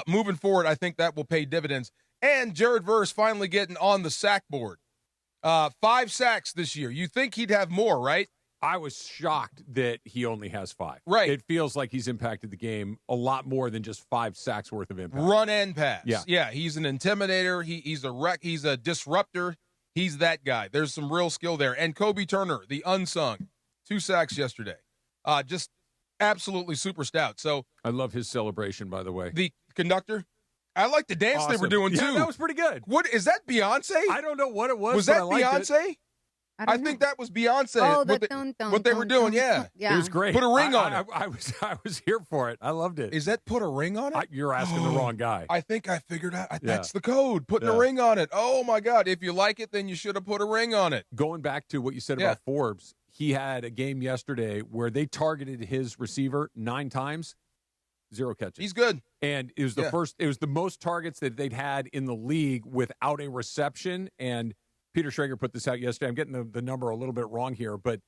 moving forward, I think that will pay dividends. And Jared Verse finally getting on the sack board. 5 sacks this year. You think he'd have more, right? I was shocked that he only has 5. Right. It feels like he's impacted the game a lot more than just 5 sacks worth of impact. Run and pass. Yeah. He's an intimidator. He's a wreck. He's a disruptor. He's that guy. There's some real skill there. And Kobe Turner, the unsung, 2 sacks yesterday. Just absolutely super stout. So I love his celebration, by the way. The conductor. I like the dance they were doing, too. Yeah, that was pretty good. What is that, Beyonce? I don't know what it was. Was that Beyonce? I think that was Beyonce. Oh, what they were doing, yeah. It was great. Put a ring on it. I was here for it. I loved it. Is that put a ring on it? You're asking the wrong guy. I think I figured out. That's the code. Putting a ring on it. Oh, my God. If you like it, then you should have put a ring on it. Going back to what you said about Forbes, he had a game yesterday where they targeted his receiver 9 times, 0 catches. He's good. And it was it was the most targets that they'd had in the league without a reception. And Peter Schrager put this out yesterday. I'm getting the number a little bit wrong here, but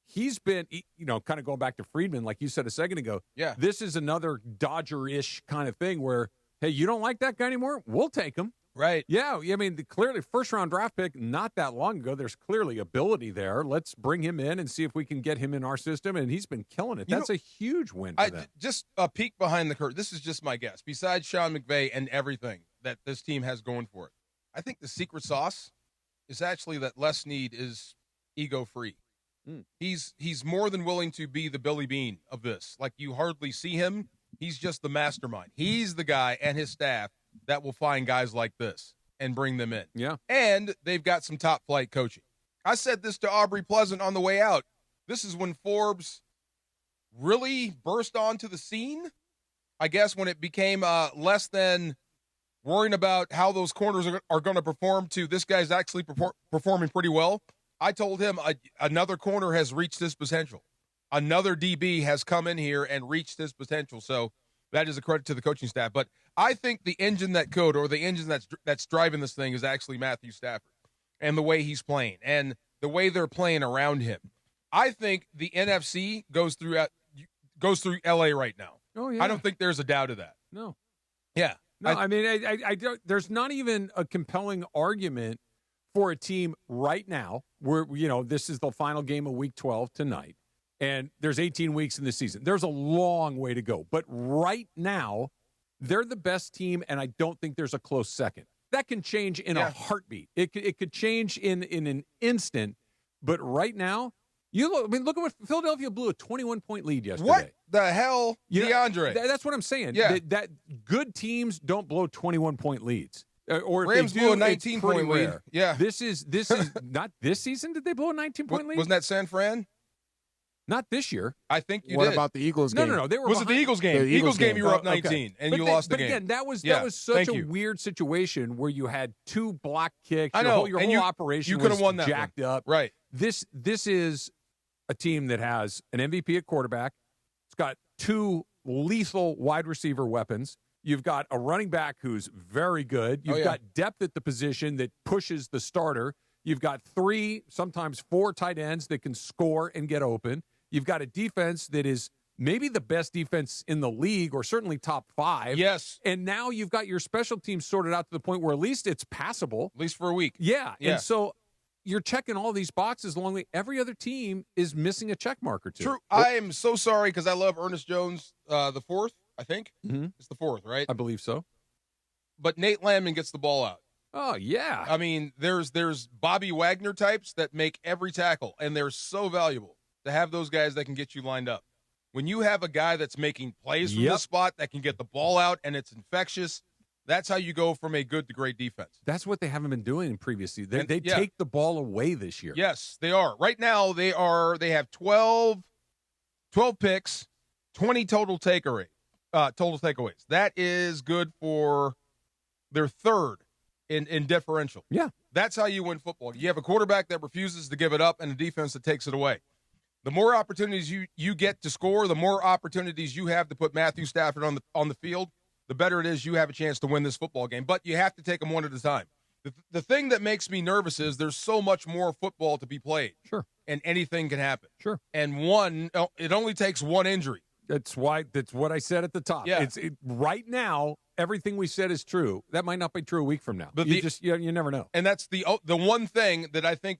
he's been, kind of going back to Friedman, like you said a second ago. Yeah. This is another Dodger-ish kind of thing where, hey, you don't like that guy anymore? We'll take him. Right. Yeah. I mean, clearly, first-round draft pick not that long ago. There's clearly ability there. Let's bring him in and see if we can get him in our system. And he's been killing it. That's a huge win for them. Just a peek behind the curtain. This is just my guess. Besides Sean McVay and everything that this team has going for it, I think the secret sauce is actually that Les Snead is ego-free. He's more than willing to be the Billy Bean of this. Like, you hardly see him. He's just the mastermind. He's the guy and his staff that will find guys like this and bring them in. Yeah. And they've got some top-flight coaching. I said this to Aubrey Pleasant on the way out. This is when Forbes really burst onto the scene, I guess, when it became less than worrying about how those corners are going to perform to this guy's actually performing pretty well. I told him another corner has reached his potential. Another DB has come in here and reached his potential. So that is a credit to the coaching staff. But I think the engine that could, or the engine that's driving this thing, is actually Matthew Stafford and the way he's playing and the way they're playing around him. I think the NFC goes through LA right now. Oh, yeah. I don't think there's a doubt of that. No. Yeah. No, I mean, I don't, there's not even a compelling argument for a team right now where, this is the final game of Week 12 tonight, and there's 18 weeks in the season. There's a long way to go. But right now, they're the best team, and I don't think there's a close second. That can change in a heartbeat. It could change in an instant. But right now, look at what Philadelphia blew a 21-point lead yesterday. What the hell, DeAndre? That's what I'm saying. Yeah. That good teams don't blow 21-point leads. Or Rams if they do, blew a 19-point lead. rare. Yeah. This is not this season. Did they blow a 19-point lead? Wasn't that San Fran? Not this year. I think you What did. about the Eagles game? No. They were Was it the Eagles game? The Eagles game. You were up 19, okay. and But you lost the game. But again, that was such Thank a you. weird situation where you had 2 block kicks. I know. Your and whole you, operation you could have was won that jacked one. up. Right. This is a team that has an MVP at quarterback. It's got 2 lethal wide receiver weapons. You've got a running back who's very good. You've got depth at the position that pushes the starter. You've got 3, sometimes 4 tight ends that can score and get open. You've got a defense that is maybe the best defense in the league, or certainly top 5. Yes. And now you've got your special teams sorted out to the point where at least it's passable. At least for a week. Yeah. And so you're checking all these boxes along the way. Every other team is missing a check mark or 2. True. I am so sorry because I love Ernest Jones, the 4th, I think. Mm-hmm. It's the 4th, right? I believe so. But Nate Landman gets the ball out. Oh, yeah. I mean, there's Bobby Wagner types that make every tackle, and they're so valuable to have those guys that can get you lined up. When you have a guy that's making plays from the spot that can get the ball out and it's infectious, that's how you go from a good to great defense. That's what they haven't been doing previously. They take the ball away this year. Yes, they are. Right now, they have 12 picks, 20 total takeaways. That is good for their third in differential. Yeah. That's how you win football. You have a quarterback that refuses to give it up and a defense that takes it away. The more opportunities you get to score, the more opportunities you have to put Matthew Stafford on the field, the better it is you have a chance to win this football game. But you have to take them one at a time. The thing that makes me nervous is there's so much more football to be played. Sure. And anything can happen. Sure. And it only takes one injury. That's what I said at the top. Yeah. Right now, everything we said is true. That might not be true a week from now. But you never know. And that's the one thing that I think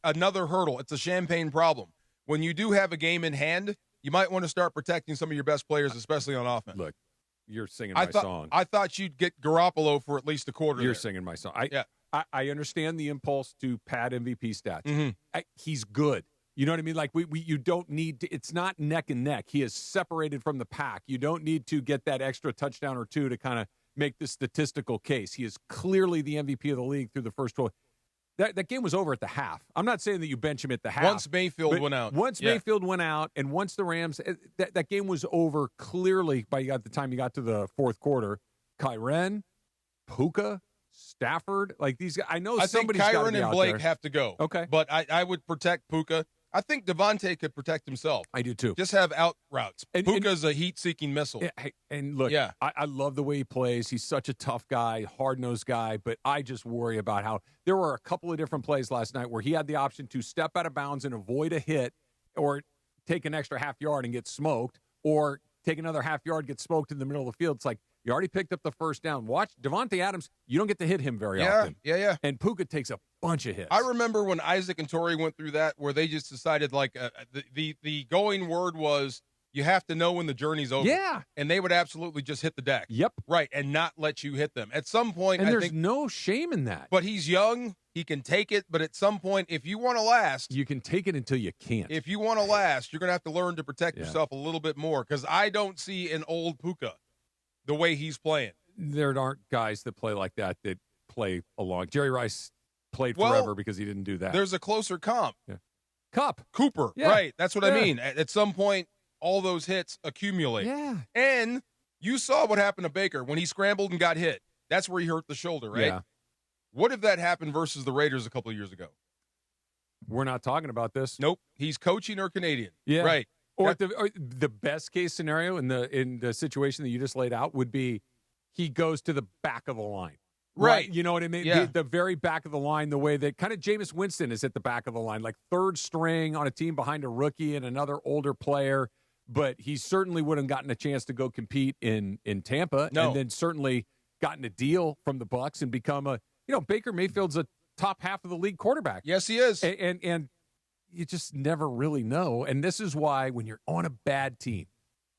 another hurdle. It's a champagne problem. When you do have a game in hand, you might want to start protecting some of your best players, especially on offense. Look, you're singing my song. I thought you'd get Garoppolo for at least a quarter. You're singing my song. I understand the impulse to pad MVP stats. Mm-hmm. He's good. You know what I mean? Like you don't need to, it's not neck and neck. He is separated from the pack. You don't need to get that extra touchdown or two to kind of make the statistical case. He is clearly the MVP of the league through the first 12. That game was over at the half. I'm not saying that you bench him at the half. Once Mayfield went out. Mayfield went out, and once the Rams, that game was over clearly by the time you got to the fourth quarter. Kyren, Puka, Stafford, like these guys. I think Kyren and Blake have to go. Okay. But I would protect Puka. I think Devontae could protect himself. I do too. Just have out routes. Puka's a heat-seeking missile. And look, I love the way he plays. He's such a tough guy, hard-nosed guy, but I just worry about how there were a couple of different plays last night where he had the option to step out of bounds and avoid a hit or take an extra half yard and get smoked or take another half yard, get smoked in the middle of the field. It's like, you already picked up the first down. Watch Devontae Adams. You don't get to hit him very often. Yeah. And Puka takes a bunch of hits. I remember when Isaac and Torrey went through that, where they just decided the going word was you have to know when the journey's over. Yeah. And they would absolutely just hit the deck. Yep. Right, and not let you hit them. At some point, and there's no shame in that. But he's young. He can take it. But at some point, if you want to last. You can take it until you can't. If you want to last, you're going to have to learn to protect yourself a little bit more, because I don't see an old Puka the way he's playing. There aren't guys that play like that play along. Jerry Rice played forever because he didn't do that. There's a closer comp. Yeah. Cooper, right. That's what I mean. At some point, all those hits accumulate. Yeah. And you saw what happened to Baker when he scrambled and got hit. That's where he hurt the shoulder, right? Yeah. What if that happened versus the Raiders a couple of years ago? We're not talking about this. Nope. He's coaching or Canadian. Yeah. Right. Or the best case scenario in the situation that you just laid out would be he goes to the back of the line. Right. You know what I mean? Yeah. The very back of the line, the way that kind of Jameis Winston is at the back of the line, like third string on a team behind a rookie and another older player. But he certainly wouldn't gotten a chance to go compete in Tampa. No. And then certainly gotten a deal from the Bucs and become Baker Mayfield's a top half of the league quarterback. Yes, he is. And you just never really know. And this is why when you're on a bad team,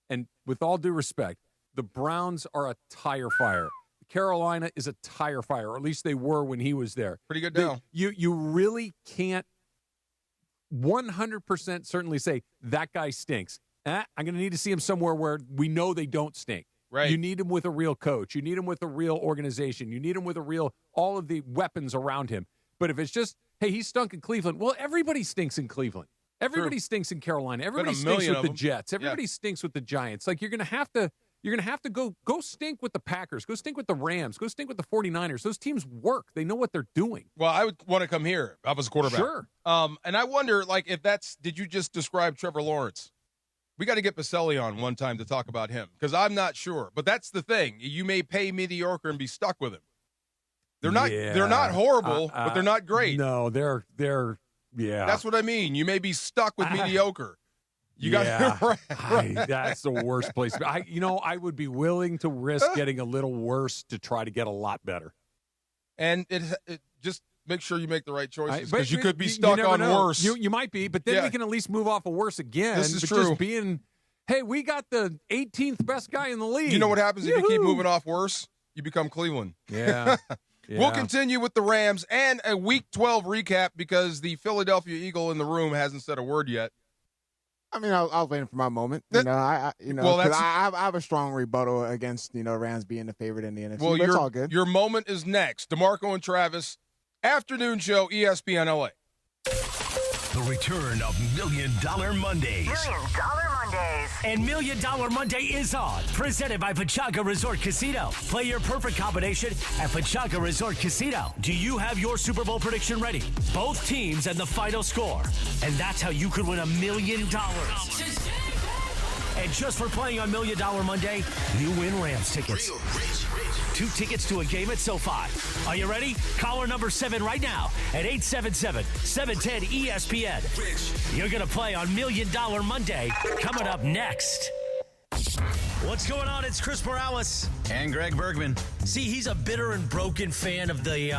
and with all due respect, the Browns are a tire fire. Carolina is a tire fire, or at least they were when he was there. Pretty good now. You really can't 100% certainly say that guy stinks. I'm going to need to see him somewhere where we know they don't stink. Right. You need him with a real coach. You need him with a real organization. You need him with all of the weapons around him. But if it's just, hey, he stunk in Cleveland. Well, everybody stinks in Cleveland. Everybody stinks in Carolina. Everybody stinks with the Jets. Everybody stinks with the Giants. Like you're going to have to go stink with the Packers. Go stink with the Rams. Go stink with the 49ers. Those teams work. They know what they're doing. Well, I would want to come here if I was a quarterback. Sure. And I wonder, if did you just describe Trevor Lawrence? We got to get Baselli on one time to talk about him, because I'm not sure. But that's the thing. You may pay mediocre and be stuck with him. They're not horrible, but they're not great. No, they're That's what I mean. You may be stuck with mediocre. You got right. That's the worst place. I would be willing to risk getting a little worse to try to get a lot better. And it just make sure you make the right choices, because you could be stuck on know. worse. You might be, but then we can at least move off of worse again. This is but true. Just being, hey, we got the 18th best guy in the league. You know what happens if you keep moving off worse? You become Cleveland. Yeah. Yeah. We'll continue with the Rams and a Week 12 recap because the Philadelphia Eagle in the room hasn't said a word yet. I mean, I was waiting for my moment. Because I have a strong rebuttal against Rams being the favorite in the NFC. Well, but it's all good. Your moment is next. DeMarco and Travis, afternoon show, ESPN LA. The return of $1 Million Mondays. $1 Million Mondays. And $1 Million Monday is on. Presented by Pechanga Resort Casino. Play your perfect combination at Pechanga Resort Casino. Do you have your Super Bowl prediction ready? Both teams and the final score. And that's how you could win $1 million. And just for playing on $1 Million Monday, you win Rams tickets. 2 tickets to a game at SoFi. Are you ready? Caller number 7 right now at 877-710-ESPN. You're going to play on $1 Million Monday coming up next. What's going on? It's Chris Morales. And Greg Bergman. See, he's a bitter and broken fan of the,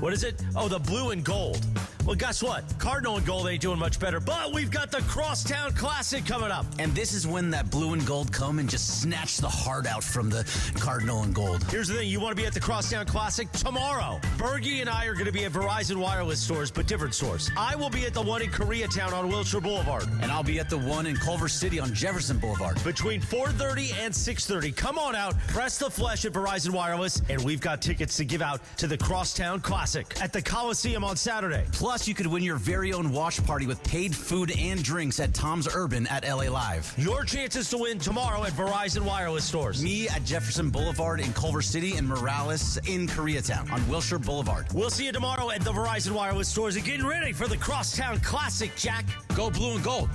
what is it? Oh, the blue and gold. Well, guess what? Cardinal and gold ain't doing much better, but we've got the Crosstown Classic coming up. And this is when that blue and gold come and just snatch the heart out from the Cardinal and gold. Here's the thing. You want to be at the Crosstown Classic tomorrow. Bergie and I are going to be at Verizon Wireless stores, but different stores. I will be at the one in Koreatown on Wilshire Boulevard. And I'll be at the one in Culver City on Jefferson Boulevard. Between 4:30 and 6:30. Come on out, press the flesh at Verizon Wireless, and we've got tickets to give out to the Crosstown Classic at the Coliseum on Saturday. Plus, you could win your very own watch party with paid food and drinks at Tom's Urban at LA Live. Your chances to win tomorrow at Verizon Wireless stores. Me at Jefferson Boulevard in Culver City and Morales in Koreatown on Wilshire Boulevard. We'll see you tomorrow at the Verizon Wireless stores and getting ready for the Crosstown Classic, Jack. Go blue and gold.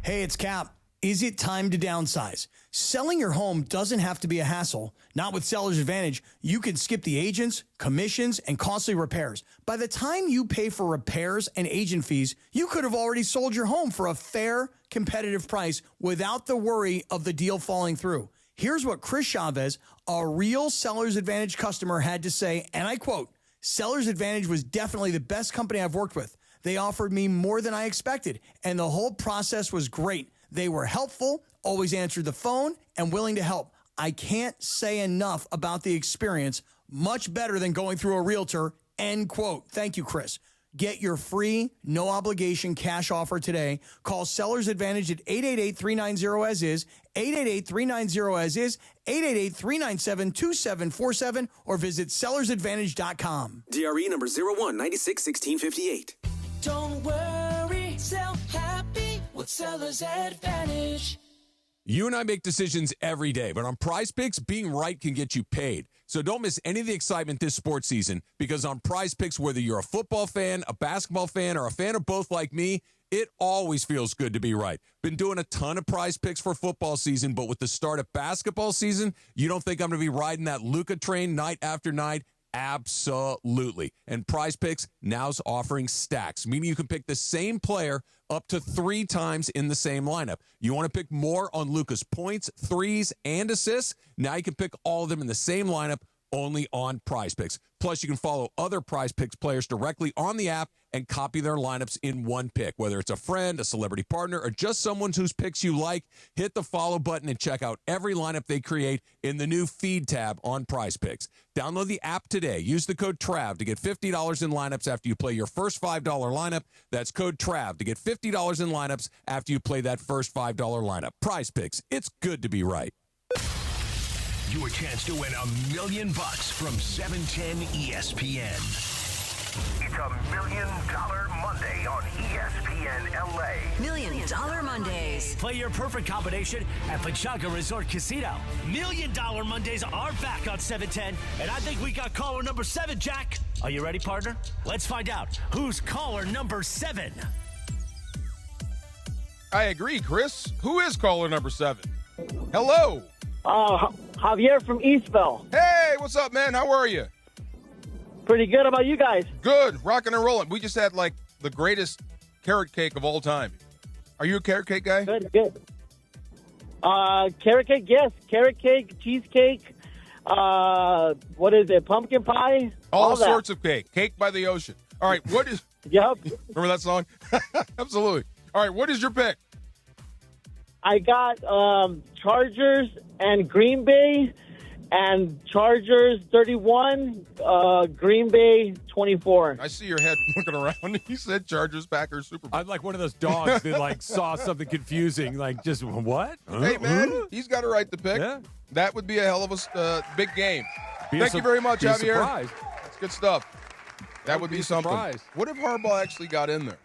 Hey, it's Cap. Is it time to downsize? Selling your home doesn't have to be a hassle. Not with Seller's Advantage. You can skip the agents, commissions, and costly repairs. By the time you pay for repairs and agent fees, you could have already sold your home for a fair, competitive price without the worry of the deal falling through. Here's what Chris Chavez, a real Seller's Advantage customer, had to say, and I quote, "Seller's Advantage was definitely the best company I've worked with. They offered me more than I expected, and the whole process was great. They were helpful, always answered the phone, and willing to help. I can't say enough about the experience. Much better than going through a realtor," end quote. Thank you, Chris. Get your free, no-obligation cash offer today. Call Seller's Advantage at 888-390-AS-IS, 888-390-AS-IS, 888-397-2747, or visit sellersadvantage.com. DRE number 01961658. Don't worry, sell happy with Seller's Advantage. You and I make decisions every day, but on Prize Picks, being right can get you paid. So don't miss any of the excitement this sports season, because on Prize Picks, whether you're a football fan, a basketball fan, or a fan of both like me, it always feels good to be right. Been doing a ton of Prize Picks for football season, but with the start of basketball season, you don't think I'm going to be riding that Luka train night after night? Absolutely. And Prize Picks now's offering stacks, meaning you can pick the same player up to 3 times in the same lineup. You want to pick more on Luka's points, threes, and assists? Now you can pick all of them in the same lineup only on Prize Picks. Plus, you can follow other Prize Picks players directly on the app and copy their lineups in one pick. Whether it's a friend, a celebrity partner, or just someone whose picks you like, hit the follow button and check out every lineup they create in the new Feed tab on Prize Picks. Download the app today. Use the code TRAV to get $50 in lineups after you play your first $5 lineup. That's code TRAV to get $50 in lineups after you play that first $5 lineup. Prize Picks. It's good to be right. Your chance to win $1 million from 710 ESPN. It's $1 Million Monday on ESPN LA. $1 Million Mondays. Play your perfect combination at Pechanga Resort Casino. $1 Million Mondays are back on 710, and I think we got caller number 7, Jack. Are you ready, partner? Let's find out who's caller number 7. I agree, Chris. Who is caller number 7? Hello. Javier from Eastville. Hey, what's up, man? How are you? Pretty good. How about you guys? Good. Rocking and rolling. We just had, like, the greatest carrot cake of all time. Are you a carrot cake guy? Good. Carrot cake, yes. Carrot cake, cheesecake, what is it, pumpkin pie? All sorts of cake. Cake by the ocean. All right, what is... Yep. Remember that song? Absolutely. All right, what is your pick? I got Chargers and Green Bay, And Chargers 31, Green Bay 24. I see your head looking around. You said Chargers, Packers, Super Bowl. I'm like one of those dogs that like saw something confusing, like just what? Hey, man, he's got a right to pick. Yeah. That would be a hell of a big game. Be Thank you very much, be a Javier. surprise. That's good stuff. That would be something. Surprise. What if Harbaugh actually got in there?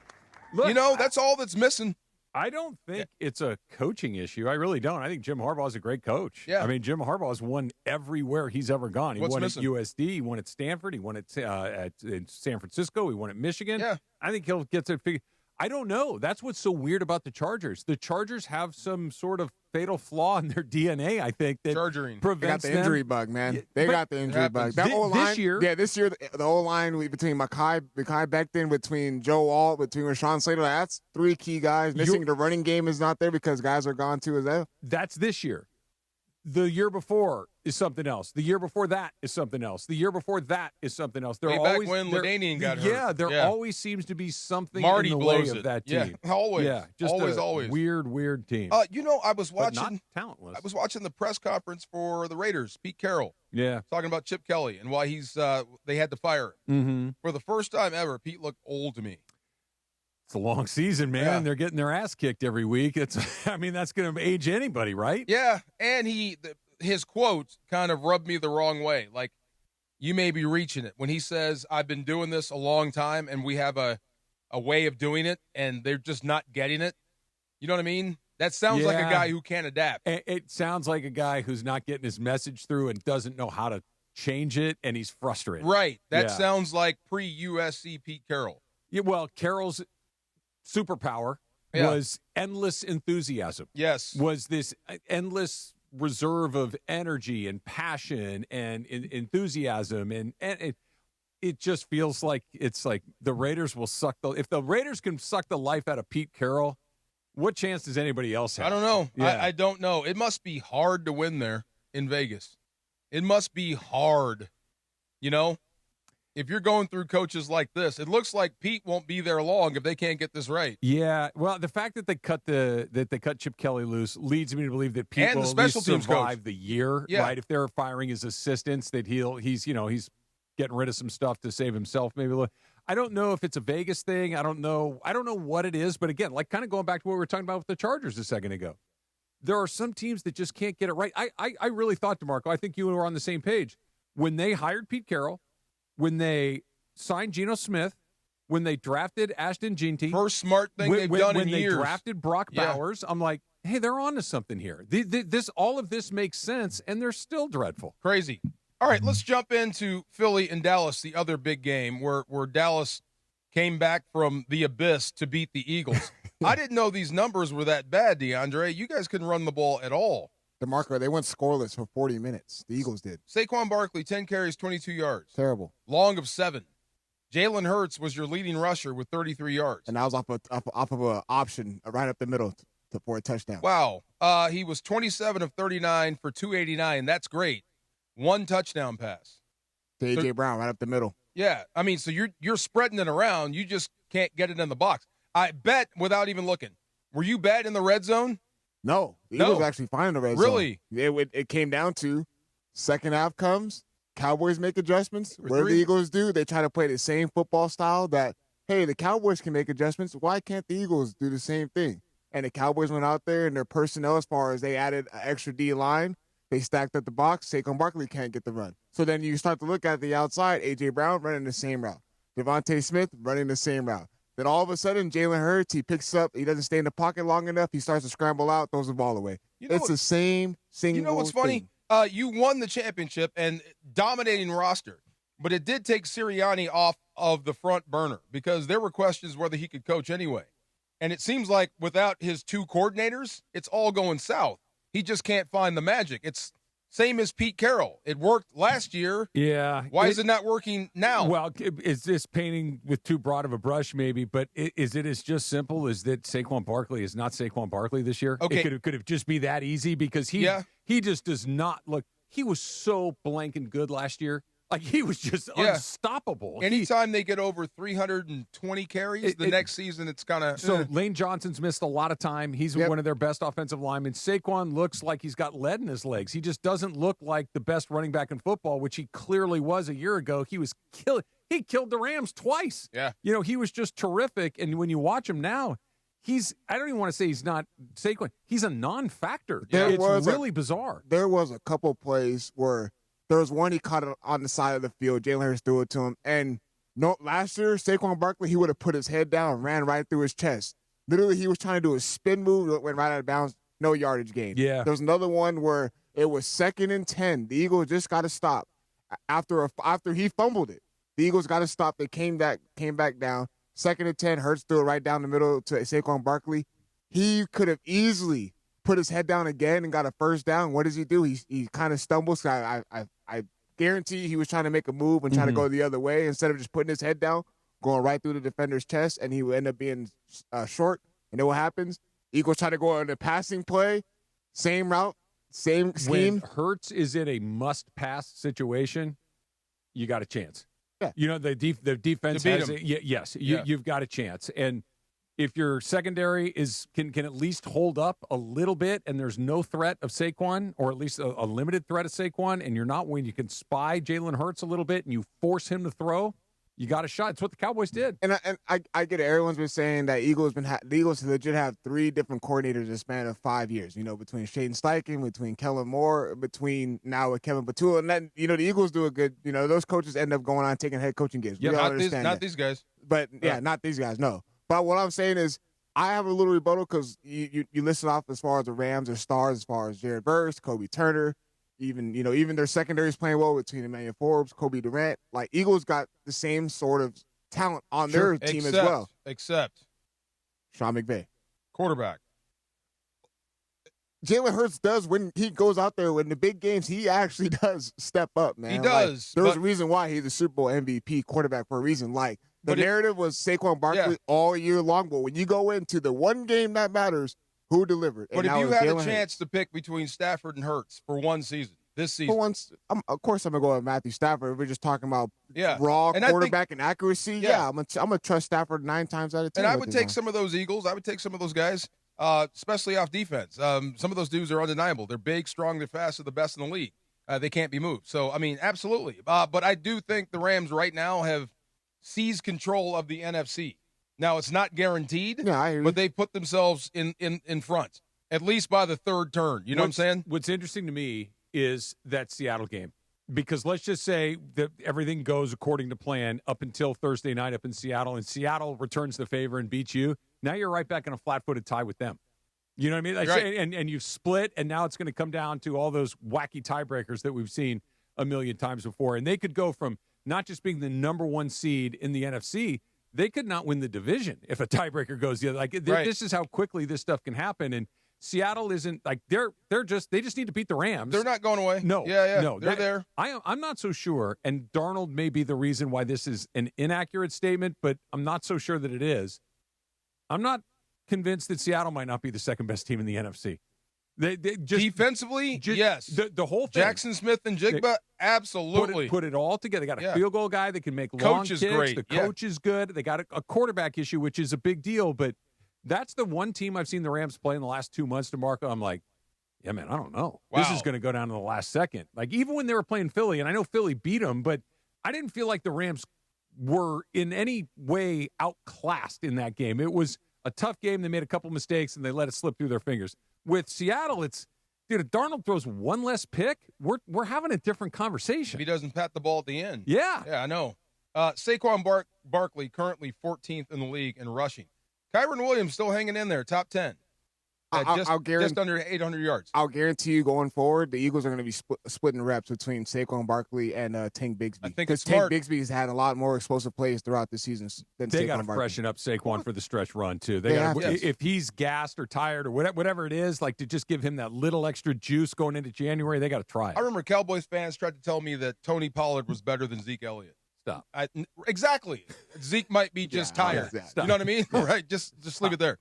Look, That's all that's missing. I don't think it's a coaching issue. I really don't. I think Jim Harbaugh is a great coach. Yeah. I mean, Jim Harbaugh has won everywhere he's ever gone. He What's won missing? at USD. He won at Stanford. He won at in San Francisco. He won at Michigan. Yeah. I think he'll get to figure. I don't know. That's what's so weird about the Chargers. The Chargers have some sort of fatal flaw in their DNA, I think, that Chargering. They got prevents the injury bug, man. They got the injury bug. That O-line, this year. Yeah, this year, the O-line between Mekhi Becton, between Joe Alt, between Rashawn Slater, that's three key guys. Missing the running game is not there because guys are gone too as well. That's this year. The year before is something else. The year before that is something else. The year before that is something else. Way back when LaDainian got hurt. Yeah, there always seems to be something Marty in the blows way it. of that Yeah, team. always. Yeah, just always. weird team. I was But watching. not talentless. I was watching the press conference for the Raiders. Pete Carroll Yeah. talking about Chip Kelly and why they had to fire him. Mm-hmm. For the first time ever, Pete looked old to me. It's a long season, man. Yeah. They're getting their ass kicked every week. I mean, that's going to age anybody, right? Yeah, and his quotes kind of rubbed me the wrong way. Like, you may be reaching it when he says, "I've been doing this a long time, and we have a way of doing it, and they're just not getting it." You know what I mean? That sounds like a guy who can't adapt. It sounds like a guy who's not getting his message through and doesn't know how to change it, and he's frustrated. Right. That Yeah. sounds like pre-USC Pete Carroll. Yeah, well, Carroll's superpower was endless enthusiasm. Yes. Was this endless reserve of energy and passion and enthusiasm, and it just feels like it's like the Raiders will suck if the Raiders can suck the life out of Pete Carroll, what chance does anybody else have? I don't know. Yeah. I don't know. It must be hard to win there in Vegas. It must be hard. You know, if you're going through coaches like this, it looks like Pete won't be there long if they can't get this right. Yeah, well, the fact that they cut Chip Kelly loose leads me to believe that Pete And will the at least special teams survive coach. the year, Yeah. right? If they're firing his assistants, that he's getting rid of some stuff to save himself. Maybe I don't know if it's a Vegas thing. I don't know what it is. But again, like kind of going back to what we were talking about with the Chargers a second ago, there are some teams that just can't get it right. I really thought, DeMarco, I think you were on the same page when they hired Pete Carroll, when they signed Geno Smith, when they drafted Ashton Jeanty. First smart thing they've done in years. When they drafted Brock Yeah. Bowers, I'm like, hey, they're on to something here. All of this makes sense, and they're still dreadful. Crazy. All right, let's jump into Philly and Dallas, the other big game where Dallas came back from the abyss to beat the Eagles. I didn't know these numbers were that bad, DeAndre. You guys couldn't run the ball at all. DeMarco, they went scoreless for 40 minutes. The Eagles did. Saquon Barkley, 10 carries, 22 yards. Terrible. Long of 7. Jalen Hurts was your leading rusher with 33 yards. And that was off of an option right up the middle for a touchdown. Wow. He was 27 of 39 for 289. That's great. 1 touchdown pass. To A.J. Brown right up the middle. Yeah. I mean, so you're spreading it around. You just can't get it in the box. I bet without even looking. Were you bad in the red zone? No. The Eagles were actually fine in the red Really? zone. It came down to second half comes, Cowboys make adjustments. What do the 3. Eagles do? They try to play the same football style that, hey, the Cowboys can make adjustments. Why can't the Eagles do the same thing? And the Cowboys went out there and their personnel, as far as they added an extra D line, they stacked up the box. Saquon Barkley can't get the run. So then you start to look at the outside, A.J. Brown running the same route. Devontae Smith running the same route. Then all of a sudden, Jalen Hurts, he picks up. He doesn't stay in the pocket long enough. He starts to scramble out, throws the ball away. It's the same single You know what's funny? thing. You won the championship and dominating roster, but it did take Sirianni off of the front burner because there were questions whether he could coach anyway. And it seems like without his 2 coordinators, it's all going south. He just can't find the magic. It's same as Pete Carroll. It worked last year. Yeah. Why is it not working now? Well, is this painting with too broad of a brush, maybe? But is it as just simple as that Saquon Barkley is not Saquon Barkley this year? Okay. It could have just be that easy because he just does not look. He was so blanking good last year. Like, he was just unstoppable. Anytime they get over 320 carries, the next season it's kind of... So Lane Johnson's missed a lot of time. He's one of their best offensive linemen. Saquon looks like he's got lead in his legs. He just doesn't look like the best running back in football, which he clearly was a year ago. He killed the Rams twice. Yeah. You know, he was just terrific. And when you watch him now, I don't even want to say he's not Saquon. He's a non-factor. It's really bizarre. There was a couple plays where there was one he caught it on the side of the field. Jalen Hurts threw it to him. And last year, Saquon Barkley, he would have put his head down and ran right through his chest. Literally, he was trying to do a spin move that went right out of bounds. No yardage gain. Yeah. There was another one where it was 2nd and 10. The Eagles just got to stop. After he fumbled it, the Eagles got to stop. They came back down. 2nd and 10, Hurts threw it right down the middle to Saquon Barkley. He could have easily put his head down again and got a first down. What does he do? He kind of stumbles. I guarantee he was trying to make a move and trying to go the other way instead of just putting his head down, going right through the defender's chest, and he would end up being short. And then what happens? Eagles try to go on a passing play, same route, same scheme. When Hurts is in a must-pass situation, you got a chance. Yeah. You know, the defense has you've got a chance. And if your secondary can at least hold up a little bit and there's no threat of Saquon, or at least a limited threat of Saquon, and you're not when you can spy Jalen Hurts a little bit and you force him to throw, you got a shot. It's what the Cowboys did. And I get it. Everyone's been saying that the Eagles legit have 3 different coordinators in a span of 5 years, you know, between Shaden Steichen, between Kellen Moore, between now with Kevin Patula. And then, you know, the Eagles do a good, you know, those coaches end up going on taking head coaching gigs. Yeah, not these guys. But, not these guys, no. But what I'm saying is I have a little rebuttal because you listen off as far as the Rams are stars, as far as Jared Verse, Kobe Turner, even their secondary is playing well between Emmanuel Forbes, Kobe Durant. Like, Eagles got the same sort of talent on their team as well. Except Sean McVay. Quarterback. Jalen Hurts does, when he goes out there in the big games, he actually does step up, man. He does. Like, there's a reason why he's a Super Bowl MVP quarterback for a reason. Like, the narrative was Saquon Barkley all year long, but when you go into the one game that matters, who delivered? But if you had a chance to pick between Stafford and Hurts for one season, this season. For once, of course I'm going to go with Matthew Stafford. If we're just talking about raw quarterback and accuracy, I'm going to trust Stafford 9 times out of 10. And I would take some of those Eagles. I would take some of those guys, especially off defense. Some of those dudes are undeniable. They're big, strong, they're fast, they're the best in the league. They can't be moved. So, I mean, absolutely. But I do think the Rams right now have seized control of the NFC. Now, it's not guaranteed, but they put themselves in front, at least by the 3rd turn. You know what I'm saying? What's interesting to me is that Seattle game, because let's just say that everything goes according to plan up until Thursday night up in Seattle, and Seattle returns the favor and beats you. Now you're right back in a flat-footed tie with them. You know what I mean? Right. And you've split, and now it's going to come down to all those wacky tiebreakers that we've seen a million times before. And they could go from not just being the number 1 seed in the NFC, they could not win the division if a tiebreaker goes the other. Like, this is how quickly this stuff can happen. And Seattle isn't like they just need to beat the Rams. They're not going away. No, no, they're there. I'm not so sure. And Darnold may be the reason why this is an inaccurate statement, but I'm not so sure that it is. I'm not convinced that Seattle might not be the 2nd best team in the NFC. They just defensively, yes. The whole thing. Jackson Smith and Jigba, absolutely. Put it all together. They got a field goal guy that can make long kicks. Great. The coach is good. They got a quarterback issue, which is a big deal. But that's the one team I've seen the Rams play in the last 2 months, DeMarco. I'm like, yeah, man, I don't know. Wow. This is going to go down to the last second. Like, even when they were playing Philly, and I know Philly beat them, but I didn't feel like the Rams were in any way outclassed in that game. It was a tough game. They made a couple mistakes, and they let it slip through their fingers. With Seattle, it's, dude, if Darnold throws one less pick, we're having a different conversation. If he doesn't pat the ball at the end. Yeah. Yeah, I know. Saquon Barkley currently 14th in the league in rushing. Kyron Williams still hanging in there, top 10. Just under 800 yards. I'll guarantee you going forward, the Eagles are going to be splitting reps between Saquon Barkley and Tank Bigsby. I think it's smart. Tank Bigsby has had a lot more explosive plays throughout the season than they Saquon got to Barkley. freshen up Saquon for the stretch run, too. Yes. If he's gassed or tired or whatever it is, like to just give him that little extra juice going into January, they got to try it. I remember Cowboys fans tried to tell me that Tony Pollard was better than Zeke Elliott. Stop. Exactly. Zeke might be just tired. You know what I mean? Right? Just leave it there.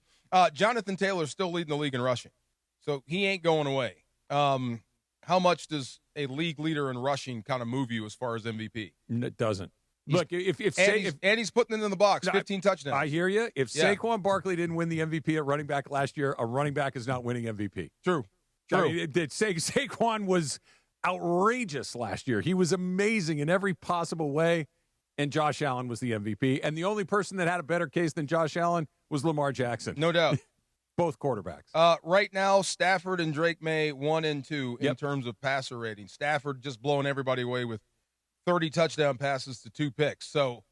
Jonathan Taylor's still leading the league in rushing. So he ain't going away. how much does a league leader in rushing kind of move you as far as MVP? It doesn't. Look, if he's putting it in the box, 15 touchdowns. I hear you. If Saquon Barkley didn't win the MVP at running back last year, a running back is not winning MVP. True. I mean, Saquon was outrageous last year. He was amazing in every possible way, and Josh Allen was the MVP. And the only person that had a better case than Josh Allen was Lamar Jackson. No doubt. Both quarterbacks. Right now, Stafford and Drake May 1 and 2 in terms of passer rating. Stafford just blowing everybody away with 30 touchdown passes to 2 picks. So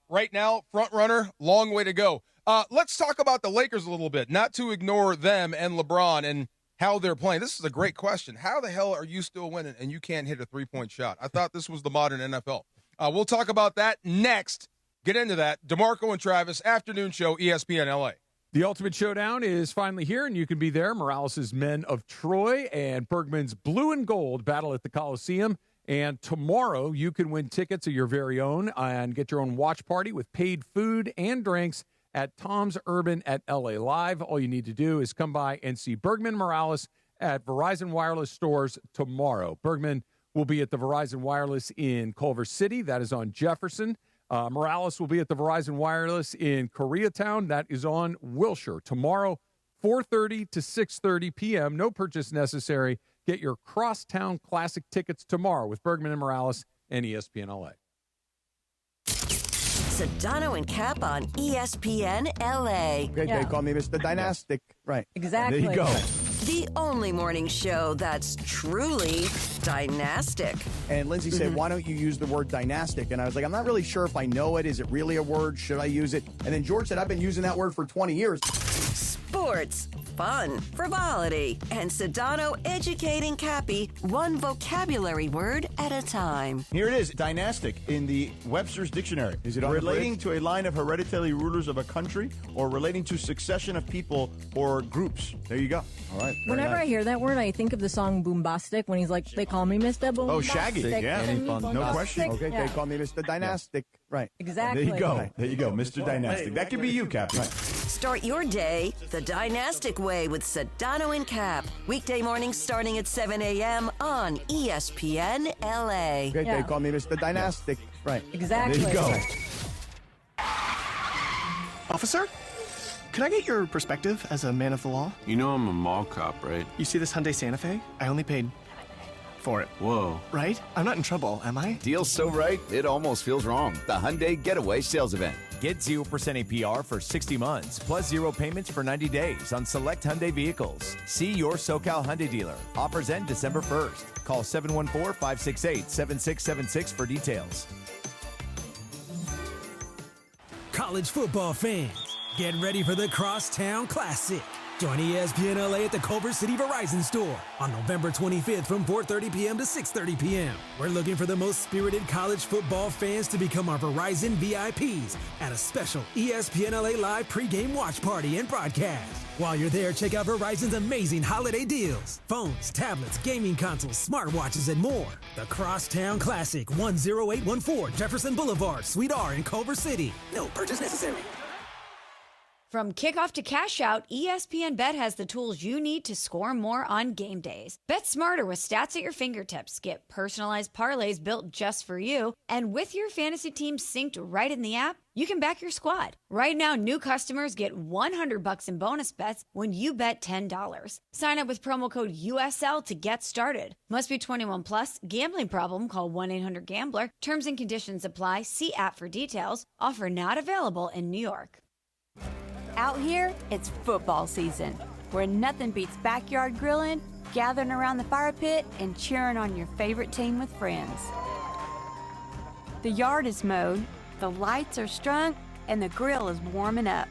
right now, front runner, long way to go. Let's talk about the Lakers a little bit, not to ignore them and LeBron and how they're playing. This is a great question. How the hell are you still winning and you can't hit a three-point shot? I thought this was the modern NFL. We'll talk about that next. Get into that. DeMarco and Travis, afternoon show, ESPN LA. The Ultimate Showdown is finally here, and you can be there. Morales' Men of Troy and Bergman's Blue and Gold battle at the Coliseum. And tomorrow, you can win tickets of your very own and get your own watch party with paid food and drinks at Tom's Urban at LA Live. All you need to do is come by and see Bergman Morales at Verizon Wireless stores tomorrow. Bergman will be at the Verizon Wireless in Culver City. That is on Jefferson. Morales will be at the Verizon Wireless in Koreatown. That is on Wilshire. Tomorrow, 4:30 to 6:30 p.m. No purchase necessary. Get your Crosstown Classic tickets tomorrow with Bergman and Morales and ESPN LA. Sedano and Cap on ESPN LA. Great, they call me Mr. Dynastic. Right. Exactly. There you go. The only morning show that's truly dynastic. And Lindsay said, why don't you use the word dynastic? And I was like, I'm not really sure if I know it. Is it really a word? Should I use it? And then George said, I've been using that word for 20 years. Sports, fun, frivolity, and Sedano educating Cappy one vocabulary word at a time. Here it is, dynastic in the Webster's Dictionary. Is it on relating to a line of hereditary rulers of a country or relating to succession of people or groups? There you go. All right. Whenever I hear that word, I think of the song Boombastic when he's like, they call me Mr. Boombastic. Oh, Shaggy. Yeah. No question. Okay, they call me Mr. Dynastic. Right. Exactly. There you go. There you go, Mr. Dynastic. That could be you, Captain. Right. Start your day the dynastic way with Sedano and Cap. Weekday mornings starting at 7 a.m. on ESPN LA. Okay, they call me Mr. Dynastic. Right. Exactly. There you go. Officer, could I get your perspective as a man of the law? You know I'm a mall cop, right? You see this Hyundai Santa Fe? I only paid for it. Whoa. Right? I'm not in trouble, am I? Deal's so right, it almost feels wrong. The Hyundai Getaway Sales Event. Get 0% APR for 60 months, plus 0 payments for 90 days on select Hyundai vehicles. See your SoCal Hyundai dealer. Offers end December 1st. Call 714-568-7676 for details. College football fans, get ready for the Crosstown Classic. Join ESPN LA at the Culver City Verizon store on November 25th from 4:30 p.m. to 6:30 p.m. We're looking for the most spirited college football fans to become our Verizon VIPs at a special ESPN LA Live pregame watch party and broadcast. While you're there, check out Verizon's amazing holiday deals. Phones, tablets, gaming consoles, smartwatches, and more. The Crosstown Classic, 10814 Jefferson Boulevard, Suite R in Culver City. No purchase necessary. From kickoff to cash out, ESPN Bet has the tools you need to score more on game days. Bet smarter with stats at your fingertips. Get personalized parlays built just for you. And with your fantasy team synced right in the app, you can back your squad. Right now, new customers get $100 in bonus bets when you bet $10. Sign up with promo code USL to get started. Must be 21 plus. Gambling problem? Call 1-800-GAMBLER. Terms and conditions apply. See app for details. Offer not available in New York. Out here, it's football season, where nothing beats backyard grilling, gathering around the fire pit, and cheering on your favorite team with friends. The yard is mowed, the lights are strung, and the grill is warming up.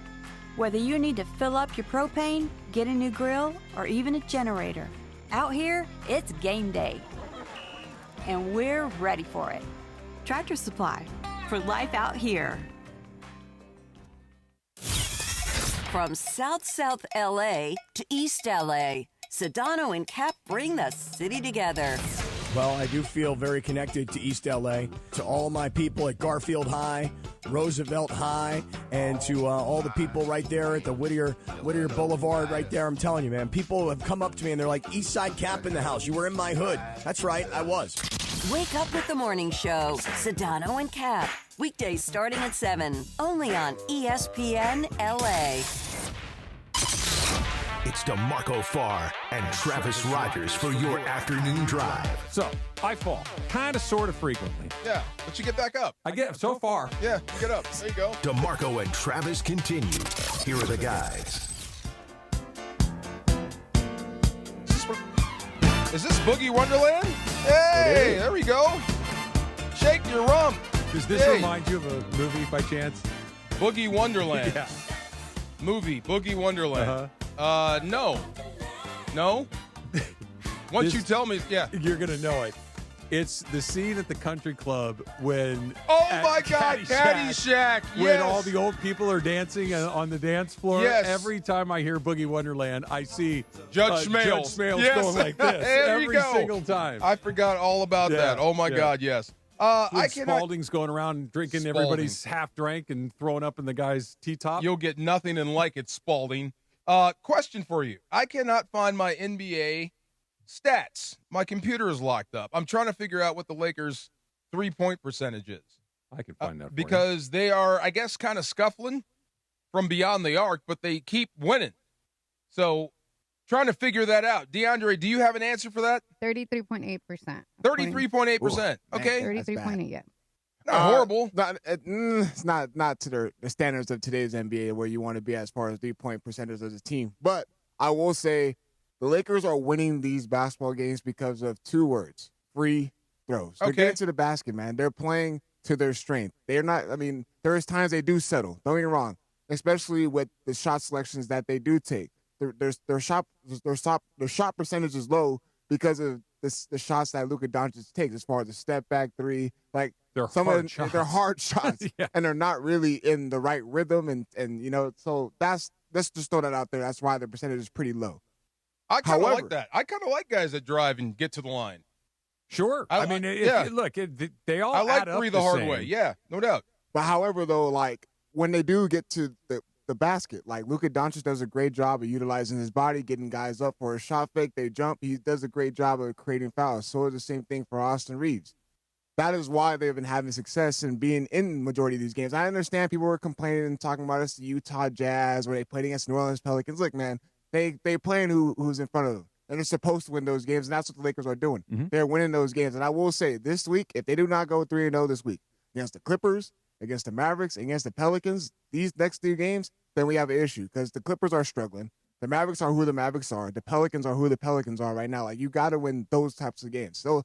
Whether you need to fill up your propane, get a new grill, or even a generator, out here, it's game day. And we're ready for it. Tractor Supply, for life out here. From South LA to East LA, Sedano and Cap bring the city together. Well, I do feel very connected to East LA, to all my people at Garfield High, Roosevelt High, and to all the people right there at the Whittier Boulevard right there. I'm telling you, man, people have come up to me and they're like, East Side Cap in the house. You were in my hood. That's right, I was. Wake up with the morning show. Sedano and Cap. Weekdays starting at 7. Only on ESPN LA. It's DeMarco Farr and Travis Rogers for your afternoon drive. So, I fall. Kind of, sort of frequently. Yeah, but you get back up. I get so far. Yeah, you get up. There you go. DeMarco and Travis continue. Here are the guys. Is this Boogie Wonderland? Hey, there we go. Shake your rump. Does this remind you of a movie by chance? Boogie Wonderland. Yeah. Movie, Boogie Wonderland. No. Once you tell me, yeah. You're going to know it. It's the scene at the country club when... Oh, my God, Caddyshack. When all the old people are dancing on the dance floor. Yes. Every time I hear Boogie Wonderland, I see Judge Smales going like this. Every single time. I forgot all about that. Oh, my God, yes. Spalding's going around drinking everybody's half drank and throwing up in the guy's T-top. You'll get nothing in like it, Spalding. Question for you. I cannot find my NBA stats. My computer is locked up. I'm trying to figure out what the Lakers' three-point percentage is. I can find that for because they are, I guess, kind of scuffling from beyond the arc, but they keep winning. So, trying to figure that out. DeAndre, do you have an answer for that? 33.8%. 33.8%. Okay. 33.8, yeah. Not horrible. It's not to the standards of today's NBA where you want to be as far as 3-point percentage as a team. But I will say the Lakers are winning these basketball games because of two words: free throws. They're getting to the basket, man. They're playing to their strength. They're not. I mean, there's times they do settle. Don't get me wrong, especially with the shot selections that they do take. Their shot percentage is low because of the shots that Luka Doncic takes, as far as the step back three, like they're hard shots, yeah. And they're not really in the right rhythm, and you know, so let's just throw that out there. That's why the percentage is pretty low. I kind of like that. I kind of like guys that drive and get to the line. Sure, I mean, they all. I like add up three the hard same. way. Yeah, no doubt. But however, though, like when they do get to the basket, like Luka Doncic does a great job of utilizing his body, getting guys up for a shot fake. They jump. He does a great job of creating fouls. So is the same thing for Austin Reeves. That is why they've been having success and being in the majority of these games. I understand people were complaining and talking about us, the Utah Jazz, where they played against New Orleans Pelicans. Look, man, they playing who's in front of them. And they're supposed to win those games, and that's what the Lakers are doing. Mm-hmm. They're winning those games. And I will say, this week, if they do not go 3-0 this week, against the Clippers, against the Mavericks, against the Pelicans, these next 3 games, then we have an issue because the Clippers are struggling. The Mavericks are who the Mavericks are. The Pelicans are who the Pelicans are right now. Like, you got to win those types of games. So,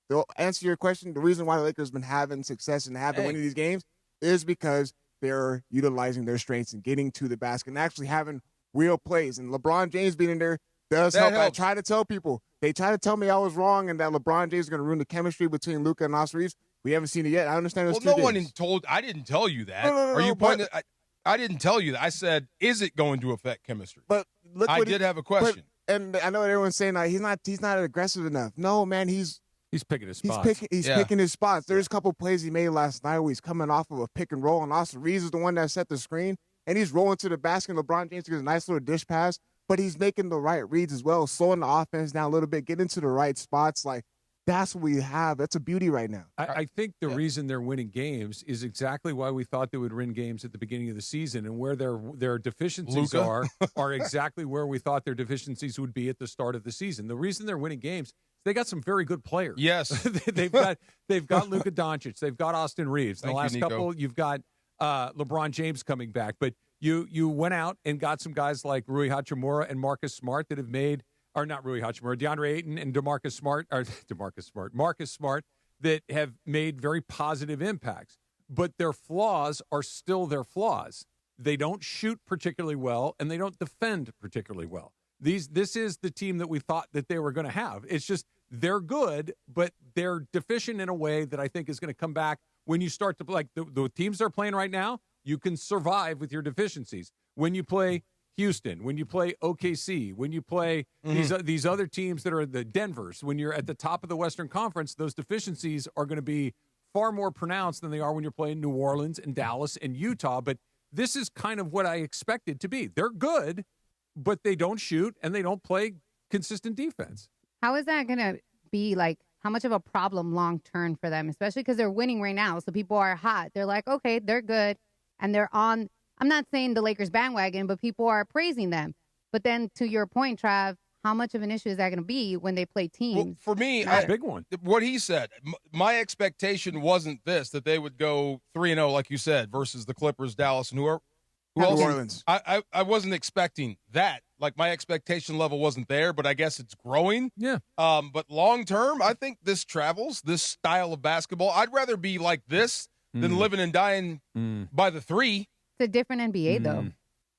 to answer your question, the reason why the Lakers have been having success and have been winning these games is because they're utilizing their strengths and getting to the basket and actually having real plays. And LeBron James being in there does help. Helps. I try to tell people. They try to tell me I was wrong and that LeBron James is going to ruin the chemistry between Luka and Austin Reeves. We haven't seen it yet. I understand those Well, no one I didn't tell you that. No, Are you pointing? I didn't tell you that. I said, is it going to affect chemistry? But look, I did have a question. And I know everyone's saying that he's not aggressive enough. No, man, he's picking his spots. He's picking his spots. There's a couple plays he made last night where he's coming off of a pick and roll, and Austin Reeves is the one that set the screen, and he's rolling to the basket. And LeBron James gets a nice little dish pass, but he's making the right reads as well, slowing the offense down a little bit, getting to the right spots. Like, that's what we have. That's a beauty right now. I think the reason they're winning games is exactly why we thought they would win games at the beginning of the season, and where their deficiencies are exactly where we thought their deficiencies would be at the start of the season. The reason they're winning games, they got some very good players. Yes. they've got Luka Doncic, they've got Austin Reeves. In the last Nico. couple, you've got LeBron James coming back, but you went out and got some guys like Rui Hachimura and Marcus Smart that have made. Or not Rui Hachimura, DeAndre Ayton and Marcus Smart that have made very positive impacts. But their flaws are still their flaws. They don't shoot particularly well, and they don't defend particularly well. This is the team that we thought that they were going to have. It's just they're good, but they're deficient in a way that I think is going to come back when you start to play. Like the teams they're playing right now, you can survive with your deficiencies. When you play Houston, when you play OKC, when you play these other teams that are the Denvers, when you're at the top of the Western Conference, those deficiencies are going to be far more pronounced than they are when you're playing New Orleans and Dallas and Utah. But this is kind of what I expected to be. They're good, but they don't shoot and they don't play consistent defense. How is that going to be like, how much of a problem long term for them, especially because they're winning right now? So people are hot. They're like, okay, they're good. And they're on, I'm not saying the Lakers bandwagon, but people are praising them. But then to your point, Trav, how much of an issue is that going to be when they play teams? Well, for me, big one. What he said, my expectation wasn't this, that they would go 3-0, like you said, versus the Clippers, Dallas, and who else? New Orleans. I wasn't expecting that. Like, my expectation level wasn't there, but I guess it's growing. Yeah. But long term, I think this travels, this style of basketball. I'd rather be like this than living and dying by the three. It's a different NBA, though.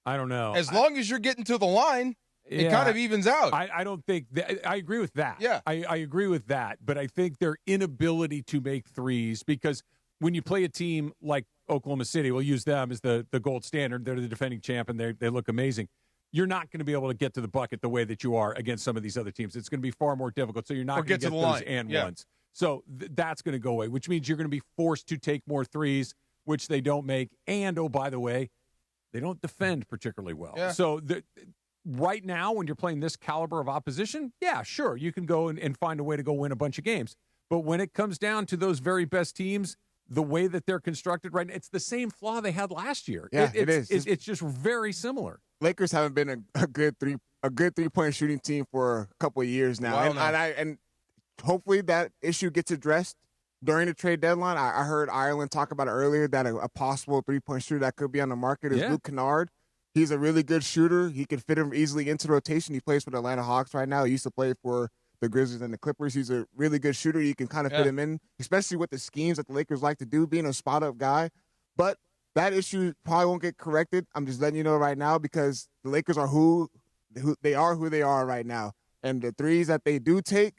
I don't know. As long as you're getting to the line, it kind of evens out. I don't think I agree with that. Yeah. I agree with that. But I think their inability to make threes, because when you play a team like Oklahoma City, we'll use them as the gold standard. They're the defending champ, and they look amazing. You're not going to be able to get to the bucket the way that you are against some of these other teams. It's going to be far more difficult. So you're not going to get those line. and ones. So that's going to go away, which means you're going to be forced to take more threes, which they don't make. And, oh, by the way, they don't defend particularly well. Yeah. So right now, when you're playing this caliber of opposition, yeah, sure, you can go and find a way to go win a bunch of games. But when it comes down to those very best teams, the way that they're constructed right now, it's the same flaw they had last year. Yeah, it is. It's just very similar. Lakers haven't been a good 3-point shooting team for a couple of years now, and hopefully that issue gets addressed during the trade deadline. I heard Ireland talk about it earlier, that a possible 3-point shooter that could be on the market is Luke Kennard. He's a really good shooter. He can fit him easily into the rotation. He plays for the Atlanta Hawks right now. He used to play for the Grizzlies and the Clippers. He's a really good shooter. You can kind of fit him in, especially with the schemes that the Lakers like to do, being a spot-up guy. But that issue probably won't get corrected. I'm just letting you know right now, because the Lakers are who they are right now. And the threes that they do take,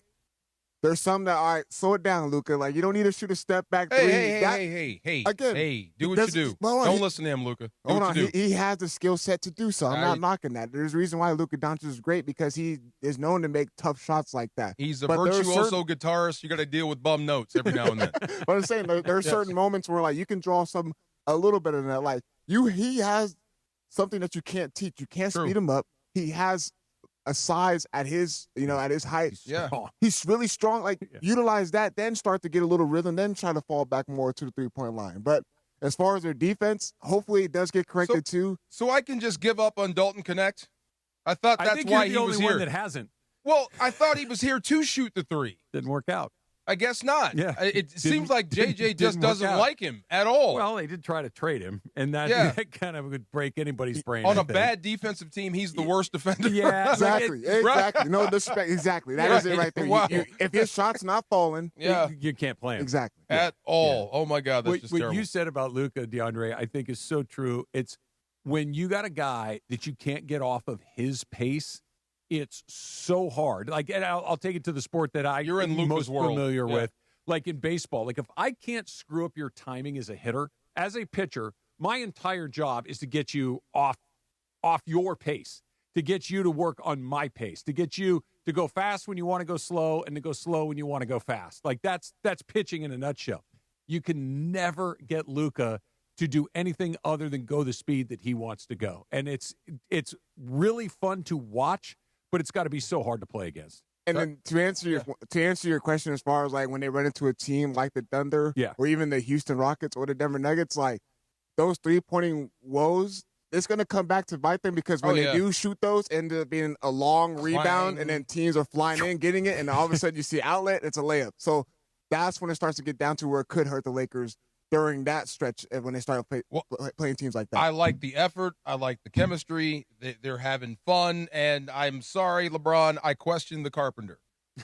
there's some that, all right, slow it down, Luka. Like, you don't need to shoot a step-back three. Hey, again, do what you do. Don't listen to him, Luka. Hold on. He has the skill set to do so. I'm not knocking that. There's a reason why Luka Doncic is great, because he is known to make tough shots like that. He's a virtuoso guitarist. You got to deal with bum notes every now and then. But I'm saying there are certain moments where, like, you can draw a little bit of that. Like, he has something that you can't teach. You can't speed him up. He has a size at his height. He's really strong. Like, utilize that, then start to get a little rhythm, then try to fall back more to the 3-point line. But as far as their defense, hopefully it does get corrected too. So I can just give up on Dalton Connect? I thought that's why he was here. One that hasn't. Well, I thought he was here to shoot the three. Didn't work out. I guess not. Yeah. It seems like JJ just doesn't like him at all. Well, they did try to trade him, and that kind of would break anybody's brain. On a bad defensive team, he's the worst defender. Yeah, exactly. No disrespect. Exactly. That is it right there. Wow. If his shot's not falling, you can't play him. Exactly. At all. Oh, my God, that's just terrible. What you said about Luka, DeAndre, I think is so true. It's when you got a guy that you can't get off of his pace, it's so hard. Like, and I'll take it to the sport that You're in Luka's most world. familiar with. Like in baseball, like if I can't screw up your timing as a hitter, as a pitcher, my entire job is to get you off your pace, to get you to work on my pace, to get you to go fast when you want to go slow and to go slow when you want to go fast. Like that's pitching in a nutshell. You can never get Luka to do anything other than go the speed that he wants to go. And it's really fun to watch, but it's got to be so hard to play against. And then to answer your question, as far as like when they run into a team like the Thunder, or even the Houston Rockets or the Denver Nuggets, like those 3-pointing woes, it's going to come back to bite them, because when they do shoot those, it ends up being a long rebound, and then teams are flying in, getting it, and all of a sudden you see outlet, it's a layup. So that's when it starts to get down to where it could hurt the Lakers during that stretch when they start playing teams like that. I like the effort. I like the chemistry. They're having fun. And I'm sorry, LeBron, I questioned the carpenter.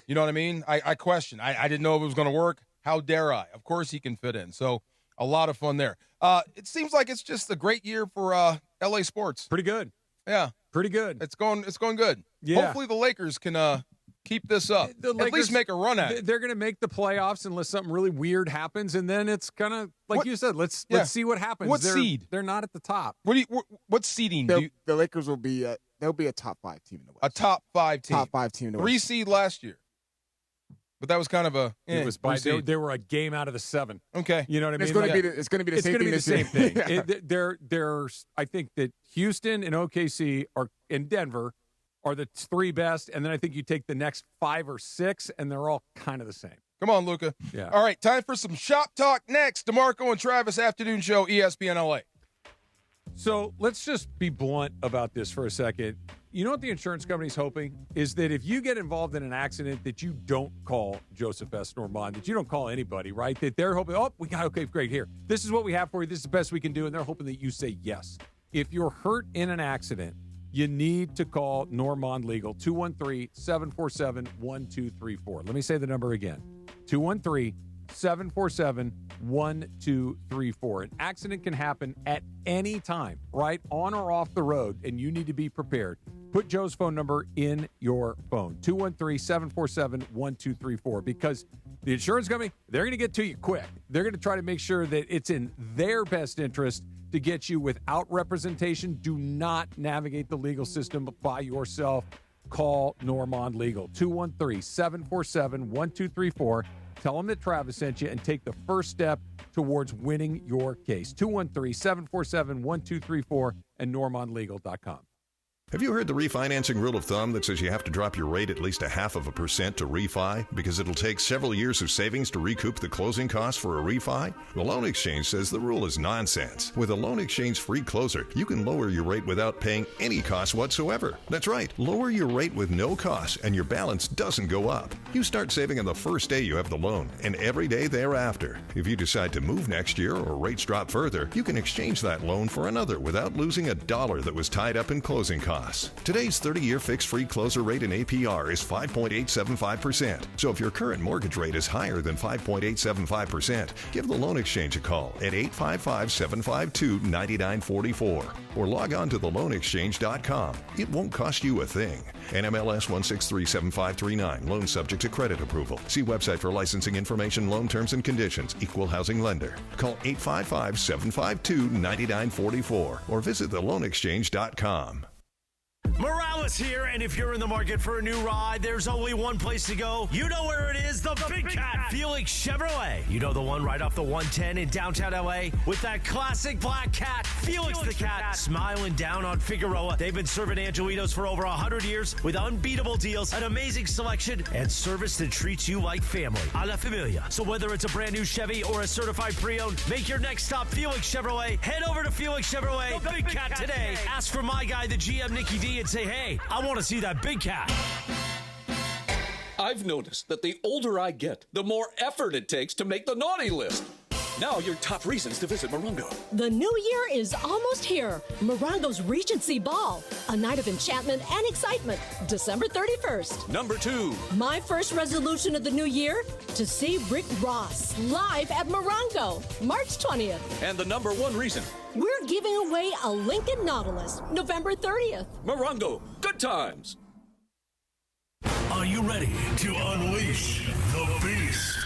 You know what I mean? I questioned. I didn't know if it was going to work. How dare I? Of course he can fit in. So a lot of fun there. It seems like it's just a great year for LA sports. Pretty good. Yeah. Pretty good. It's going good. Yeah. Hopefully the Lakers can keep this up. At least make a run at it. They're going to make the playoffs unless something really weird happens, and then it's kind of like you said. Let's see what happens. What seed? They're not at the top. What seeding? The Lakers will be. They'll be a top 5 team in the West. A top 5 team. Top 5 team in the West. 3 seed last year. But that was kind of a. It was they were a game out of the 7. Okay, you know what I mean. It's going to be the same thing this year. I think that Houston and OKC are in Denver are the 3 best, and then I think you take the next 5 or 6, and they're all kind of the same. Come on, Luca. Yeah. All right, time for some shop talk next. DeMarco and Travis afternoon show, ESPN LA. So let's just be blunt about this for a second. You know what the insurance company's hoping is that if you get involved in an accident that you don't call Joseph S. Normand, that you don't call anybody, right? That they're hoping, okay, great, here. This is what we have for you. This is the best we can do. And they're hoping that you say yes. If you're hurt in an accident, you need to call Normand Legal, 213-747-1234. Let me say the number again, 213-747-1234. An accident can happen at any time, right, on or off the road, and you need to be prepared. Put Joe's phone number in your phone, 213-747-1234, because the insurance company, they're going to get to you quick. They're going to try to make sure that it's in their best interest to get you without representation. Do not navigate the legal system by yourself. Call Normand Legal, 213-747-1234. Tell them that Travis sent you and take the first step towards winning your case. 213-747-1234 and normandlegal.com. Have you heard the refinancing rule of thumb that says you have to drop your rate at least 0.5% to refi because it'll take several years of savings to recoup the closing costs for a refi? The Loan Exchange says the rule is nonsense. With a Loan Exchange free closer, you can lower your rate without paying any cost whatsoever. That's right, lower your rate with no cost and your balance doesn't go up. You start saving on the first day you have the loan and every day thereafter. If you decide to move next year or rates drop further, you can exchange that loan for another without losing a dollar that was tied up in closing costs. Today's 30-year fixed-free closer rate in APR is 5.875%. So if your current mortgage rate is higher than 5.875%, give the Loan Exchange a call at 855-752-9944 or log on to theloanexchange.com. It won't cost you a thing. NMLS 1637539. Loan subject to credit approval. See website for licensing information, loan terms and conditions. Equal housing lender. Call 855-752-9944 or visit theloanexchange.com. Morales here, and if you're in the market for a new ride, there's only one place to go. You know where it is, the Big Cat, Felix Chevrolet. You know the one right off the 110 in downtown LA with that classic black cat, Felix the Cat, smiling down on Figueroa. They've been serving Angelitos for over 100 years with unbeatable deals, an amazing selection, and service that treats you like family. A la familia. So whether it's a brand new Chevy or a certified pre-owned, make your next stop Felix Chevrolet. Head over to Felix Chevrolet, the Big Cat today. Ask for my guy, the GM Nicky D, and say, hey, I want to see that big cat. I've noticed that the older I get, the more effort it takes to make the naughty list. Now your top reasons to visit Morongo. The new year is almost here. Morongo's Regency Ball, a night of enchantment and excitement, December 31st. Number 2. My first resolution of the new year, to see Rick Ross live at Morongo, March 20th. And the number 1 reason. We're giving away a Lincoln Nautilus, November 30th. Morongo, good times. Are you ready to unleash the beast?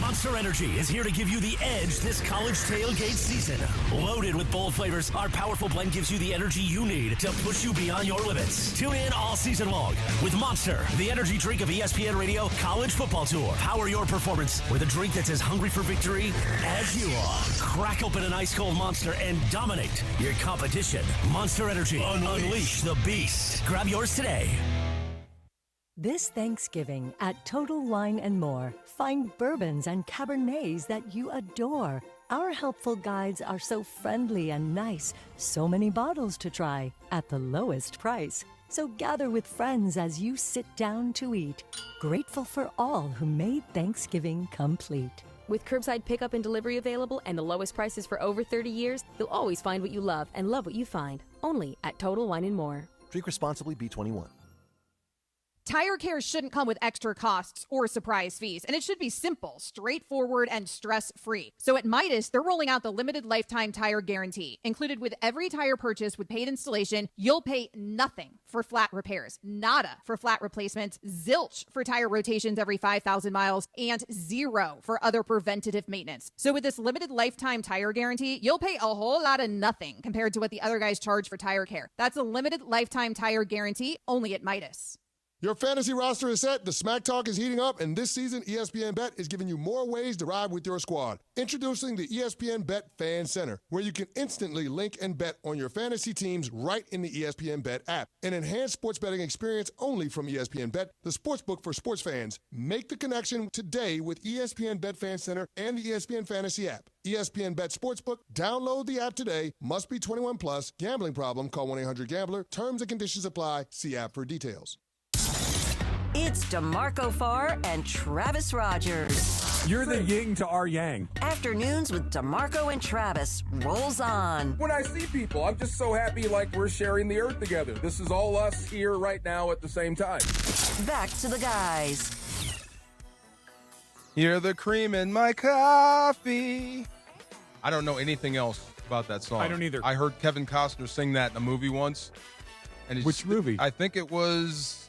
Monster Energy is here to give you the edge this college tailgate season. Loaded with bold flavors, our powerful blend gives you the energy you need to push you beyond your limits. Tune in all season long with Monster, the energy drink of ESPN Radio College Football Tour. Power your performance with a drink that's as hungry for victory as you are. Crack open an ice-cold Monster and dominate your competition. Monster Energy. Unleash the beast. Grab yours today. This Thanksgiving at Total Wine & More, find bourbons and Cabernets that you adore. Our helpful guides are so friendly and nice. So many bottles to try at the lowest price. So gather with friends as you sit down to eat. Grateful for all who made Thanksgiving complete. With curbside pickup and delivery available and the lowest prices for over 30 years, you'll always find what you love and love what you find. Only at Total Wine & More. Drink responsibly, B21. Tire Care shouldn't come with extra costs or surprise fees, and it should be simple, straightforward, and stress-free. So at Midas, they're rolling out the limited lifetime tire guarantee. Included with every tire purchase with paid installation, you'll pay nothing for flat repairs, nada for flat replacements, zilch for tire rotations every 5,000 miles, and zero for other preventative maintenance. So with this limited lifetime tire guarantee, you'll pay a whole lot of nothing compared to what the other guys charge for Tire Care. That's a limited lifetime tire guarantee only at Midas. Your fantasy roster is set, the smack talk is heating up, and this season, ESPN Bet is giving you more ways to ride with your squad. Introducing the ESPN Bet Fan Center, where you can instantly link and bet on your fantasy teams right in the ESPN Bet app. An enhanced sports betting experience only from ESPN Bet, the sportsbook for sports fans. Make the connection today with ESPN Bet Fan Center and the ESPN Fantasy app. ESPN Bet Sportsbook. Download the app today. Must be 21 plus. Gambling problem? Call 1-800-GAMBLER. Terms and conditions apply. See app for details. It's DeMarco Farr and Travis Rogers. You're the yin to our yang. Afternoons with DeMarco and Travis rolls on. When I see people, I'm just so happy like we're sharing the earth together. This is all us here right now at the same time. Back to the guys. You're the cream in my coffee. I don't know anything else about that song. I don't either. I heard Kevin Costner sing that in a movie once. And Which movie? I think it was...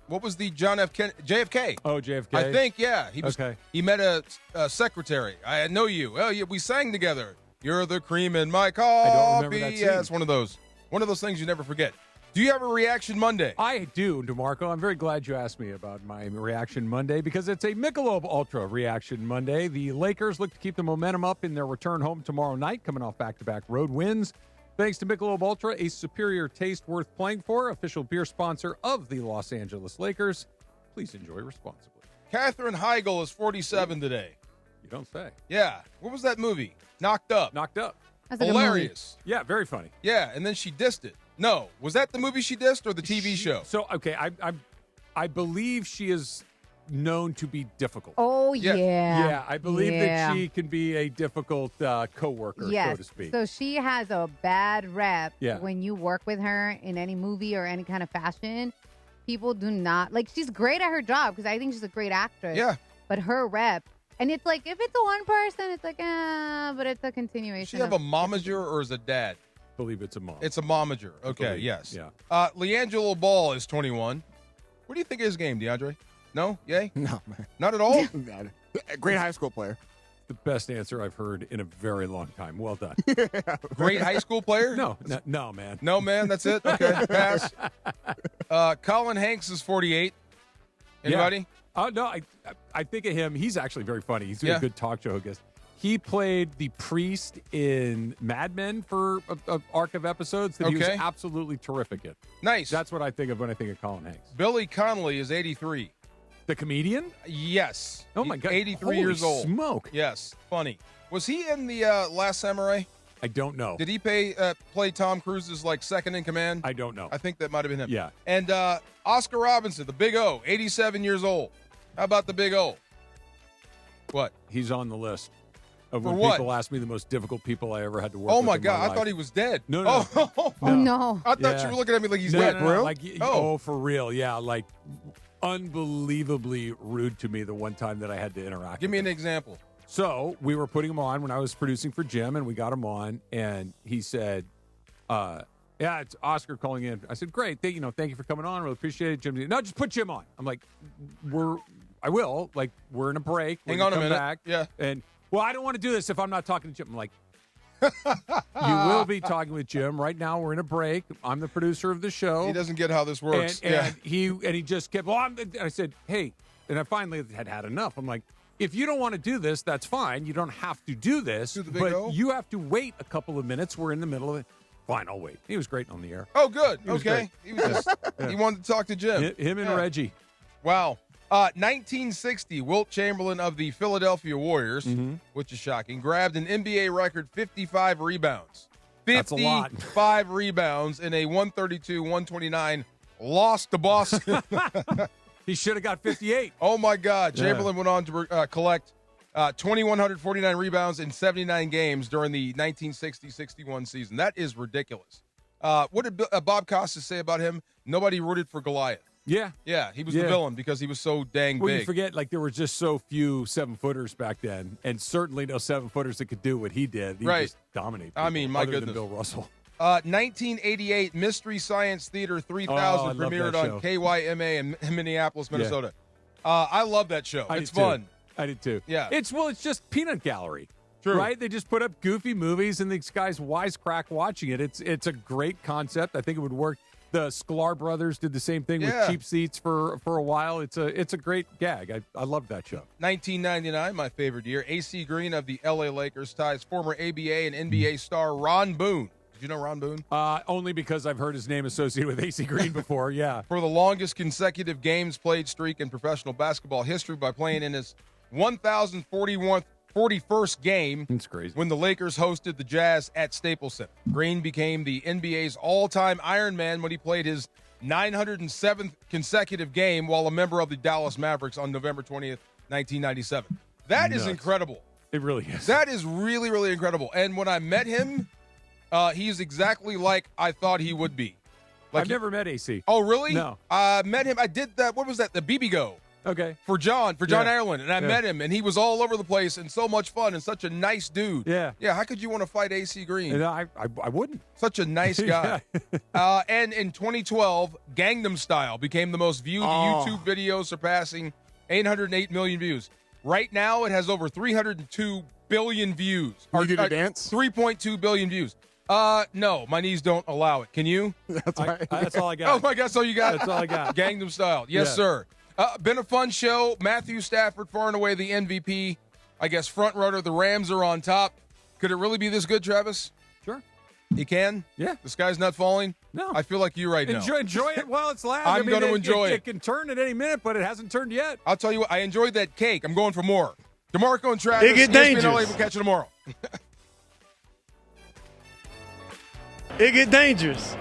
What was the John F. Kennedy? JFK. Oh, JFK. I think, yeah. He was. Okay. He met a secretary. I know you. Oh, yeah, we sang together. You're the cream in my coffee. I don't remember that scene. Yeah, it's one of those things you never forget. Do you have a Reaction Monday? I do, DeMarco. I'm very glad you asked me about my Reaction Monday because it's a Michelob Ultra Reaction Monday. The Lakers look to keep the momentum up in their return home tomorrow night, coming off back-to-back road wins. Thanks to Michelob Ultra, a superior taste worth playing for, official beer sponsor of the Los Angeles Lakers. Please enjoy responsibly. Katherine Heigl is 47 today. You don't say. Yeah. What was that movie? Knocked Up. Knocked Up. That's a good movie. Hilarious. Yeah, very funny. Yeah, and then she dissed it. No. Was that the movie she dissed or the TV show? So, okay, I believe she is known to be difficult. Oh, yeah. Yeah, I believe that she can be a difficult co-worker, yes. so to speak. So she has a bad rep Yeah. when you work with her in any movie or any kind of fashion. People do not, like, she's great at her job because I think she's a great actress. Yeah. But her rep, and it's like, if it's a one person, it's like, but it's a continuation. Does she have a momager or is it dad? I believe it's a mom. It's a momager. I Okay, believe, yes. yeah. LeAngelo Ball is 21. What do you think of his game, DeAndre? No? Yay? No, man. Not at all? Great high school player. The best answer I've heard in a very long time. Well done. Great high school player? No, man. No, man, that's it? Okay, pass. Colin Hanks is 48. Anybody? Oh, no, I think of him. He's actually very funny. He's a good talk show guest. He played the priest in Mad Men for an arc of episodes that he was absolutely terrific in. Nice. That's what I think of when I think of Colin Hanks. Billy Connolly is 83. The comedian? Yes. Oh, my God. 83 Holy years old. smoke. Yes. Funny. Was he in the Last Samurai? I don't know. Did he play Tom Cruise's, second in command? I don't know. I think that might have been him. Yeah. And Oscar Robinson, the Big O, 87 years old. How about the Big O? What? He's on the list of For when what? people ask me the most difficult people I ever had to work Oh, with. my in God. I life. thought he was dead. No. No. I thought you were looking at me like he's No, dead. no, like, Oh. for real. Yeah, unbelievably rude to me the one time that I had to interact Give with me him. an example. So we were putting him on when I was producing for Jim, and we got him on, and he said, yeah, it's Oscar calling in. I said, great. Thank you for coming on. Really appreciate it, Jim. No, just put Jim on. I'm like, I will. We're in a break. Hang We're on gonna a come minute. Back. Yeah. And, well, I don't want to do this if I'm not talking to Jim. I'm like, you will be talking with Jim. Right now, we're in a break. I'm the producer of the show. He doesn't get how this works. And he just kept, I said, hey, and I finally had enough. I'm like, if you don't want to do this, that's fine. You don't have to do this, but you have to wait a couple of minutes. We're in the middle of it. Fine, I'll wait. He was great on the air. Oh, good. He was Okay. great. He was just he wanted to talk to Jim. Him and Reggie. Wow. 1960, Wilt Chamberlain of the Philadelphia Warriors, which is shocking, grabbed an NBA record 55 rebounds. That's a lot. 55 rebounds in a 132-129 loss to Boston. He should have got 58. Oh, my God. Chamberlain went on to collect 2,149 rebounds in 79 games during the 1960-61 season. That is ridiculous. What did Bob Costas say about him? Nobody rooted for Goliath. Yeah. Yeah, he was the villain because he was so dang big. You forget, like, there were just so few 7-footers back then, and certainly no 7-footers that could do what he did. He just dominated people, I mean, my other goodness. than Bill Russell. 1988 Mystery Science Theater 3000 premiered on KYMA in Minneapolis, Minnesota. I love that show. It's fun. I did too. Yeah. It's just peanut gallery. True. Right? They just put up goofy movies and these guys wisecrack watching it. It's a great concept. I think it would work. The Sklar brothers did the same thing with cheap seats for a while. It's a great gag. I love that show. 1999, my favorite year. AC Green of the LA Lakers ties former ABA and NBA star Ron Boone. Did you know Ron Boone? Only because I've heard his name associated with AC Green before, yeah. For the longest consecutive games played streak in professional basketball history by playing in his 1,041st game. That's crazy. When the Lakers hosted the Jazz at Staples Center. Green became the NBA's all-time Iron Man when he played his 907th consecutive game while a member of the Dallas Mavericks on November 20th, 1997. That is incredible. It really is. That is really, really incredible. And when I met him, he's exactly like I thought he would be. I've never met AC. Oh, really? No. I met him. I did that. What was that? The BB Go. Okay. For John Ireland. And I met him, and he was all over the place and so much fun and such a nice dude. Yeah. Yeah, how could you want to fight AC Green? I wouldn't. Such a nice guy. And in 2012, Gangnam Style became the most viewed YouTube video, surpassing 808 million views. Right now, it has over 302 billion views. Can you do the dance? 3.2 billion views. No, my knees don't allow it. Can you? That's right. That's all I got. Oh, my God, that's all you got? That's all I got. Gangnam Style. Yes, sir. Been a fun show. Matthew Stafford, far and away the MVP. I guess front runner. The Rams are on top. Could it really be this good, Travis? Sure. He can? Yeah. The sky's not falling? No. I feel like you right now. Enjoy it while it's lasting. I'm going to enjoy it. It can turn at any minute, but it hasn't turned yet. I'll tell you what. I enjoyed that cake. I'm going for more. DeMarco and Travis. It get dangerous. We'll catch you tomorrow. It get dangerous.